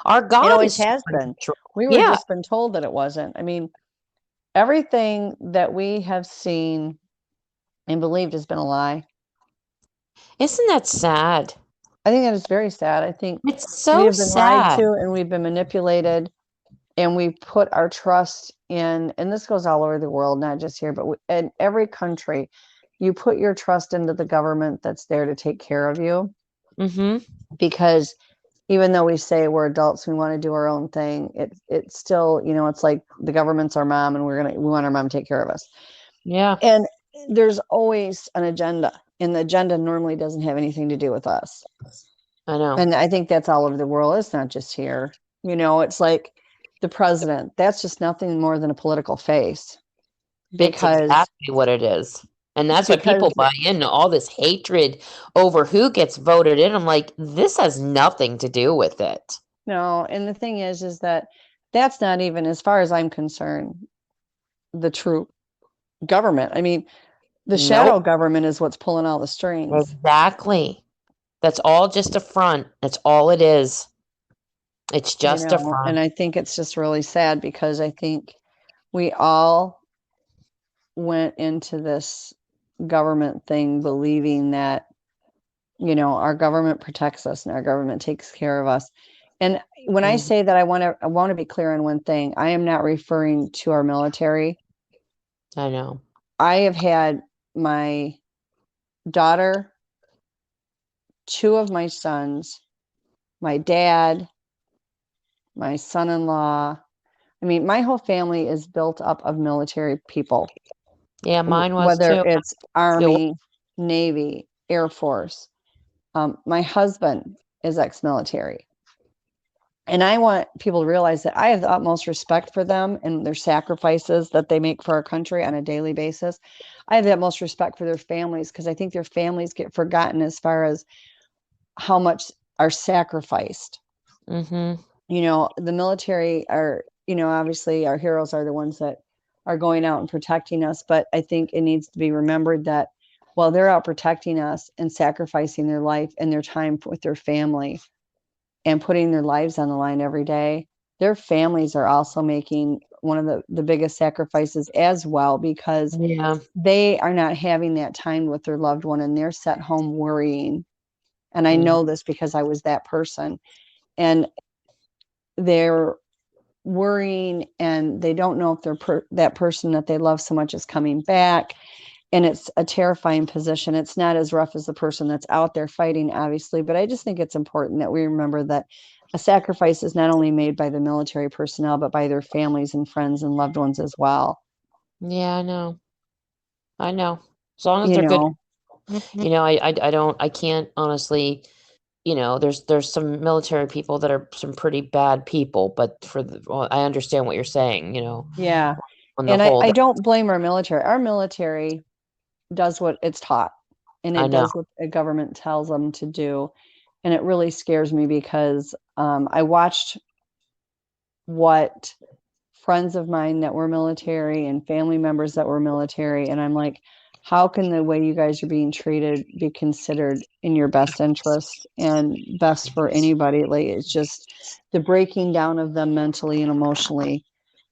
Our God always has been. We were just been told that it wasn't. I mean, everything that we have seen and believed has been a lie. Isn't that sad? I think that is very sad. I think it's so we have been sad. lied to, and we've been manipulated, and we put our trust in, and this goes all over the world, not just here, but in every country, you put your trust into the government that's there to take care of you. Because even though we say we're adults, we want to do our own thing, it's still, it's like the government's our mom, and we want our mom to take care of us. Yeah. And there's always an agenda, and the agenda normally doesn't have anything to do with us. I know. And I think that's all over the world. It's not just here. It's like the president. That's just nothing more than a political face. Because it's exactly what it is. And that's why people buy into all this hatred over who gets voted in. I'm like, this has nothing to do with it. No. And the thing is that that's not even, as far as I'm concerned, the true government. I mean, the shadow government is what's pulling all the strings. Exactly. That's all just a front. That's all it is. It's just a front. And I think it's just really sad, because I think we all went into this government thing believing that, our government protects us and our government takes care of us. And when I say that, I want to be clear on one thing. I am not referring to our military. I know. I have had my daughter, 2 of my sons, my dad, my son-in-law. I mean, my whole family is built up of military people. Yeah, mine was whether too. It's Army, Navy, Air Force. My husband is ex-military. And I want people to realize that I have the utmost respect for them and their sacrifices that they make for our country on a daily basis. I have the utmost respect for their families, because I think their families get forgotten as far as how much are sacrificed. Mm-hmm. The military are, obviously our heroes are the ones that are going out and protecting us. But I think it needs to be remembered that while they're out protecting us and sacrificing their life and their time with their family and putting their lives on the line every day, their families are also making one of the biggest sacrifices as well, because Yeah. they are not having that time with their loved one and they're set home worrying. And I know this because I was that person. And they're worrying and they don't know if that person that they love so much is coming back. And it's a terrifying position. It's not as rough as the person that's out there fighting, obviously, but I just think it's important that we remember that a sacrifice is not only made by the military personnel, but by their families and friends and loved ones as well. Yeah, I know. I know. As long as You they're good, know, I don't, I can't honestly, there's some military people that are some pretty bad people, but well, I understand what you're saying, yeah. on the And whole, I don't blame our military. Our military does what it's taught and I it know. does what a government tells them to do. And it really scares me because I watched what friends of mine that were military and family members that were military. And I'm like, how can the way you guys are being treated be considered in your best interest and best for anybody? Like, it's just the breaking down of them mentally and emotionally.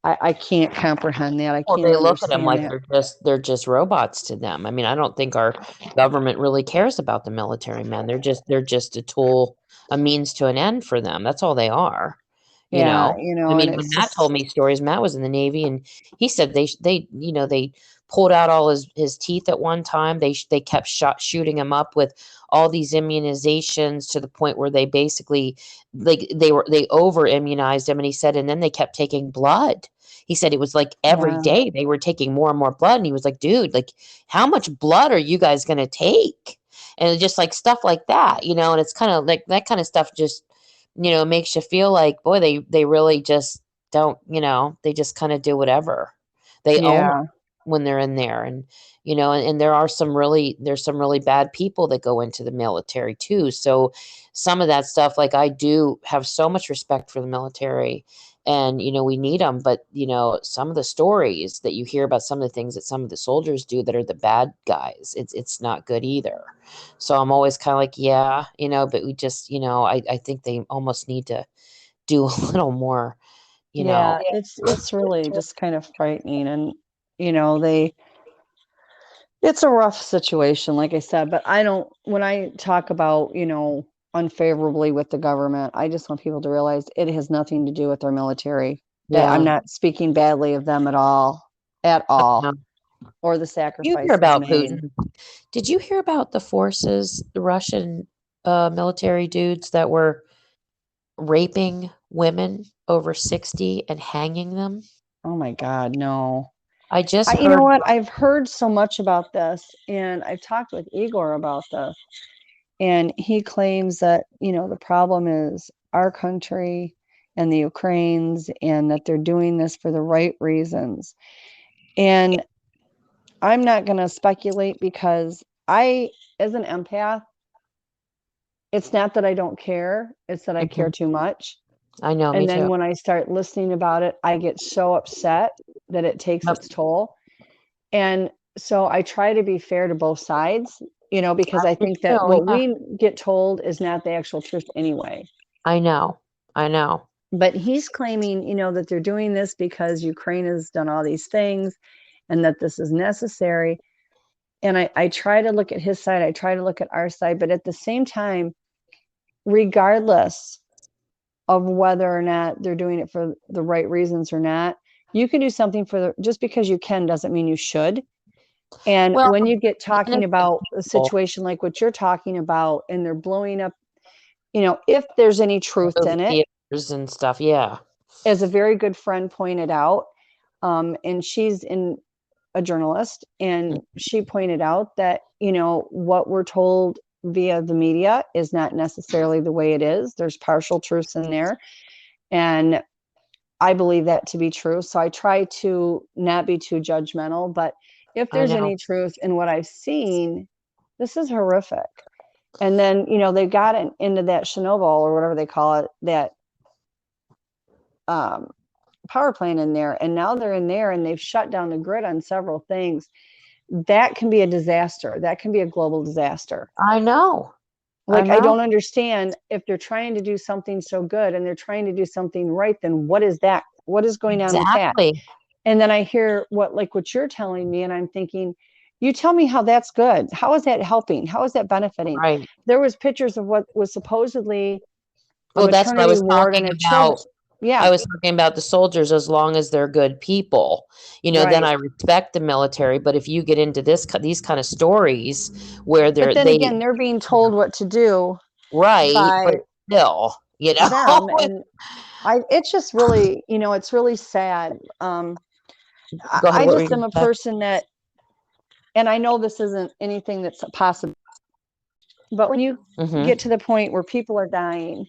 I can't comprehend that. I Well, can't they look at them understand like that. they're just robots to them. I mean, I don't think our government really cares about the military men. They're just a tool, a means to an end for them. That's all they are. You Yeah, know, I and mean, when it's Matt told just, me stories, Matt was in the Navy, and he said they pulled out all his teeth at one time. They kept shooting him up with all these immunizations to the point where they basically they over immunized him, and he said, and then they kept taking blood. He said it was like every yeah, day they were taking more and more blood, and he was like, dude, like how much blood are you guys gonna take? And just like stuff like that, and it's kind of like that kind of stuff just makes you feel like, boy, they really just don't, they just kind of do whatever. They own it yeah, when they're in there. And, and there's some really bad people that go into the military too. So some of that stuff, like I do have so much respect for the military and, we need them. But, some of the stories that you hear about some of the things that some of the soldiers do that are the bad guys, it's not good either. So I'm always kind of like, yeah, but we just, I think they almost need to do a little more, you know. yeah. It's really just kind of frightening, and you know they it's a rough situation, like I said. But I don't. When I talk about unfavorably with the government, I just want people to realize it has nothing to do with their military. That I'm Yeah. not speaking badly of them at I all, know. or the You hear sacrifices about made. Putin? Did you hear about the forces, the Russian military dudes that were raping women over 60 and hanging them? Oh my God, no. I just You know heard. what? I've heard so much about this, and I've talked with Igor about this, and he claims that, the problem is our country and the Ukrainians, and that they're doing this for the right reasons. And I'm not going to speculate because as an empath, it's not that I don't care, it's that I care Mhm. too much. I know, me And then too. when I start listening about it, I get so upset that it takes Yep. its toll. And so I try to be fair to both sides, because I Me think that too, what yeah. we get told is not the actual truth anyway. I know. I know. But he's claiming, that they're doing this because Ukraine has done all these things and that this is necessary. And I try to look at his side, I try to look at our side, but at the same time, regardless of whether or not they're doing it for the right reasons or not, you can do something just because you can doesn't mean you should. And Well, when you get talking innocent about a people, situation like what you're talking about, and they're blowing up, if there's any truth movie in it, theaters and stuff, yeah. as a very good friend pointed out, and she's in a journalist, and she pointed out that, what we're told via the media is not necessarily the way it is. There's partial truths in there. And I believe that to be true. So I try to not be too judgmental, but if I there's know. any truth in what I've seen, this is horrific. And then, they got into that Chernobyl or whatever they call it, that power plant in there. And now they're in there and they've shut down the grid on several things. That can be a disaster. That can be a global disaster. I know. Like, I don't understand, if they're trying to do something so good and they're trying to do something right, then what is that? What is going on with that? And then I hear what you're telling me, and I'm thinking, you tell me how that's good. How is that helping? How is that benefiting? Right. There was pictures of what was supposedly Well, that's what I was talking about. Yeah. I was talking about the soldiers, as long as they're good people, then I respect the military. But if you get into these kind of stories where but then again, they're being told what to do, right, by but still, them, and it's just really, it's really sad. I just am a person that, and I know this isn't anything that's possible, but when you get to the point where people are dying,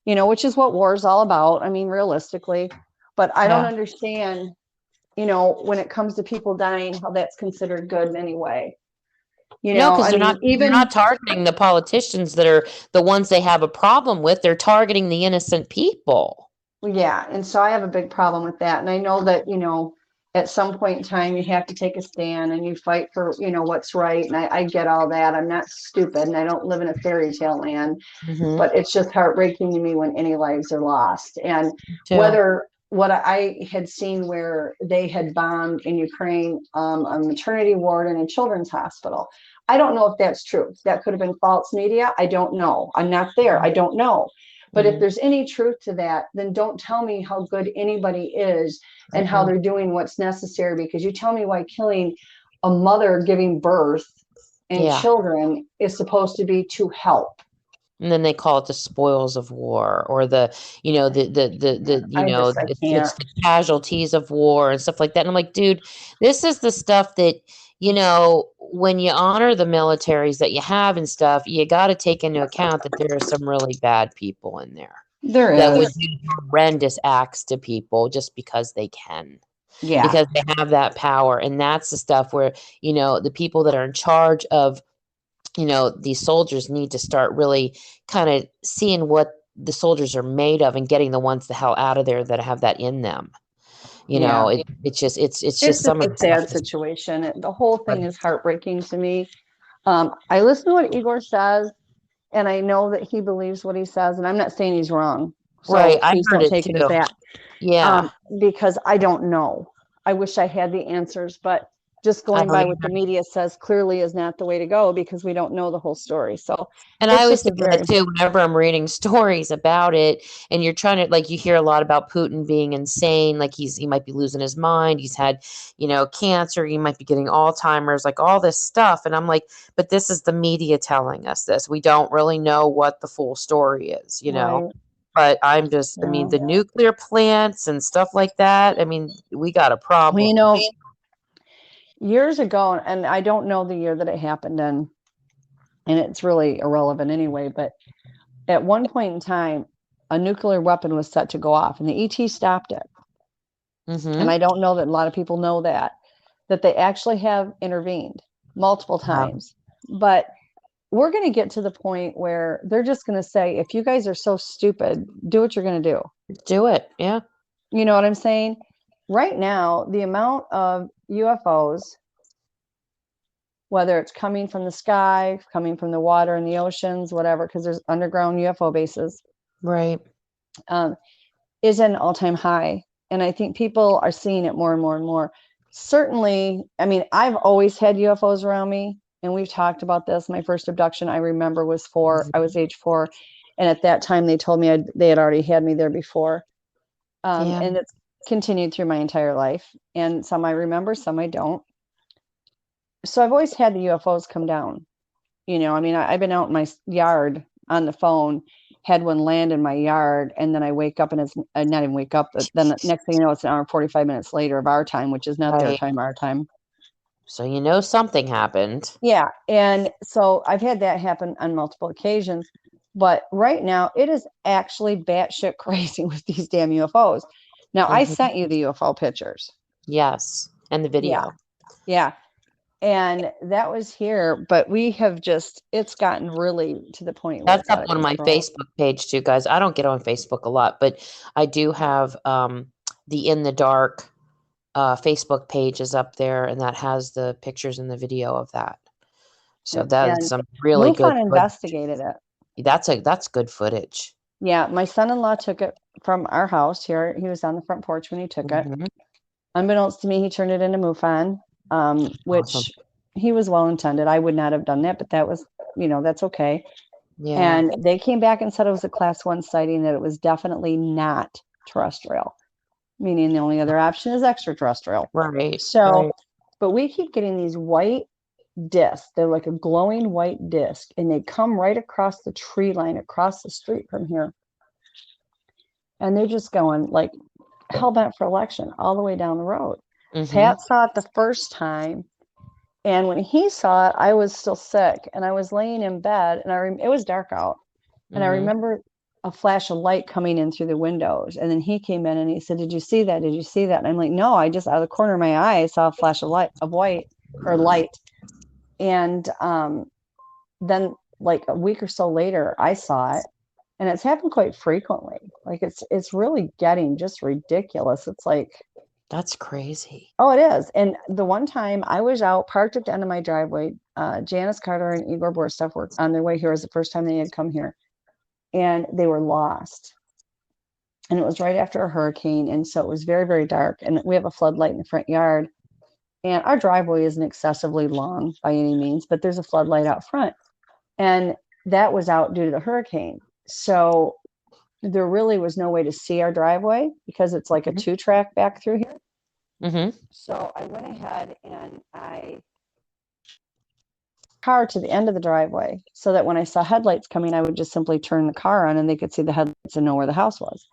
which is what war is all about. I mean, realistically, but I don't understand, when it comes to people dying, how that's considered good in any way. No, because they're not targeting the politicians that are the ones they have a problem with. They're targeting the innocent people. Yeah. And so I have a big problem with that. And I know that, at some point in time, you have to take a stand and you fight for, what's right. And I get all that. I'm not stupid and I don't live in a fairy tale land, but it's just heartbreaking to me when any lives are lost. And what I had seen where they had bombed in Ukraine, a maternity ward and a children's hospital. I don't know if that's true. That could have been false media. I don't know. I'm not there. I don't know. But if there's any truth to that, then don't tell me how good anybody is and how they're doing what's necessary, because you tell me why killing a mother giving birth and children is supposed to be to help. And then they call it the spoils of war, or the it's the casualties of war and stuff like that. And I'm like, dude, this is the stuff that, when you honor the militaries that you have and stuff, you got to take into account that there are some really bad people in there. That would do horrendous acts to people just because they can. Yeah. Because they have that power. And that's the stuff where, the people that are in charge of, these soldiers need to start really kind of seeing what the soldiers are made of and getting the ones the hell out of there that have that in them. It's just some of a sad situation. The whole thing is heartbreaking to me. I listen to what Igor says, and I know that he believes what he says, and I'm not saying he's wrong. So right. I please don't take it as that. Yeah. Because I don't know. I wish I had the answers, but just going by what the media says clearly is not the way to go, because we don't know the whole story. So, and I always think that too, whenever I'm reading stories about it, and you're trying to, like, you hear a lot about Putin being insane, like he might be losing his mind. He's had, cancer. He might be getting Alzheimer's, like all this stuff. And I'm like, but this is the media telling us this. We don't really know what the full story is, Right. But I'm just, I mean, the nuclear plants and stuff like that. I mean, we got a problem. Well, years ago, and I don't know the year that it happened in, and it's really irrelevant anyway, but at one point in time, a nuclear weapon was set to go off, and the ET stopped it. And I don't know that a lot of people know that they actually have intervened multiple times. But we're going to get to the point where they're just going to say, if you guys are so stupid, do what you're going to do. Do it. Yeah. You know what I'm saying? Right now, the amount of UFOs, whether it's coming from the sky, coming from the water and the oceans, whatever, because there's underground UFO bases, right, is at an all-time high. And I think people are seeing it more and more and more. Certainly, I mean, I've always had UFOs around me, and we've talked about this. My first abduction, I remember, was 4. I was age 4. And at that time, they told me they had already had me there before. And it's continued through my entire life. And some I remember, some I don't. So I've always had the UFOs come down. I mean, I've been out in my yard on the phone, had one land in my yard, and then I wake up and it's not even wake up, but then the next thing you know, it's an hour and 45 minutes later of our time, which is not their time, our time. So something happened. Yeah. And so I've had that happen on multiple occasions. But right now, it is actually batshit crazy with these damn UFOs. Now, I sent you the UFO pictures. Yes. And the video. Yeah. And that was here, but we have it's gotten really to the point where That's it's out up of on my control. Facebook page too, guys. I don't get on Facebook a lot, but I do have the In the Dark Facebook page is up there, and that has the pictures and the video of that. So that's And some really good MUFON footage. investigated it. That's good footage. Yeah, my son-in-law took it from our house here. He was on the front porch when he took it. Mhm. Unbeknownst to me, he turned it into MUFON, Awesome. which he was well intended. I would not have done that, but that was, that's okay. Yeah. And they came back and said it was a class 1 sighting, that it was definitely not terrestrial, meaning the only other option is extraterrestrial. Right. So, Right. but we keep getting these white discs. They're like a glowing white disc, and they come right across the tree line, across the street from here. And they're just going like hell bent for election all the way down the road. Mm-hmm. Pat saw it the first time. And when he saw it, I was still sick and I was laying in bed, and it was dark out. And I Mm-hmm. remember a flash of light coming in through the windows. And then he came in and he said, "Did you see that? Did you see that?" And I'm like, "No, I just out of the corner of my eye, I saw a flash of white or light." And then like a week or so later, I saw it. And it's happened quite frequently. Like it's really getting just ridiculous. It's like, That's crazy. oh, it is. And the one time I was out parked at the end of my driveway, Janice Carter and Igor Borstev were on their way here. It was the first time they had come here, and they were lost. And it was right after a hurricane. And so it was very, very dark. And we have a floodlight in the front yard. And our driveway isn't excessively long by any means, but there's a floodlight out front. And that was out due to the hurricane. So there really was no way to see our driveway because it's like a 2-track back through here. Mm-hmm. So I went ahead and I car to the end of the driveway so that when I saw headlights coming, I would just simply turn the car on and they could see the headlights and know where the house was.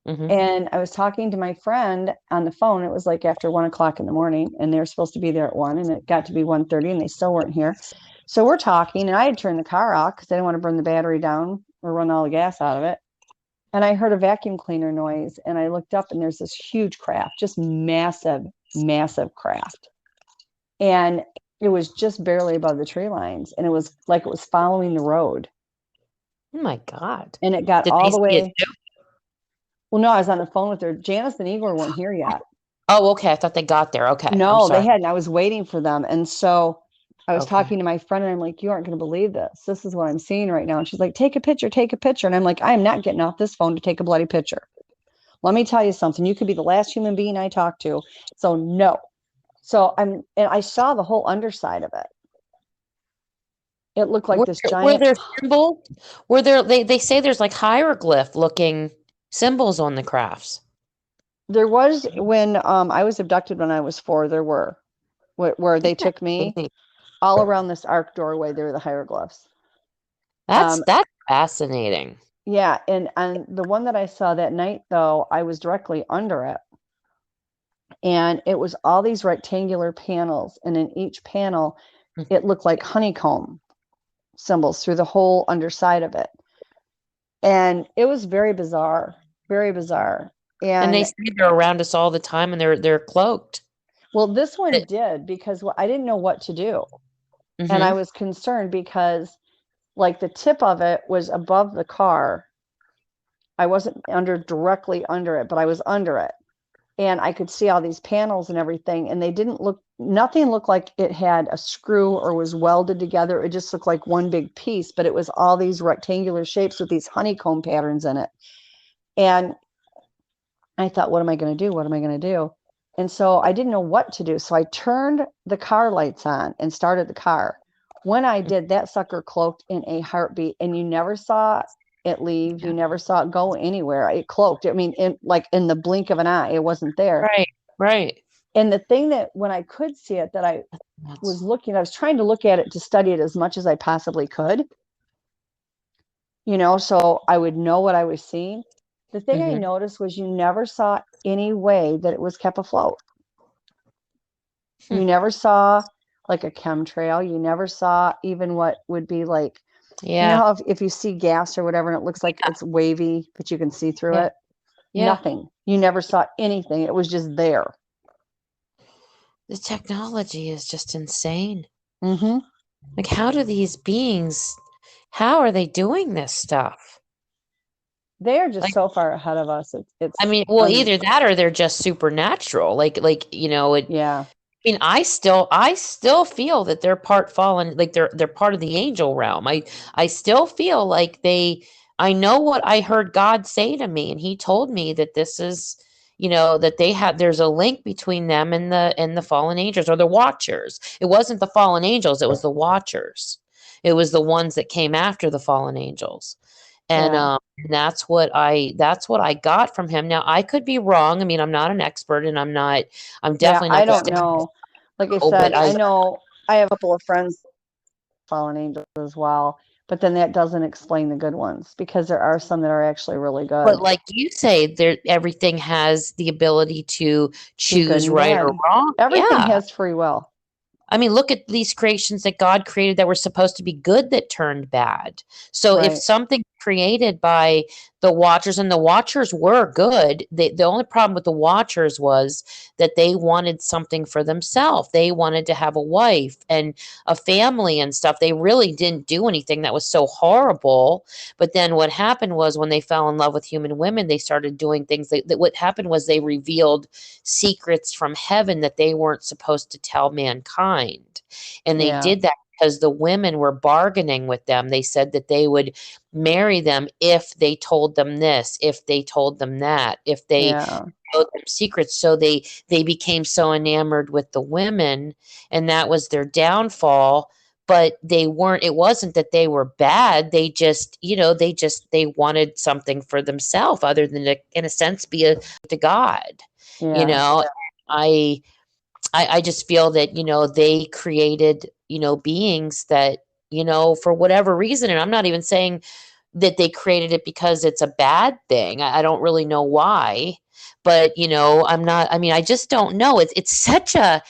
Mm-hmm. And I was talking to my friend on the phone. It was like after 1 o'clock in the morning, and they were supposed to be there at 1, and it got to be 1:30, and they still weren't here. So we're talking, and I had turned the car off because I didn't want to burn the battery down or run all the gas out of it. And I heard a vacuum cleaner noise, and I looked up, and there's this huge craft, just massive, massive craft. And it was just barely above the tree lines, and it was like it was following the road. Oh my God. And it got Did all they the see it way. too? Well, no, I was on the phone with her. Janice and Igor weren't here yet. Oh, okay. I thought they got there. Okay. I'm No, they sorry. hadn't. I was waiting for them. And so I was Okay. talking to my friend, and I'm like, "You aren't going to believe this. This is what I'm seeing right now." And she's like, "Take a picture, take a picture." And I'm like, "I'm not getting off this phone to take a bloody picture. Let me tell you something. You could be the last human being I talk to. So no." So and I saw the whole underside of it. It looked like this Were giant. there symbol? Were there they say there's like hieroglyph looking symbols on the crafts. There was when I was abducted when I was 4. There were where they took me Crazy. all around this arc doorway. There were the hieroglyphs. That's fascinating. Yeah, and the one that I saw that night, though, I was directly under it, and it was all these rectangular panels, and in each panel, it looked like honeycomb symbols through the whole underside of it, and it was very bizarre, very bizarre. And they And say they're around us all the time, and they're cloaked. well, this one did because I didn't know what to do, and I Mm-hmm. was concerned because like the tip of it was above the car. I wasn't directly under it, but I was under it. And I could see all these panels and everything, and nothing looked like it had a screw or was welded together. It just looked like one big piece, but it was all these rectangular shapes with these honeycomb patterns in it. And I thought, what am I going to do? What am I going to do? And so I didn't know what to do. So I turned the car lights on and started the car. When I did, that sucker cloaked in a heartbeat, and you never saw it leave. You never saw it go anywhere. It cloaked. I mean, in the blink of an eye, it wasn't there. Right. Right. And the thing that when I could see it, that I was trying to look at it to study it as much as I possibly could, so I would know what I was seeing. The thing I noticed was you never saw any way that it was kept afloat. You never saw like a chemtrail. You never saw even what would be like, how if you see gas or whatever, and it looks like it's wavy, but you can see through it. Yeah. Nothing. You never saw anything. It was just there. The technology is just insane. Mm-hmm. Like, how do these beings, how are they doing this stuff? They are just Like, so far ahead of us. I It's mean, well, either that or they're just supernatural. yeah, I mean, I still feel that they're part fallen, like they're part of the angel realm. I still feel like I know what I heard God say to me, and he told me that this is, that there's a link between them and the fallen angels or the watchers. It wasn't the fallen angels, it was the watchers. It was the ones that came after the fallen angels. And yeah, that's what I got from him. Now I could be wrong. I mean, I'm not an expert, and I'm yeah. definitely I not the don't know. Like I but said, I know I have a couple of friends fallen angels as well, but then that doesn't explain the good ones because there are some that are actually really but good. like you say, there everything has the ability to Be good choose and right or bad. wrong. Everything Yeah. has free will. I mean, look at these creations that God created that were supposed to be good that turned bad. So if Right. something created by the watchers, and the watchers were good, the only problem with the watchers was that they wanted something for themselves. They wanted to have a wife and a family and stuff. They really didn't do anything that was so horrible. But then what happened was when they fell in love with human women, they started doing things that what happened was they revealed secrets from heaven that they weren't supposed to tell mankind. And they Yeah. did that because the women were bargaining with them. They said that they would marry them if they told them this, if they told them that, if they Yeah. told them secrets. So they became so enamored with the women, and that was their downfall. But it wasn't that they were bad. They wanted something for themselves other than to, in a sense, be a to God. you Yeah. know I, I just feel that they created beings that for whatever reason, and I'm not even saying that they created it because it's a bad thing. I don't really know why, but I'm not. I mean, I just don't know. It's such a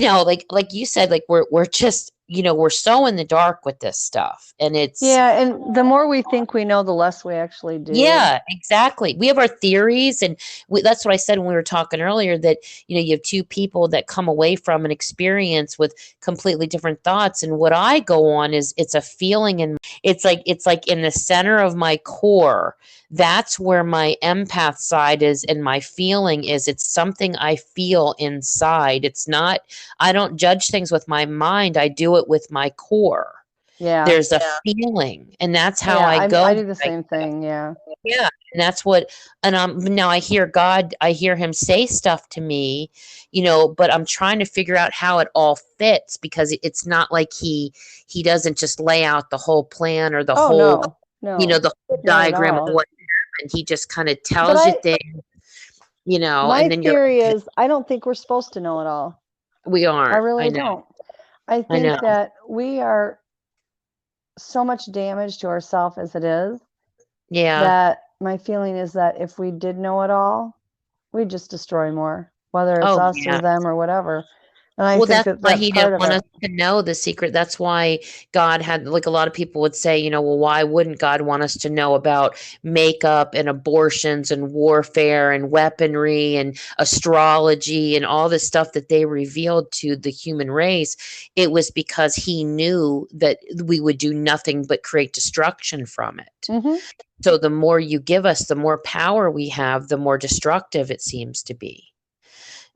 like you said, like we're just we're so in the dark with this stuff, and it's Yeah. And the more we think we know, the less we actually do. yeah, exactly. We have our theories, and that's what I said when we were talking earlier. That you have two people that come away from an experience with completely different thoughts, and what I go on is it's a feeling, and it's like in the center of my core. That's where my empath side is, and my feeling is. It's something I feel inside. It's not. I don't judge things with my mind. I do it with my core. Yeah. There's a feeling, and that's how Yeah. I go. I do the same thing. Yeah. Yeah, and that's what, and now I hear God, I hear him say stuff to me, but I'm trying to figure out how it all fits because it's not like he doesn't just lay out the whole plan or the Oh whole, no. No. the whole Not at diagram of all. what happened. He just kind of But tells you things, my and then you're theory like, is I don't think we're supposed to know it all. we I aren't. I really know. don't. I I know. think that we are so much damage to ourselves as it is Yeah. that my feeling is that if we did know it all, we'd just destroy more, whether it's Oh, us or yeah. them or whatever. And I Well, think that's that why that's he part didn't of want it. us to know the secret. That's why God had, like a lot of people would say, well, why wouldn't God want us to know about makeup and abortions and warfare and weaponry and astrology and all this stuff that they revealed to the human race? It was because he knew that we would do nothing but create destruction from it. Hmm. So the more you give us, the more power we have, the more destructive it seems to be.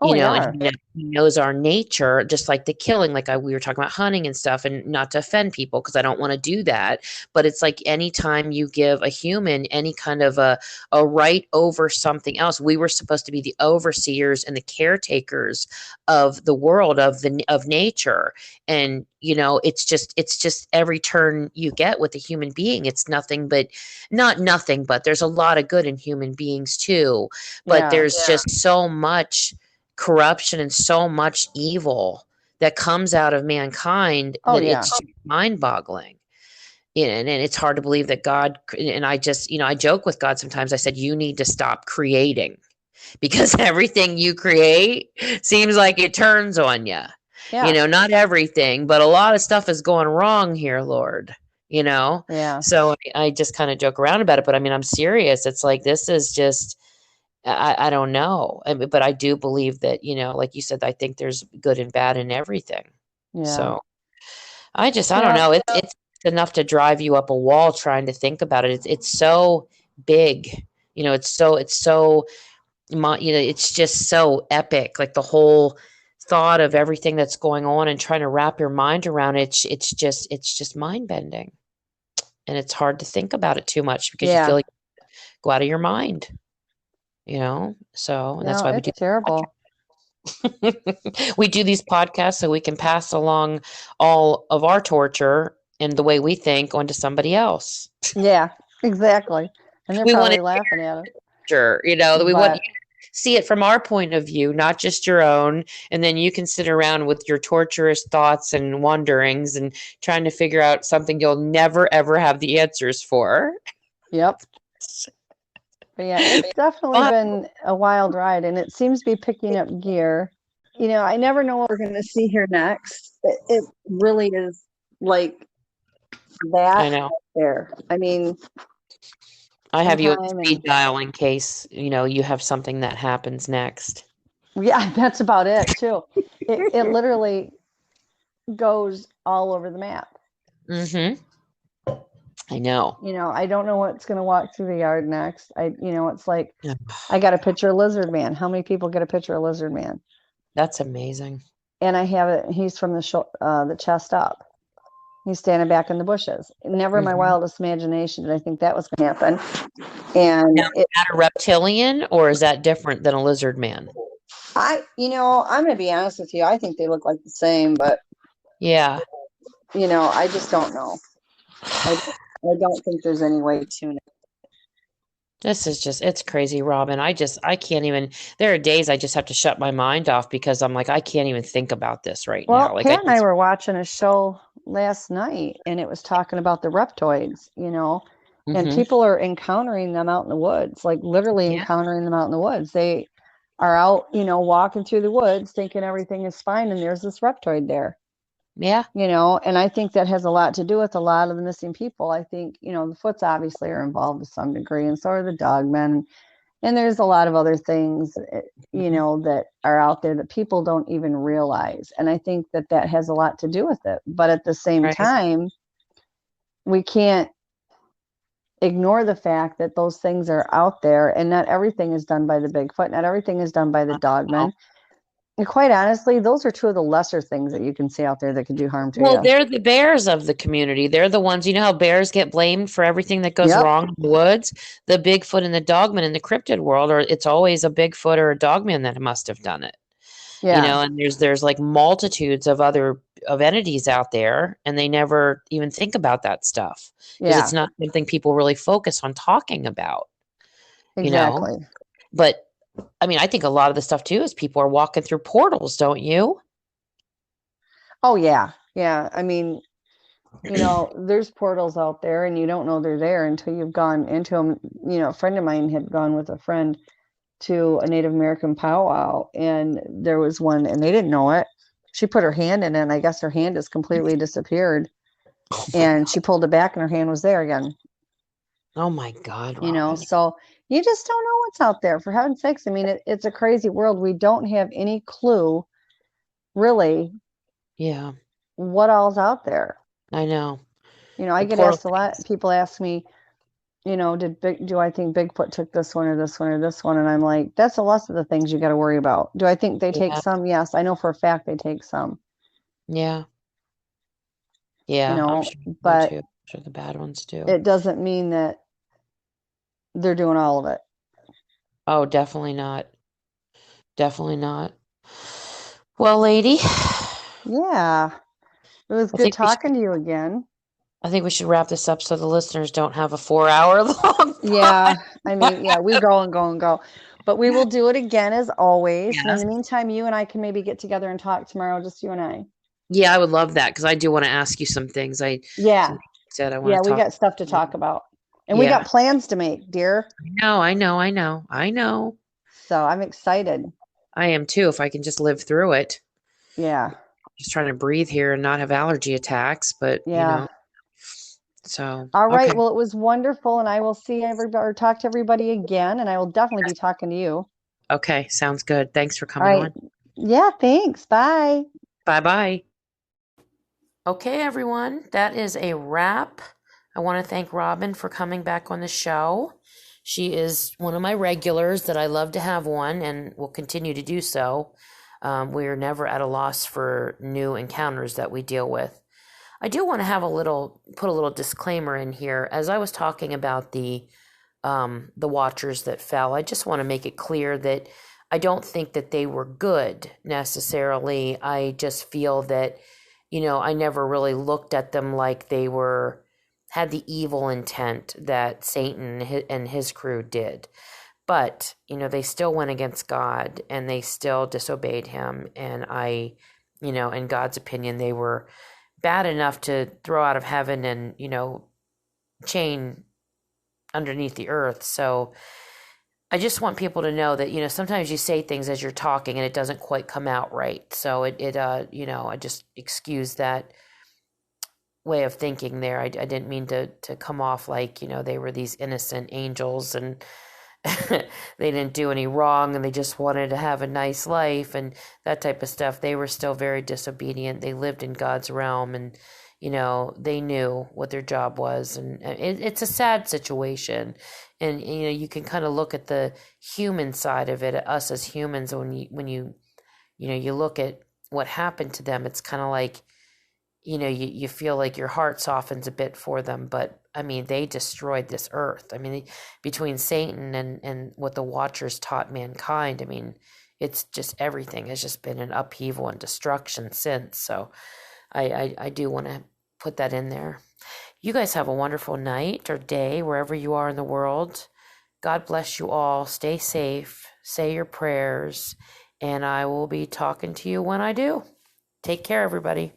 Oh, we And are. he knows our nature, just like the killing, like we were talking about hunting and stuff, and not to offend people because I don't want to do that. But it's like anytime you give a human any kind of a right over something else, we were supposed to be the overseers and the caretakers of the world, of nature. And it's just every turn you get with a human being, it's nothing but not nothing, but there's a lot of good in human beings too. But Yeah. there's just so much corruption and so much evil that comes out of mankind Oh, that yeah. it's mind-boggling. And it's hard to believe that God, and I just, I joke with God sometimes. I said, you need to stop creating because everything you create seems like it turns on you. Yeah. Not everything, but a lot of stuff is going wrong here, Lord. Yeah. So I just kind of joke around about it, but I mean, I'm serious. It's like this is just I don't know. But I do believe that, like you said, I think there's good and bad in everything. Yeah. So I don't Yeah. know. It's enough to drive you up a wall trying to think about it. It's so big. It's so it's just so epic. Like the whole thought of everything that's going on and trying to wrap your mind around it. It's just mind bending, and it's hard to think about it too much because you feel Yeah. like you go out of your mind. So and that's No, why we do it's terrible. we do these podcasts so we can pass along all of our torture and the way we think onto somebody else. Yeah, exactly. And they're We want probably to laughing at us. sure, that we want you But to see it from our point of view, not just your own. And then you can sit around with your torturous thoughts and wonderings and trying to figure out something you'll never ever have the answers for. yep. But yeah, it's definitely But been a wild ride and it seems to be picking up gear. I never know what we're going to see here next. It really is like I that know. there. I mean, I have you at sometime speed and dial in case, you have something that happens next. yeah, that's about it too. It literally goes all over the map. Mm-hmm. I know. I don't know what's going to walk through the yard next. It's like I got a picture of Lizard Man. How many people get a picture of Lizard Man? That's amazing. And I have it. He's from the chest up. He's standing back in the bushes. Never in my Mhm. wildest imagination did I think that was going to happen. And Now, is that a reptilian or is that different than a lizard man? I'm going to be honest with you. I think they look like the same, but Yeah. I just don't know. I don't think there's any way to know. This is it's crazy, Robin. I can't even, there are days I just have to shut my mind off because I'm like, I can't even think about this right Well, now. Like, Pat and I were watching a show last night, and it was talking about the reptoids, and hmm people are encountering them out in the woods, like literally yeah, encountering them out in the woods. They are out, walking through the woods thinking everything is fine, and there's this reptoid there, yeah, and I think that has a lot to do with a lot of the missing people. I think, the Foots obviously are involved to some degree, and so are the Dogmen. And there's a lot of other things, mhm, that are out there that people don't even realize. And I think that that has a lot to do with it. But at the same right, time, we can't ignore the fact that those things are out there and not everything is done by the Bigfoot, not everything is done by the well, Dogmen. And quite honestly, those are two of the lesser things that you can see out there that could do harm to well, you. they're the bears of the community. They're the ones, how bears get blamed for everything that goes Yep. wrong in the woods. The Bigfoot and the Dogman in the cryptid world, or it's always a Bigfoot or a Dogman that must have done it. Yeah. And there's like multitudes of other of entities out there, and they never even think about that stuff because it's Yeah. not something people really focus on talking about, you know. Exactly. But I mean, I think a lot of the stuff too is people are walking through portals, don't you? Oh, yeah. Yeah. I mean, there's portals out there and you don't know they're there until you've gone into them. A friend of mine had gone with a friend to a Native American powwow and there was one and they didn't know it. She put her hand in it and I guess her hand has completely disappeared Oh my and she pulled it back and her hand was there again. oh my God, Robin. So you just don't know what's out there for heaven's sakes. I mean, it's a crazy world. We don't have any clue really Yeah, what all's out there. I know. I The get portal asked a lot. People ask me, do I think Bigfoot took this one or this one or this one? And I'm like, that's the less of the things you got to worry about. Do I think they take yeah, some? Yes, I know for a fact they take some, yeah, yeah. I'm sure they do but too. I'm sure the bad ones do. it doesn't mean that they're doing all of it. Oh, definitely not. Definitely not. Well, lady, Yeah, it was I good think we talking to you again. I think we should wrap this up so the listeners don't have a 4 hour long Yeah, pod. I mean, yeah, we go and go and go, but we will do it again as always. And in Yes. the meantime, you and I can maybe get together and talk tomorrow, just you and I. Yeah, I would love that because I do want to ask you some things. Some Yeah, things you said I want yeah, to we talk got stuff to about. talk about, and we Yeah. got plans to make, dear. I know. So I'm excited. I am too, if I can just live through it. Yeah. Just trying to breathe here and not have allergy attacks, but Yeah. So, All right. okay. Well, it was wonderful, and I will see everybody or talk to everybody again, and I will definitely be talking to you. Okay. Sounds good. Thanks for All coming right. on. Yeah, thanks. Bye. Bye bye. Okay, everyone. That is a wrap. I want to thank Robin for coming back on the show. She is one of my regulars that I love to have one and will continue to do so. We are never at a loss for new encounters that we deal with. I do want to put a little disclaimer in here. As I was talking about the watchers that fell, I just want to make it clear that I don't think that they were good necessarily. I just feel that, I never really looked at them like they had the evil intent that Satan and his crew did. But, they still went against God and they still disobeyed him. And in God's opinion, they were bad enough to throw out of heaven and, chain underneath the earth. So I just want people to know that, sometimes you say things as you're talking and it doesn't quite come out right. So I just excuse that way of thinking there. I didn't mean to come off like, they were these innocent angels and they didn't do any wrong and they just wanted to have a nice life and that type of stuff. They were still very disobedient. They lived in God's realm and, they knew what their job was. And it's a sad situation. And, you can kind of look at the human side of it, us as humans, when you look at what happened to them, it's kind of like, you feel like your heart softens a bit for them. But I mean, they destroyed this earth. I mean, between Satan and what the Watchers taught mankind, I mean, it's just everything has just been an upheaval and destruction since. So I do want to put that in there. You guys have a wonderful night or day wherever you are in the world. God bless you all. Stay safe. Say your prayers. And I will be talking to you when I do. Take care, everybody.